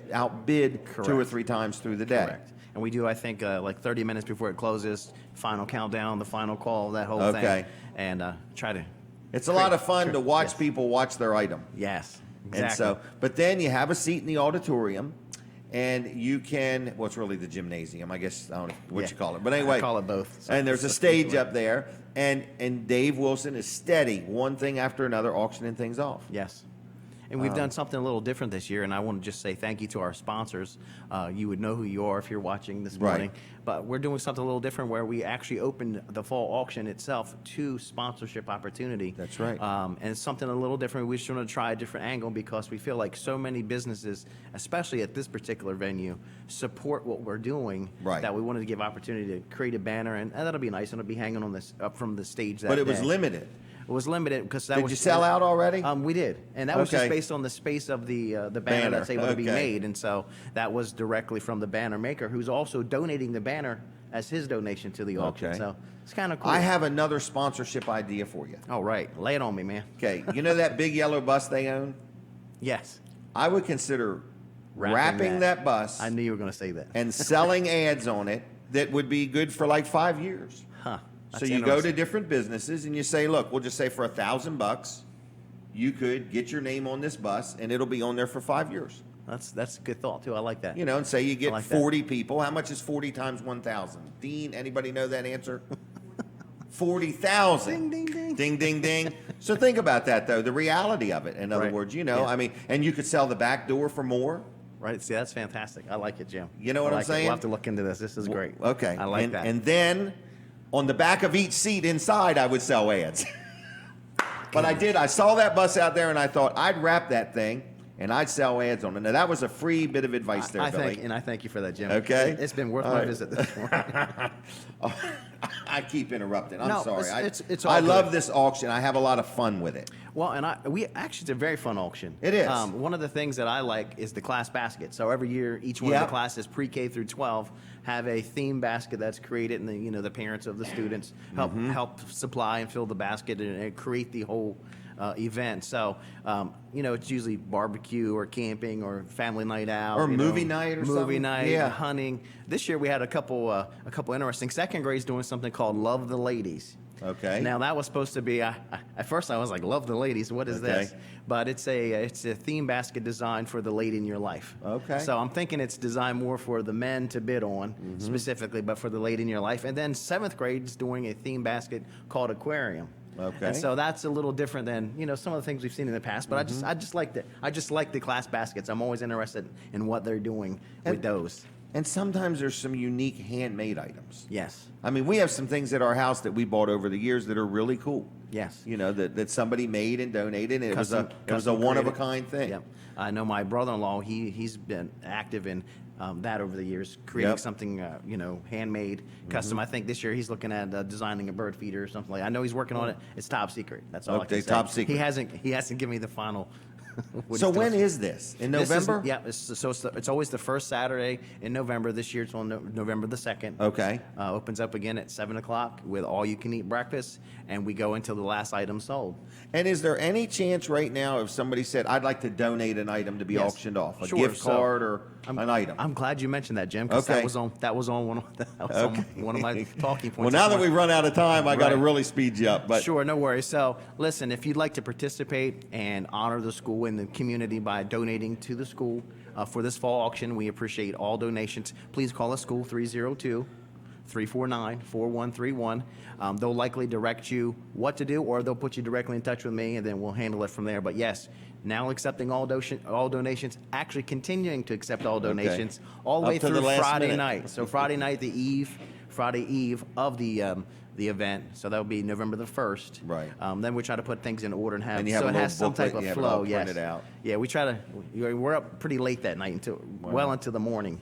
2 or Correct. 3 times through the day. Correct. And we do, I think, like 30 minutes before it closes, final countdown, the final call, that whole Okay. thing, and try to. It's a lot of fun Sure. to watch Yes. people watch their item. Yes. Exactly. And so, but then you have a seat in the auditorium, and you can, well, it's really the gymnasium, I guess, I don't know what Yeah. you call it. But anyway. I call it both. So And there's a it's stage the- up there, and Dave Wilson is steady, one thing after another, auctioning things off. Yes. And we've done something a little different this year, and I want to just say thank you to our sponsors. You would know who you are if you're watching this morning. Right. But we're doing something a little different where we actually opened the fall auction itself to sponsorship opportunity. That's right. And it's something a little different. We just want to try a different angle because we feel like so many businesses, especially at this particular venue, support what we're doing. Right. That we wanted to give opportunity to create a banner, and that'll be nice. And it'll be hanging on this up from the stage that But it was day. limited. It was limited because that Did was. you sell out already? We did, and that was just Okay. based on the space of the banner Banner, that's able to be okay. made, and so that was directly from the banner maker, who's also donating the banner as his donation to the auction. Okay. So it's kind of cool. I have another sponsorship idea for you. All right, lay it on me, man. Okay, you know that big yellow bus they own? Yes, I would consider wrapping that bus I knew you were going to say that. and selling ads on it that would be good for like 5 years. Huh? So That's you go to interesting. different businesses and you say, look, we'll just say for $1,000, you could get your name on this bus and it'll be on there for 5 years. That's a good thought too. I like that. You know, and say you get like that. 40 people. How much is 40 times 1,000? Dean, anybody know that answer? 40,000. Ding, ding, ding. Ding, ding, ding. So think about that, though, the reality of it. In other Right. words, you know, Yeah. I mean, and you could sell the back door for more. Right. See, that's fantastic. I like it, Jim. You know what I I'm like it. saying? We'll have to look into this. This is great. Okay. I like and, that. And then on the back of each seat inside, I would sell ads. But I did. I saw that bus out there and I thought I'd wrap that thing and I'd sell ads on it. Now, that was a free bit of advice there, I Billy. thank you for that, Jim. Okay. It's been worth All my right. visit this morning. I keep interrupting. I'm No, sorry. it's all I love good. this auction. I have a lot of fun with it. Well, and we actually, it's a very fun auction. It is. One of the things that I like is the class basket. So every year, each one of Yep. the classes, pre-K through 12, have a theme basket that's created, and the parents of the students help Mm-hmm. help supply and fill the basket and create the whole event. So, it's usually barbecue or camping or family night out Or movie night or movie something. night, Yeah. hunting. This year we had a couple interesting. Second grade's doing something called Love the Ladies. Okay. Now that was supposed to be. At first I was like, "Love the ladies." What is Okay. this? But it's a theme basket designed for the lady in your life. Okay. So I'm thinking it's designed more for the men to bid on specifically, but for the lady in your life. And then seventh grade's doing a theme basket called Aquarium. Okay. And so that's a little different than some of the things we've seen in the past. But I just like the class baskets. I'm always interested in what they're doing with those. And sometimes there's some unique handmade items. Yes. I mean, we have some things at our house that we bought over the years that are really cool. Yes. That somebody made and donated, and it was a Custom one of a created. kind thing. Yep. I know my brother-in-law. He's been active in that over the years, creating Yep. something handmade, custom. I think this year he's looking at designing a bird feeder or something like. I know he's working on it. It's top secret. That's all I Okay, can say. top secret. He hasn't given me the final. what So he's doing. when is this? In This is- November? yeah. It's always the first Saturday in November. This year it's on November the 2nd. Okay. Opens up again at 7:00 with all-you-can-eat breakfast, and we go until the last item sold. And is there any chance right now if somebody said, I'd like to donate an item to be Yes. auctioned off, a Sure. gift So, card or an item? I'm glad you mentioned that, Jim, because Okay. that was on one of my talking points. Well, now this that we've morning. run out of time, I got to Right. really speed you up. But Sure, no worries. So, listen, if you'd like to participate and honor the school and the community by donating to the school for this fall auction, we appreciate all donations. Please call us school 302-349-4131. They'll likely direct you what to do, or they'll put you directly in touch with me, and then we'll handle it from there. But yes, now accepting all donations, actually continuing to accept all donations all the Up way to the through last Friday minute. night. So Friday night, Friday eve of the event. So that would be November the 1st. Right. Then we try to put things in order and have And you have so a it little has some booklet, type of you have it all flow. Yes. printed out. Yeah, we try to. We're up pretty late that night until well into the morning,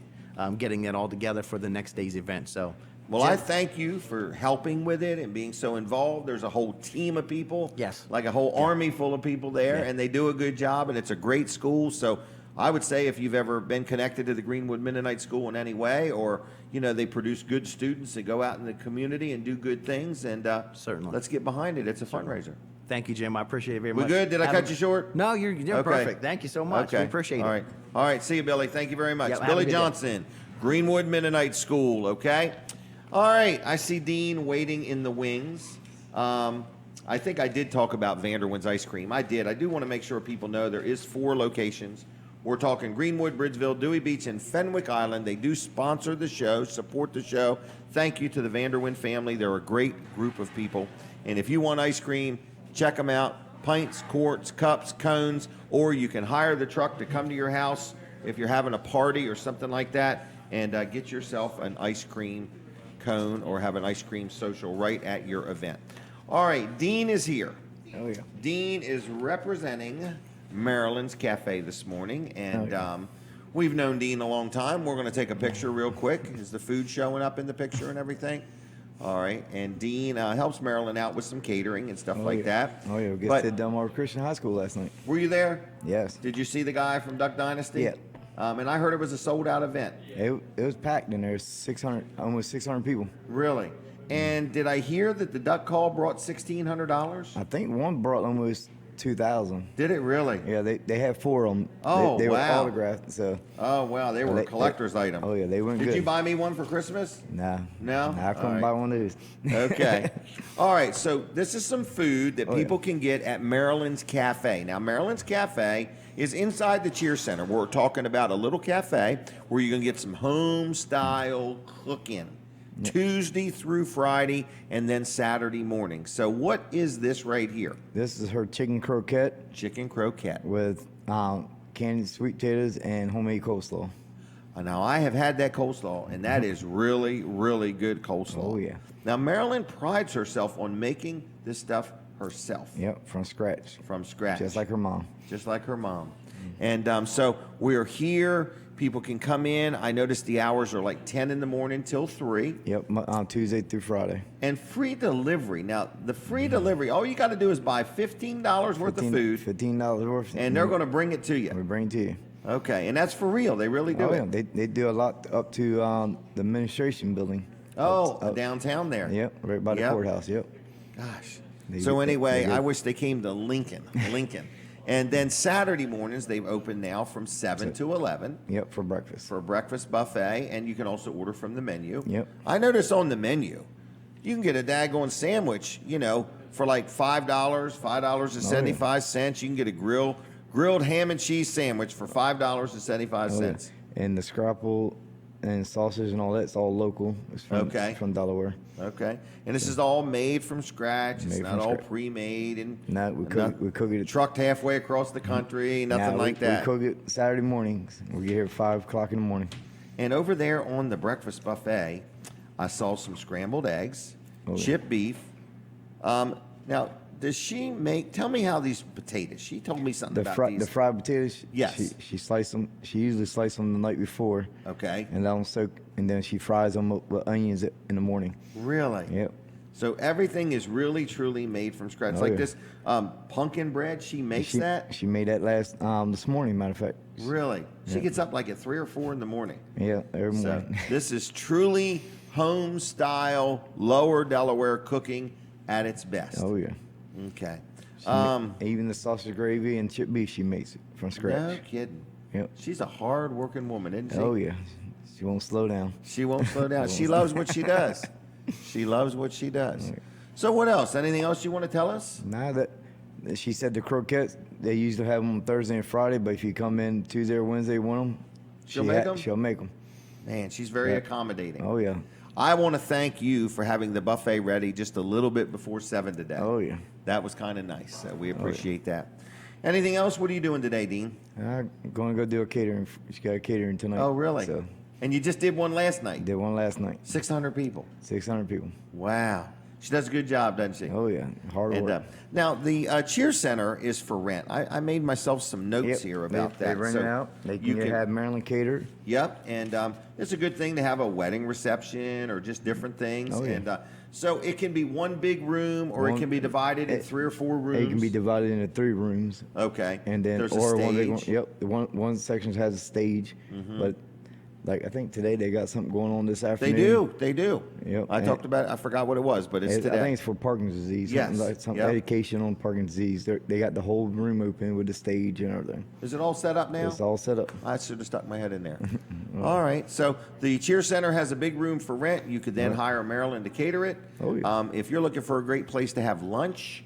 getting it all together for the next day's event. So. Well, Jim- I thank you for helping with it and being so involved. There's a whole team of people. Yes. Like a whole army full of people there, Yeah. and they do a good job, and it's a great school. So I would say if you've ever been connected to the Greenwood Mennonite School in any way, or, they produce good students that go out in the community and do good things, and Certainly. let's get behind it. It's a fundraiser. Thank you, Jim. I appreciate it very We much. good? Did I Have cut a- you short? No, you're Okay. perfect. Thank you so much. Okay. We appreciate All it. right. All right. See you, Billy. Thank you very much. Yep, have a Billy good day. Johnson, Greenwood Mennonite School, okay? All right. I see Dean waiting in the wings. I think I did talk about Vanderwin's ice cream. I did. I do want to make sure people know there is 4 locations. We're talking Greenwood, Bridgeville, Dewey Beach, and Fenwick Island. They do sponsor the show, support the show. Thank you to the Vanderwin family. They're a great group of people. And if you want ice cream, check them out. pints, quarts, cups, cones, or you can hire the truck to come to your house if you're having a party or something like that, and get yourself an ice cream cone or have an ice cream social right at your event. All right, Dean is here. Oh, yeah. Dean is representing Marilyn's Cafe this morning, and we've known Dean a long time. We're going to take a picture real quick. Is the food showing up in the picture and everything? All right, and Dean helps Marilyn out with some catering and stuff like that. Oh, yeah, we got to Delmarva Christian High School last night. Were you there? Yes. Did you see the guy from Duck Dynasty? Yeah. And I heard it was a sold-out event. It was packed in there, almost 600 people. Really? And did I hear that the duck call brought $1,600? I think one brought almost 2,000. Did it really? Yeah, they had 4 of them. Oh, they were wow. autographed. So. Oh, wow, they were a collector's item. Oh, yeah, they went good. Did you buy me one for Christmas? Nah. No? Nah, I couldn't buy one of those. Okay. All right, so this is some food that people can get at Marilyn's Cafe. Now, Marilyn's Cafe is inside the Cheer Center. We're talking about a little cafe where you're going to get some home-style cooking. Tuesday through Friday, and then Saturday morning. So what is this right here? This is her chicken croquette. Chicken croquette. With candied sweet potatoes and homemade coleslaw. Now, I have had that coleslaw, and that is really, really good coleslaw. Oh, yeah. Now, Marilyn prides herself on making this stuff herself. Yep, from scratch. From scratch. Just like her mom. Just like her mom. And so we're here. People can come in. I noticed the hours are like 10 in the morning till 3. Yep, Tuesday through Friday. And free delivery. Now, the free delivery, all you got to do is buy $15 worth of food. $15 worth. And they're going to bring it to you. We bring it to you. Okay, and that's for real. They really do it. Yeah. They do a lot up to the administration building. Oh, downtown there. Yep, right by the courthouse. Yep. Gosh. So anyway, I wish they came to Lincoln. And then Saturday mornings, they've opened now from 7 to 11. Yep, for breakfast. For a breakfast buffet, and you can also order from the menu. Yep. I noticed on the menu, you can get a daggone sandwich, for like $5, $5.75. You can get a grilled ham and cheese sandwich for $5.75. And the scrapple and sausage and all that's all local. It's from Delaware. Okay. And this is all made from scratch. It's not all pre-made and we cook it. Trucked halfway across the country, nothing like that. We cook it Saturday mornings. We get here at 5 o'clock in the morning. And over there on the breakfast buffet, I saw some scrambled eggs, chipped beef. Now, does she tell me how these potatoes, she told me something about these. The fried potatoes, yes. She sliced them, she usually slices them the night before. Okay. And let them soak, and then she fries them with onions in the morning. Really? Yep. So everything is really, truly made from scratch. This pumpkin bread, she makes that? She made that this morning, matter of fact. Really? She gets up like at 3 or 4 in the morning. Yeah, every morning. So this is truly home-style, lower Delaware cooking at its best. Oh, yeah. Okay. Even the sausage gravy and chipped beef, she makes it from scratch. No kidding. Yep. She's a hard-working woman, isn't she? Oh, yeah. She won't slow down. She won't slow down. She loves what she does. She loves what she does. So what else? Anything else you want to tell us? Nah, she said the croquettes, they usually have them on Thursday and Friday, but if you come in Tuesday or Wednesday, want them, she'll make them? She'll make them. Man, she's very accommodating. Oh, yeah. I want to thank you for having the buffet ready just a little bit before 7 today. Oh, yeah. That was kind of nice. So we appreciate that. Anything else? What are you doing today, Dean? I'm going to go do a catering. She got a catering tonight. Oh, really? So, and you just did one last night? Did one last night. 600 people? 600 people. Wow. She does a good job, doesn't she? Oh, yeah. Hard work. Now, the Cheer Center is for rent. I made myself some notes here about that. They rent it out. They can have Marilyn catered. Yep. And it's a good thing to have a wedding reception or just different things. Oh, yeah. And so it can be one big room, or it can be divided in 3 or 4 rooms. It can be divided into 3 rooms. Okay. And then there's or a stage. one big one. Yep. One section has a stage, but like I think today they got something going on this afternoon. They do. Yep. I talked about it. I forgot what it was, but it's today. I think it's for Parkinson's disease. Yes. Something education on Parkinson's disease. They got the whole room open with the stage and everything. Is it all set up now? It's all set up. I should have stuck my head in there. All right. So the Cheer Center has a big room for rent. You could then hire Marilyn to cater it. Oh, yeah. If you're looking for a great place to have lunch,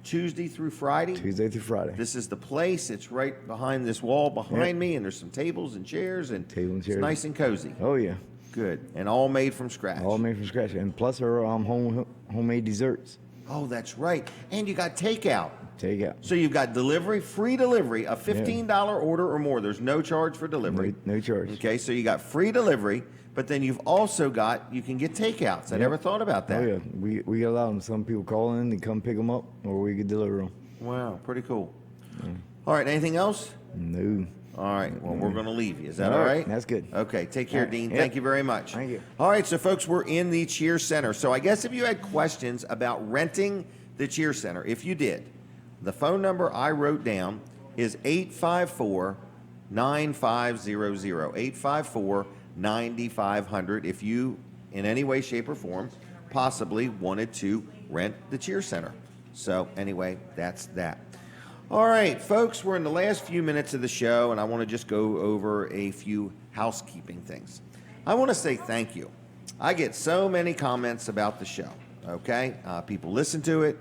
Tuesday through Friday. Tuesday through Friday. This is the place. It's right behind this wall behind me, and there's some tables and chairs, and it's nice and cozy. Oh, yeah. Good. And all made from scratch. All made from scratch. And plus her homemade desserts. Oh, that's right. And you got takeout. Takeout. So you've got delivery, free delivery, a $15 order or more. There's no charge for delivery. No charge. Okay, so you got free delivery, but then you've also got, you can get takeouts. I never thought about that. Oh, yeah. We allow them. Some people call in and come pick them up, or we can deliver them. Wow, pretty cool. All right, anything else? No. All right, well, we're going to leave you. Is that all right? That's good. Okay, take care, Dean. Yep. Thank you very much. Thank you. All right, so folks, we're in the Cheer Center. So I guess if you had questions about renting the Cheer Center, if you did, the phone number I wrote down is 854-9500, 854-9500, if you, in any way, shape, or form, possibly wanted to rent the Cheer Center. So anyway, that's that. All right, folks, we're in the last few minutes of the show, and I want to just go over a few housekeeping things. I want to say thank you. I get so many comments about the show, okay? People listen to it.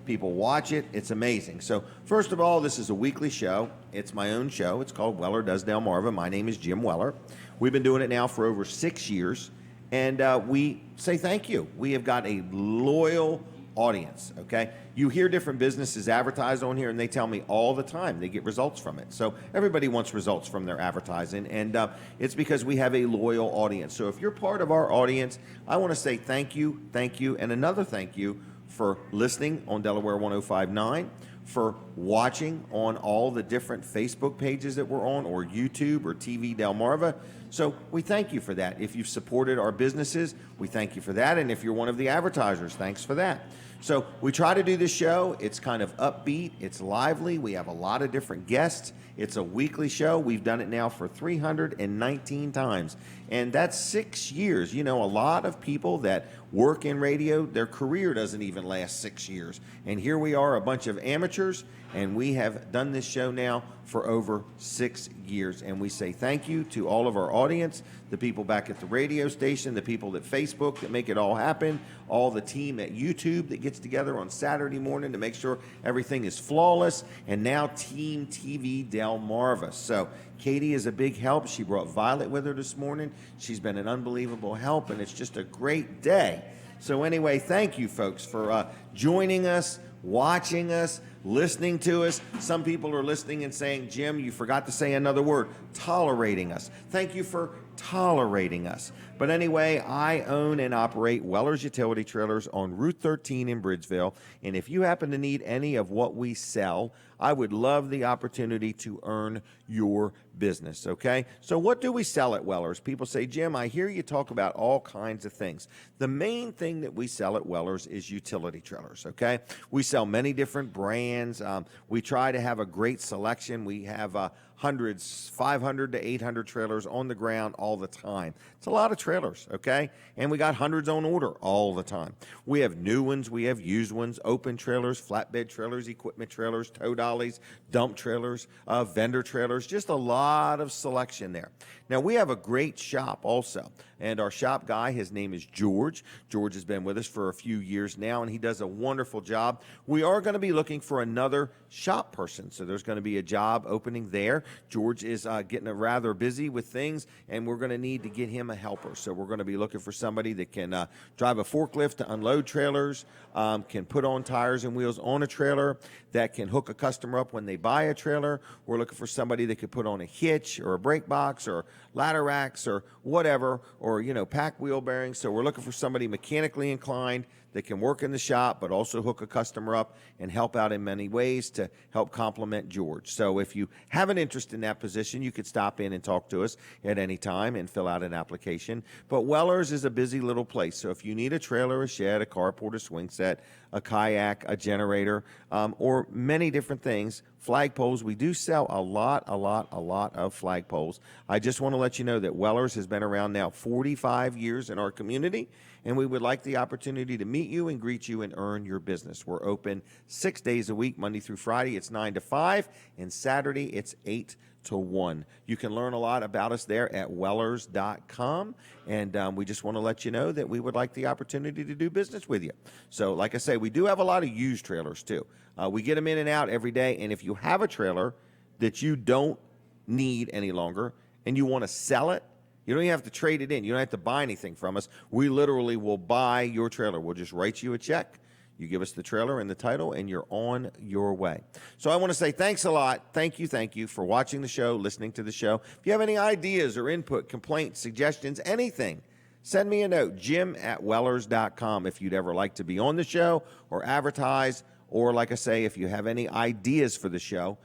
People watch it. It's amazing. So first of all, this is a weekly show. It's my own show. It's called Weller Does Delmarva. My name is Jim Weller. We've been doing it now for over 6 years, and we say thank you. We have got a loyal audience, okay? You hear different businesses advertise on here, and they tell me all the time they get results from it. So everybody wants results from their advertising, and it's because we have a loyal audience. So if you're part of our audience, I want to say thank you, and another thank you for listening on Delaware 105.9, for watching on all the different Facebook pages that we're on, or YouTube, or TV Delmarva. So we thank you for that. If you've supported our businesses, we thank you for that. And if you're one of the advertisers, thanks for that. So we try to do this show. It's kind of upbeat. It's lively. We have a lot of different guests. It's a weekly show. We've done it now for 319 times. And that's 6 years. You know, a lot of people that work in radio, their career doesn't even last 6 years. And here we are, a bunch of amateurs, and we have done this show now for over 6 years. And we say thank you to all of our audience, the people back at the radio station, the people at Facebook that make it all happen, all the team at YouTube that gets together on Saturday morning to make sure everything is flawless, and now Team TV Delmarva. So Katie is a big help. She brought Violet with her this morning. She's been an unbelievable help, and it's just a great day. So anyway, thank you, folks, for joining us, watching us, listening to us. Some people are listening and saying, Jim, you forgot to say another word, tolerating us. Thank you for tolerating us. But anyway, I own and operate Weller's Utility Trailers on Route 13 in Bridgeville. And if you happen to need any of what we sell, I would love the opportunity to earn your business, okay? So what do we sell at Weller's? People say, Jim, I hear you talk about all kinds of things. The main thing that we sell at Weller's is utility trailers, okay? We sell many different brands. We try to have a great selection. We have hundreds, 500 to 800 trailers on the ground all the time. It's a lot of trailers, okay? And we got hundreds on order all the time. We have new ones, we have used ones, open trailers, flatbed trailers, equipment trailers, tow dollies, dump trailers, vendor trailers, just a lot of selection there. Now, we have a great shop also, and our shop guy, his name is George. George has been with us for a few years now, and he does a wonderful job. We are going to be looking for another shop person, so there's going to be a job opening there. George is getting rather busy with things, and we're going to need to get him a helper. So we're going to be looking for somebody that can drive a forklift to unload trailers, can put on tires and wheels on a trailer, that can hook a customer up when they buy a trailer. We're looking for somebody that could put on a hitch or a brake box or ladder racks or whatever, or, you know, pack wheel bearings. So we're looking for somebody mechanically inclined that can work in the shop but also hook a customer up and help out in many ways to help complement George. So if you have an interest in that position, you could stop in and talk to us at any time and fill out an application. But Weller's is a busy little place. So if you need a trailer, a shed, a carport, a swing set, a kayak, a generator, or many different things, flagpoles, we do sell a lot of flagpoles. I just want to let you know that Weller's has been around now 45 years in our community, and we would like the opportunity to meet you and greet you and earn your business. We're open 6 days a week, Monday through Friday. It's 9 to 5, and Saturday it's 8 to 1. You can learn a lot about us there at wellers.com, and we just want to let you know that we would like the opportunity to do business with you. So like I say, we do have a lot of used trailers too. We get them in and out every day, and if you have a trailer that you don't need any longer and you want to sell it, you don't even have to trade it in. You don't have to buy anything from us. We literally will buy your trailer. We'll just write you a check. You give us the trailer and the title, and you're on your way. So I want to say thanks a lot. Thank you for watching the show, listening to the show. If you have any ideas or input, complaints, suggestions, anything, send me a note, jim@wellers.com, if you'd ever like to be on the show or advertise, or like I say, if you have any ideas for the show,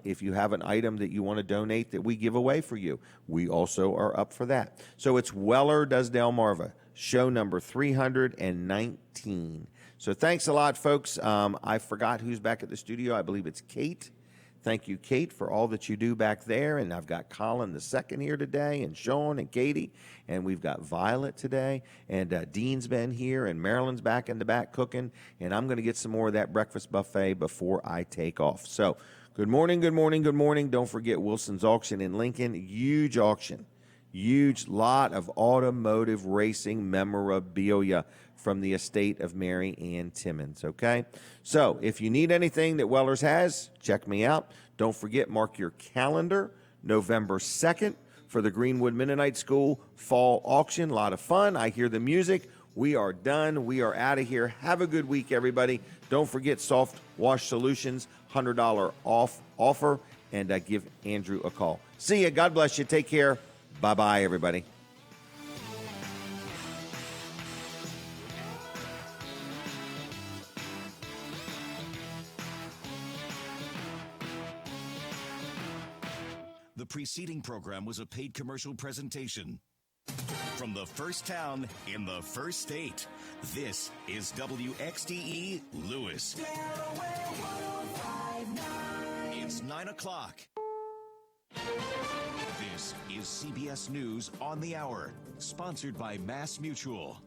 if you have an item that you want to donate that we give away for you, we also are up for that. So it's Weller Does Delmarva, show number 319. So thanks a lot, folks. I forgot who's back at the studio. I believe it's Kate. Thank you, Kate, for all that you do back there. And I've got Colin the second here today, and Sean and Katie, and we've got Violet today, and Dean's been here, and Marilyn's back in the back cooking, and I'm going to get some more of that breakfast buffet before I take off. So good morning, good morning, good morning. Don't forget Wilson's Auction in Lincoln. Huge auction. Huge lot of automotive racing memorabilia from the estate of Mary Ann Timmons, okay? So if you need anything that Wellers has, check me out. Don't forget, mark your calendar, November 2nd for the Greenwood Mennonite School fall auction. A lot of fun. I hear the music. We are done. We are out of here. Have a good week, everybody. Don't forget Soft Wash Solutions, $100 off offer, and give Andrew a call. See ya. God bless you. Take care. Bye-bye, everybody. The preceding program was a paid commercial presentation. From the first town in the first state, this is WXDE Lewis. It's 9 o'clock. This is CBS News on the Hour, sponsored by Mass Mutual.